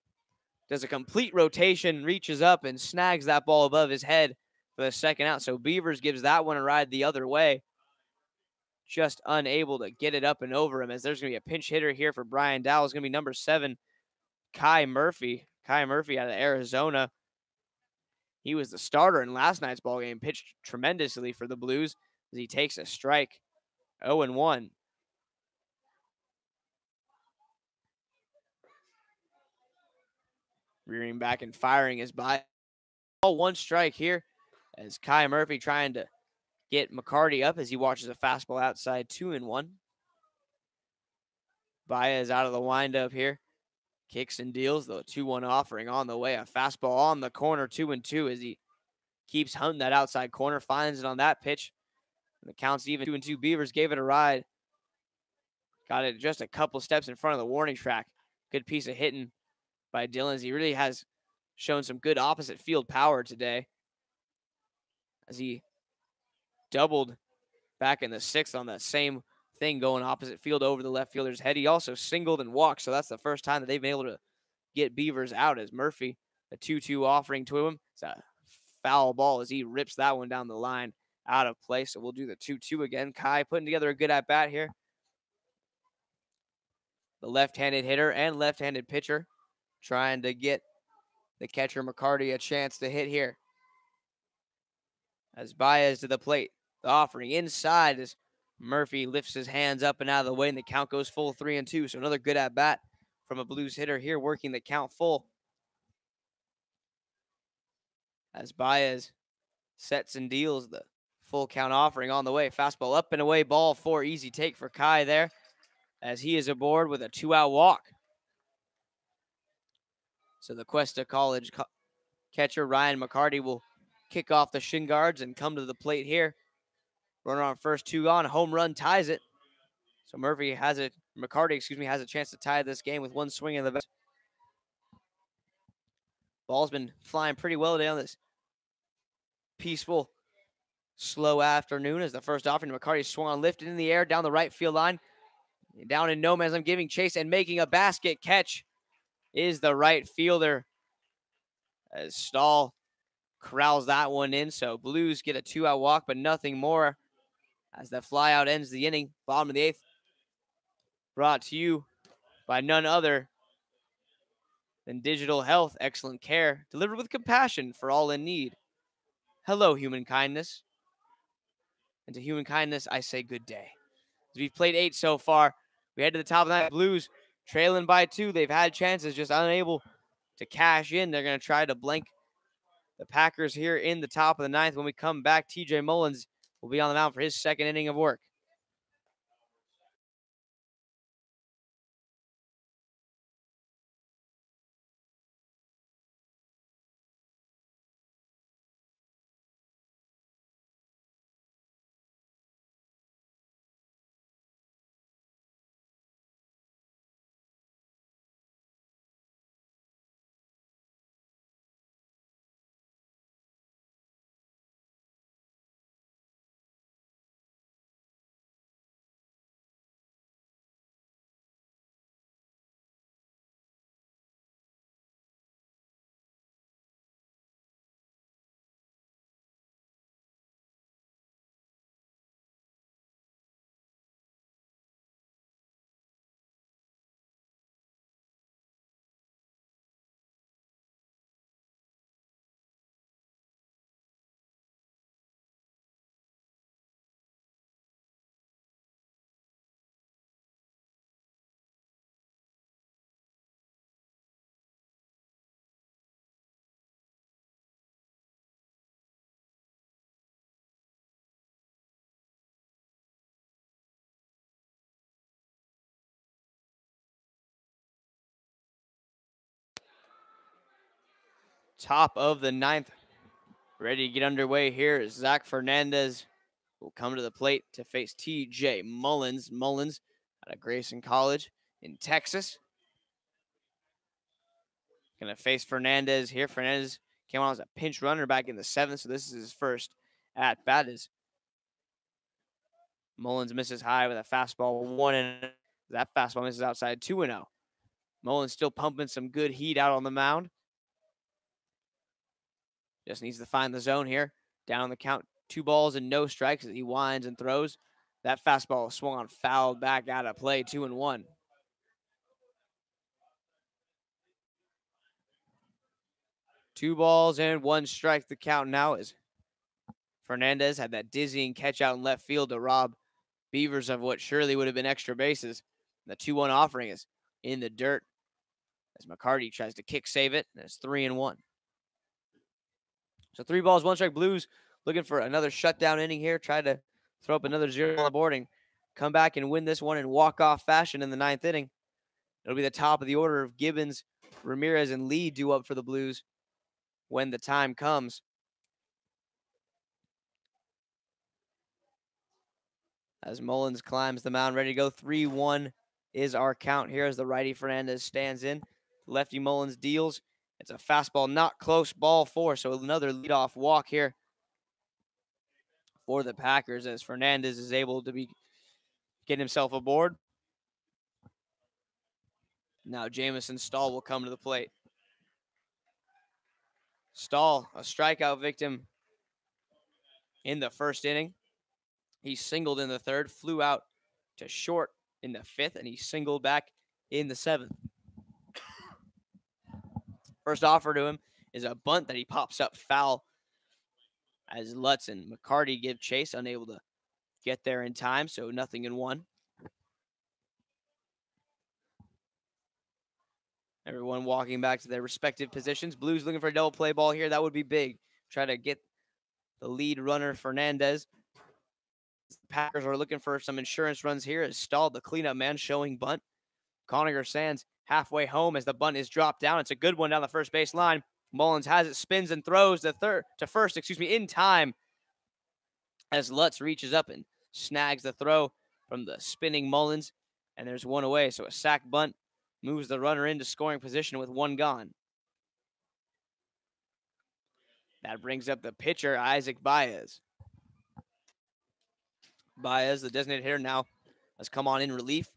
S1: does a complete rotation, reaches up and snags that ball above his head for the second out. So Beavers gives that one a ride the other way. Just unable to get it up and over him, as there's going to be a pinch hitter here for Brian Dowell. It's going to be number 7, Kai Murphy. Kai Murphy out of Arizona. He was the starter in last night's ball game, pitched tremendously for the Blues as he takes a strike. 0-1. Rearing back and firing is by. All 1 strike here as Kai Murphy trying to get McCarty up as he watches a fastball outside. 2-1. Baez out of the windup here. Kicks and deals, the 2-1 offering on the way. A fastball on the corner, 2-2 as he keeps hunting that outside corner, finds it on that pitch. And the count's even. 2-2. Beavers gave it a ride. Got it just a couple steps in front of the warning track. Good piece of hitting by Dillons. He really has shown some good opposite field power today, as he doubled back in the 6th on that same thing, going opposite field over the left fielder's head. He also singled and walked, so that's the first time that they've been able to get Beavers out, as Murphy, a 2-2 offering to him. It's a foul ball as he rips that one down the line out of play. So we'll do the 2-2 again. Kai putting together a good at-bat here. The left-handed hitter and left-handed pitcher trying to get the catcher McCarty a chance to hit here. As Baez to the plate. The offering inside as Murphy lifts his hands up and out of the way, and the count goes full 3-2. So another good at-bat from a Blues hitter here, working the count full. As Baez sets and deals the full count offering on the way. Fastball up and away, ball 4. Easy take for Kai there, as he is aboard with a 2-out walk. So the Cuesta College catcher Ryan McCarty will kick off the shin guards and come to the plate here. Runner on first, 2 on. Home run ties it. So McCarty has a chance to tie this game with 1 swing in the bat. Ball's been flying pretty well today on this peaceful, slow afternoon, as the first offering to McCarty swung on, lifted in the air down the right field line. Down in no man's land, giving chase and making a basket catch is the right fielder, as Stahl corrals that one in. So Blues get a 2-out walk, but nothing more, as the flyout ends the inning. Bottom of the 8th, brought to you by none other than Digital Health. Excellent care delivered with compassion for all in need. Hello, human kindness. And to human kindness, I say good day. As we've played 8 so far, we head to the top of the night. Blues trailing by 2. They've had chances, just unable to cash in. They're going to try to blank the Packers here in the top of the 9th. When we come back, TJ Mullins will be on the mound for his 2nd inning of work. Top of the ninth. Ready to get underway here. Zach Fernandez will come to the plate to face TJ Mullins. Mullins out of Grayson College in Texas. Going to face Fernandez here. Fernandez came on as a pinch runner back in the 7th, so this is his first at bat. As Mullins misses high with a fastball 1-0. That fastball misses outside 2-0. Mullins still pumping some good heat out on the mound. Just needs to find the zone here. Down on the count, 2 balls and no strikes as he winds and throws. That fastball swung on, fouled back out of play, 2-1. Two balls and 1 strike. The count now is Fernandez had that dizzying catch out in left field to rob Beavers of what surely would have been extra bases. The 2-1 offering is in the dirt as McCarty tries to kick save it, and it's 3-1. So 3 balls, 1 strike. Blues looking for another shutdown inning here. Try to throw up another 0 on the board and come back and win this one in walk-off fashion in the 9th inning. It'll be the top of the order of Gibbons, Ramirez, and Lee due up for the Blues when the time comes. As Mullins climbs the mound, ready to go. 3-1 is our count here as the righty Fernandez stands in. Lefty Mullins deals. It's a fastball, not close, ball 4. So another leadoff walk here for the Packers as Fernandez is able to get himself aboard. Now Jamison Stahl will come to the plate. Stahl, a strikeout victim in the 1st inning. He singled in the 3rd, flew out to short in the 5th, and he singled back in the 7th. First offer to him is a bunt that he pops up foul as Lutz and McCarty give chase, unable to get there in time, so 0-1. Everyone walking back to their respective positions. Blues looking for a double play ball here. That would be big. Try to get the lead runner, Fernandez. The Packers are looking for some insurance runs here as Stahl, the cleanup man, showing bunt. Conacher Sands halfway home as the bunt is dropped down. It's a good one down the first base line. Mullins has it, spins and throws to first, in time as Lutz reaches up and snags the throw from the spinning Mullins, and there's 1 away. So a sac bunt moves the runner into scoring position with 1 gone. That brings up the pitcher, Isaac Baez. Baez, the designated hitter, now has come on in relief,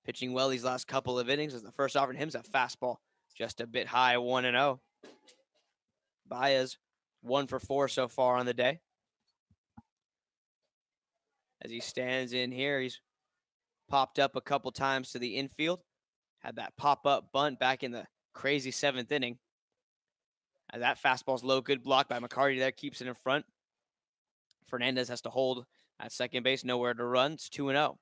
S1: pitching well these last couple of innings as the first offer to him is a fastball just a bit high, 1-0. Baez, 1 for 4 so far on the day. As he stands in here, he's popped up a couple times to the infield. Had that pop-up bunt back in the crazy 7th inning. As that fastball's low, good block by McCarty there, keeps it in front. Fernandez has to hold at second base, nowhere to run. It's 2-0.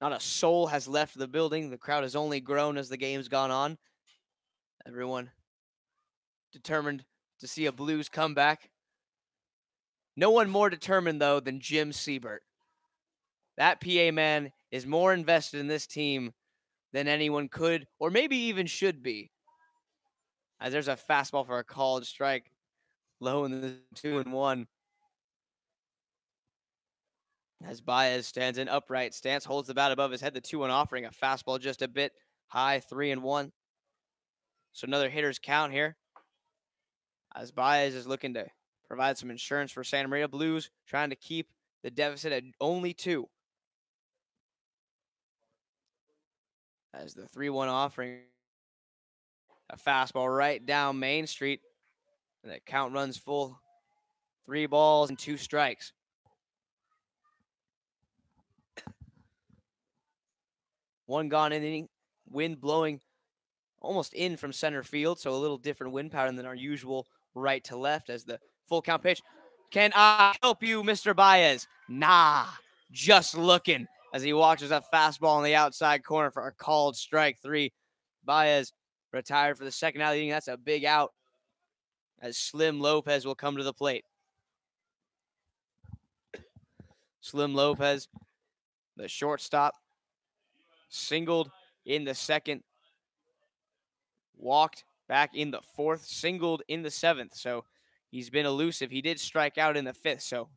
S1: Not a soul has left the building. The crowd has only grown as the game's gone on. Everyone determined to see a Blues comeback. No one more determined, though, than Jim Siebert. That PA man is more invested in this team than anyone could or maybe even should be. As there's a fastball for a called strike. Low in the 2-1. As Baez stands in upright stance, holds the bat above his head. The 2-1 offering a fastball just a bit high, 3-1. So another hitter's count here. As Baez is looking to provide some insurance for Santa Maria. Blues trying to keep the deficit at only 2. As the 3-1 offering, a fastball right down Main Street. And the count runs full. 3 balls and 2 strikes. One gone inning. Wind blowing almost in from center field, so a little different wind pattern than our usual right to left as the full count pitch. Can I help you, Mr. Baez? Nah, just looking as he watches a fastball on the outside corner for a called strike 3. Baez retired for the second out of the inning. That's a big out as Slim Lopez will come to the plate. Slim Lopez, the shortstop, singled in the 2nd walked back in the 4th, singled in the 7th. So he's been elusive. He did strike out in the 5th. So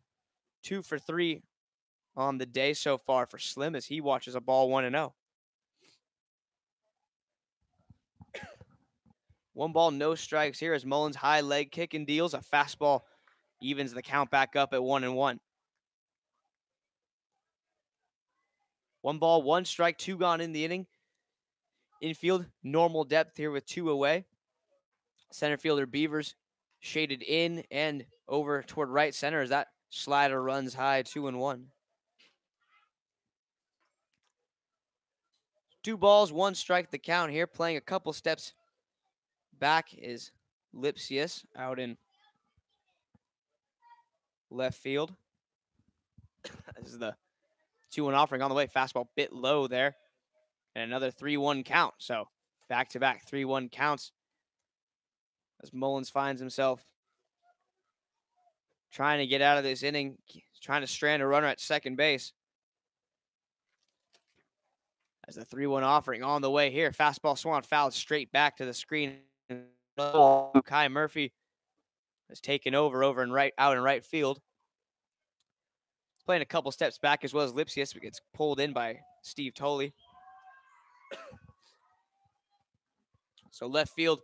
S1: 2 for 3 on the day so far for Slim as he watches a ball 1-0. 1 ball, no strikes here as Mullins high leg kick and deals. A fastball evens the count back up at 1-1. 1 ball, 1 strike, 2 gone in the inning. Infield, normal depth here with 2 away. Center fielder Beavers shaded in and over toward right center as that slider runs high, 2-1. 2 balls, 1 strike the count here. Playing a couple steps back is Lipsius out in left field. This is the 2-1 offering on the way. Fastball bit low there. And another 3-1 count. So back-to-back 3-1 counts as Mullins finds himself trying to get out of this inning, trying to strand a runner at second base. As the 3-1 offering on the way here. Fastball swung fouled straight back to the screen. Kai Murphy has taken over out in right field. Playing a couple steps back as well as Lipsius, but gets pulled in by Steve Tolley. So left field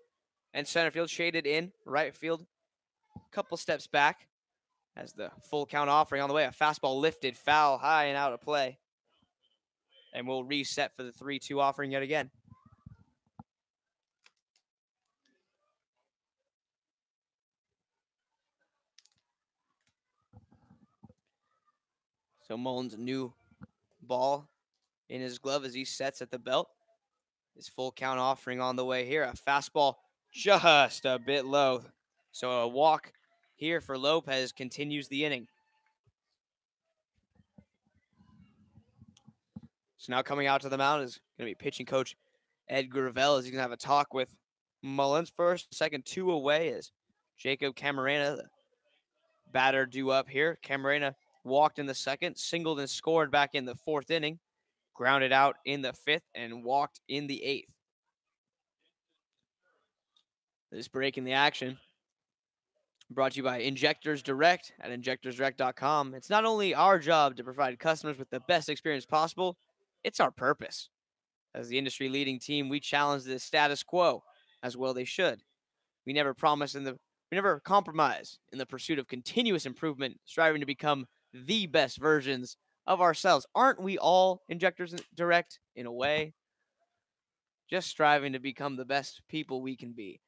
S1: and center field shaded in. Right field, a couple steps back as the full count offering on the way. A fastball lifted, foul, high and out of play. And we'll reset for the 3-2 offering yet again. So Mullins, a new ball in his glove as he sets at the belt. His full count offering on the way here. A fastball just a bit low. So a walk here for Lopez continues the inning. So now coming out to the mound is going to be pitching coach Ed Gravel as he's going to have a talk with Mullins. First, second, 2 away is Jacob Camarena, the batter due up here. Camarena walked in the 2nd, singled and scored back in the 4th inning, grounded out in the 5th, and walked in the 8th. This break in the action brought to you by Injectors Direct at injectorsdirect.com. It's not only our job to provide customers with the best experience possible, it's our purpose. As the industry-leading team, we challenge the status quo, as well they should. We never compromise in the pursuit of continuous improvement, striving to become the best versions of ourselves. Aren't we all Injectors Direct in a way? Just striving to become the best people we can be.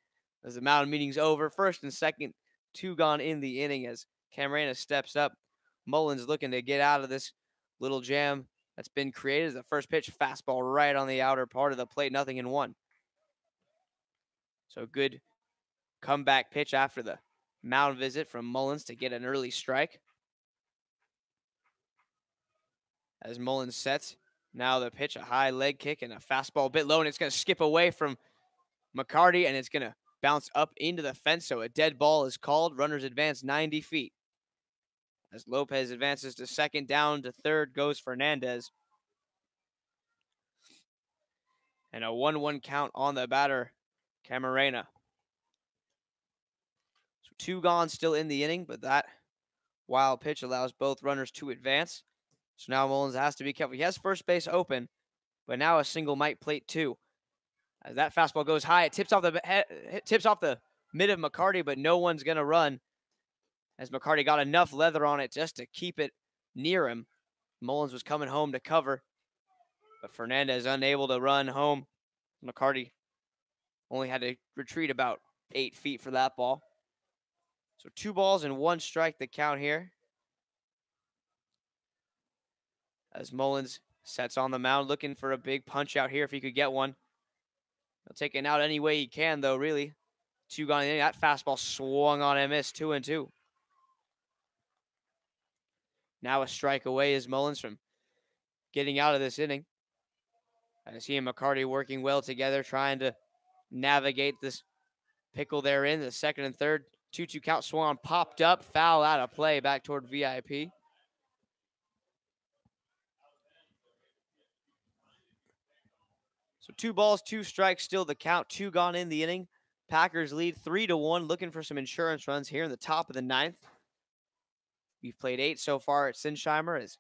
S1: As the mound meeting's over, 1st and 2nd, 2 gone in the inning as Camarena steps up. Mullins looking to get out of this little jam that's been created. As the first pitch, fastball right on the outer part of the plate, 0-1. So good comeback pitch after the mound visit from Mullins to get an early strike. As Mullins sets, now the pitch, a high leg kick and a fastball a bit low, and it's going to skip away from McCarty, and it's going to bounce up into the fence, so a dead ball is called. Runners advance 90 feet. As Lopez advances to 2nd, down to 3rd goes Fernandez. And a 1-1 count on the batter, Camarena. So 2 gone still in the inning, but that wild pitch allows both runners to advance. So now Mullins has to be careful. He has first base open, but now a single might plate 2. As that fastball goes high, it tips off the mid of McCarty, but no one's going to run. As McCarty got enough leather on it just to keep it near him. Mullins was coming home to cover, but Fernandez unable to run home. McCarty only had to retreat about 8 feet for that ball. So 2 balls and 1 strike the count here. As Mullins sets on the mound looking for a big punch out here if he could get one. He'll take it out any way he can, though, really. 2 gone in the inning. That fastball swung on and missed, 2-2. Now a strike away is Mullins from getting out of this inning. As he and McCarty working well together, trying to navigate this pickle they're in. The 2nd and 3rd, 2-2 count, swung on, popped up, foul out of play back toward VIP. So 2 balls, 2 strikes, still the count. 2 gone in the inning. Packers lead 3-1, looking for some insurance runs here in the top of the 9th. We've played 8 so far at Sinsheimer as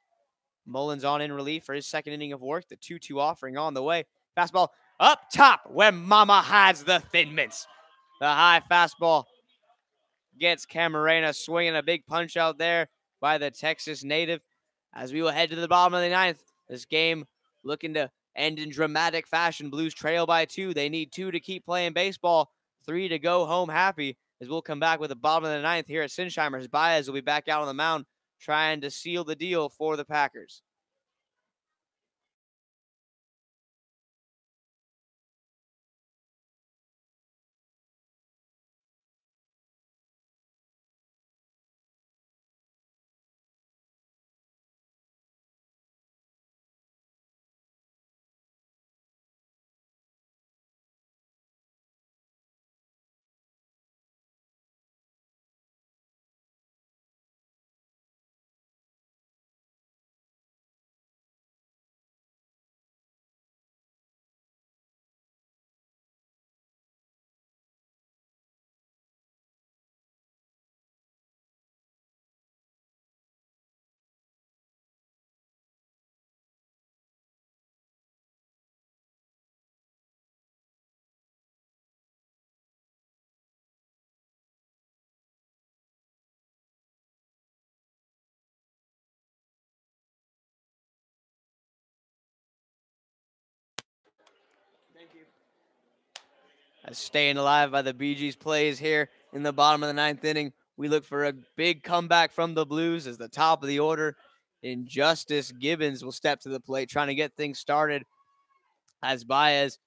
S1: Mullins on in relief for his second inning of work. The 2-2 offering on the way. Fastball up top where Mama hides the Thin Mints. The high fastball gets Camarena swinging a big punch out there by the Texas native. As we will head to the bottom of the 9th, this game looking to end in dramatic fashion. Blues trail by 2. They need 2 to keep playing baseball. 3 to go home happy, as we'll come back with the bottom of the 9th here at Sinsheimer's. Baez will be back out on the mound trying to seal the deal for the Packers. Thank you. As staying alive by the Bee Gees plays here in the bottom of the 9th inning. We look for a big comeback from the Blues as the top of the order. Injustice Gibbons will step to the plate, trying to get things started as Baez is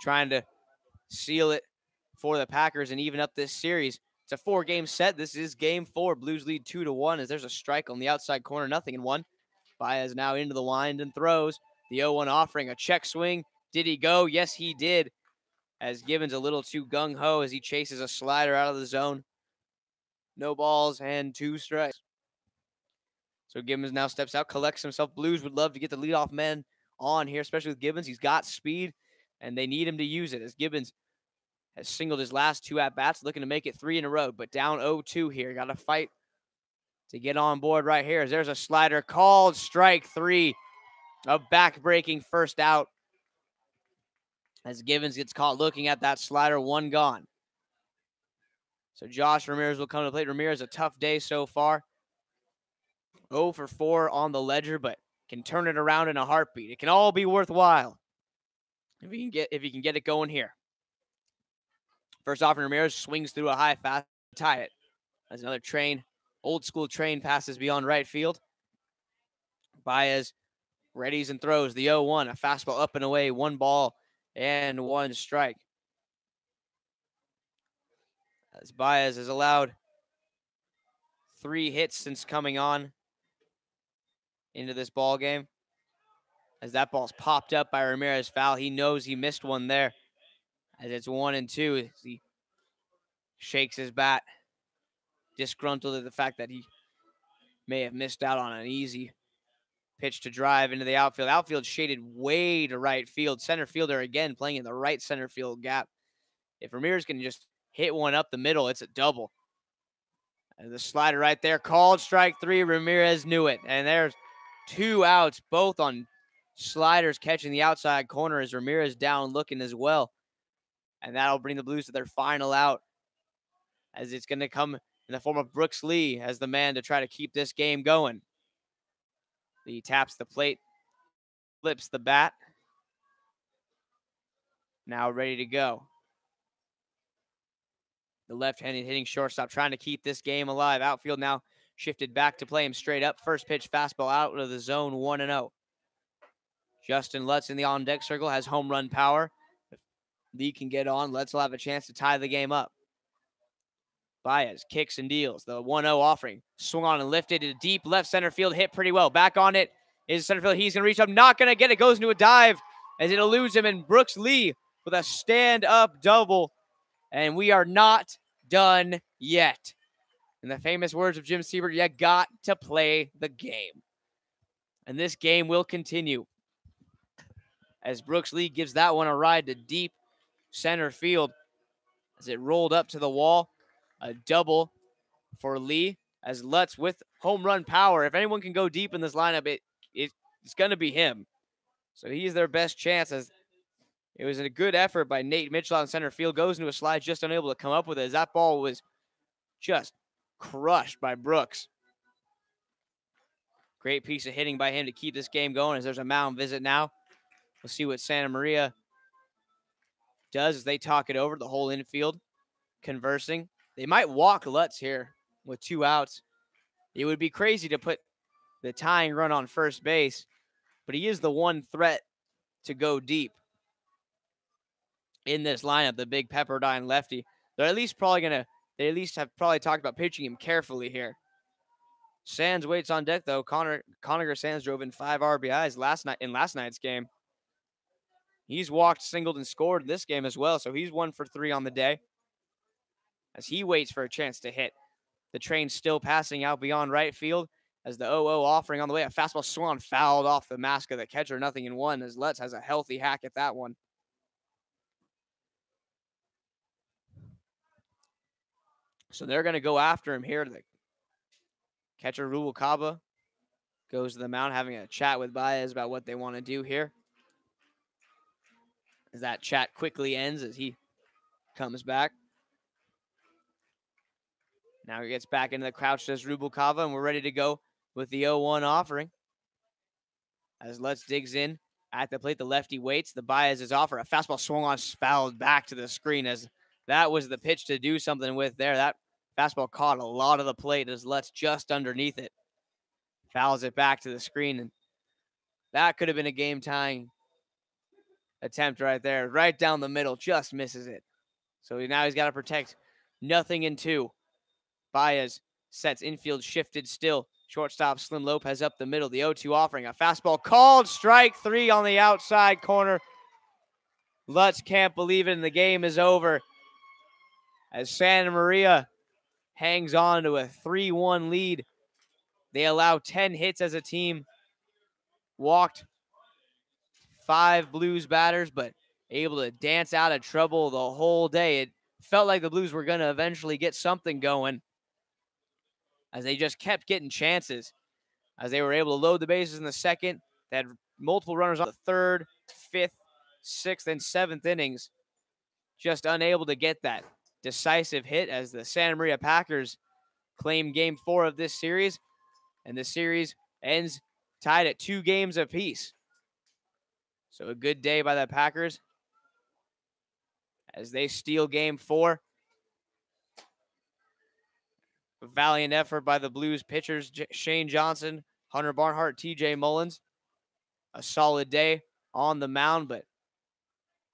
S1: trying to seal it for the Packers and even up this series. It's a 4-game set. This is game 4. Blues lead 2-1 as there's a strike on the outside corner, 0-1. Baez now into the wind and throws. The 0-1 offering a check swing. Did he go? Yes, he did. As Gibbons a little too gung-ho as he chases a slider out of the zone. No balls and 2 strikes. So Gibbons now steps out, collects himself. Blues would love to get the leadoff man on here, especially with Gibbons. He's got speed, and they need him to use it as Gibbons has singled his last 2 at-bats, looking to make it 3 in a row, but down 0-2 here. Got to fight to get on board right here as there's a slider called strike 3. A back-breaking first out as Gibbons gets caught looking at that slider, 1 gone. So Josh Ramirez will come to the plate. Ramirez, a tough day so far. 0 for 4 on the ledger, but can turn it around in a heartbeat. It can all be worthwhile if he can get it going here. First off, Ramirez swings through a high fast to tie it. As another train, old school train passes beyond right field. Baez readies and throws the 0-1, a fastball up and away, 1 ball and 1 strike. As Baez has allowed 3 hits since coming on into this ball game. As that ball's popped up by Ramirez, foul. He knows he missed one there. As it's 1-2, as he shakes his bat, disgruntled at the fact that he may have missed out on an easy pitch to drive into the outfield. Outfield shaded way to right field. Center fielder again playing in the right center field gap. If Ramirez can just hit one up the middle, it's a double. And the slider right there, called strike 3. Ramirez knew it. And there's 2 outs, both on sliders catching the outside corner as Ramirez down looking as well. And that'll bring the Blues to their final out, as it's going to come in the form of Brooks Lee as the man to try to keep this game going. Lee taps the plate, flips the bat. Now ready to go. The left-handed hitting shortstop trying to keep this game alive. Outfield now shifted back to play him straight up. First pitch fastball out of the zone, 1-0. Justin Lutz in the on-deck circle has home run power. If Lee can get on, Lutz will have a chance to tie the game up. Baez kicks and deals. The 1-0 offering. Swung on and lifted to deep left center field. Hit pretty well. Back on it is center field. He's going to reach up. Not going to get it. Goes into a dive as it eludes him. And Brooks Lee with a stand-up double. And we are not done yet. In the famous words of Jim Siebert, you got to play the game. And this game will continue. as Brooks Lee gives that one a ride to deep center field as it rolled up to the wall. A double for Lee as Lutz with home run power. If anyone can go deep in this lineup, it's going to be him. So he's their best chance, as it was a good effort by Nate Mitchell on center field. Goes into a slide, just unable to come up with it, as that ball was just crushed by Brooks. Great piece of hitting by him to keep this game going, as there's a mound visit now. We'll see what Santa Maria does as they talk it over, the whole infield conversing. They might walk Lutz here with 2 outs. It would be crazy to put the tying run on first base, but he is the one threat to go deep in this lineup, the big Pepperdine lefty. They at least have probably talked about pitching him carefully here. Sands waits on deck, though. Conacher Sands drove in 5 RBIs last night's game. He's walked, singled, and scored in this game as well, so he's 1 for 3 on the day as he waits for a chance to hit. The train still passing out beyond right field as the 0-0 offering on the way. A fastball swung fouled off the mask of the catcher, 0-1, as Lutz has a healthy hack at that one. So they're going to go after him here. The catcher, Rubalcaba, goes to the mound, having a chat with Baez about what they want to do here. As that chat quickly ends as he comes back. Now he gets back into the crouch, does Rubalcaba, and we're ready to go with the 0-1 offering. As Lutz digs in at the plate, the lefty waits. The Baez's offer, a fastball swung on, fouled back to the screen, as that was the pitch to do something with there. That fastball caught a lot of the plate as Lutz just underneath it. Fouls it back to the screen, and that could have been a game-tying attempt right there. Right down the middle, just misses it. So now he's got to protect 0-2. Baez sets infield shifted still. Shortstop Slim Lopez up the middle. The 0-2 offering. A fastball called. Strike 3 on the outside corner. Lutz can't believe it, and the game is over as Santa Maria hangs on to a 3-1 lead. They allow 10 hits as a team. Walked 5 Blues batters, but able to dance out of trouble the whole day. It felt like the Blues were going to eventually get something going, as they just kept getting chances. As they were able to load the bases in the second. They had multiple runners on the third, fifth, sixth, and seventh innings. Just unable to get that decisive hit as the Santa Maria Packers claim game 4 of this series. And the series ends tied at 2 games apiece. So a good day by the Packers as they steal game 4. A valiant effort by the Blues pitchers, Shane Johnson, Hunter Barnhart, TJ Mullins. A solid day on the mound, but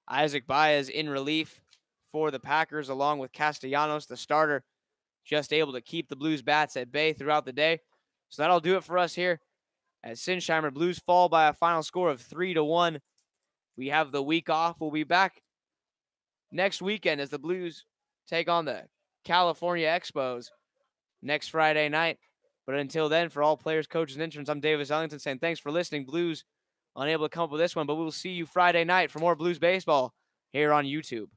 S1: Isaac Baez in relief for the Packers, along with Castellanos, the starter, just able to keep the Blues bats at bay throughout the day. So that'll do it for us here as Sinsheimer. Blues fall by a final score of 3-1. We have the week off. We'll be back next weekend as the Blues take on the California Expos next Friday night. But until then, for all players, coaches, and interns, I'm Davis Ellington saying thanks for listening. Blues unable to come up with this one, but we will see you Friday night for more Blues baseball here on YouTube.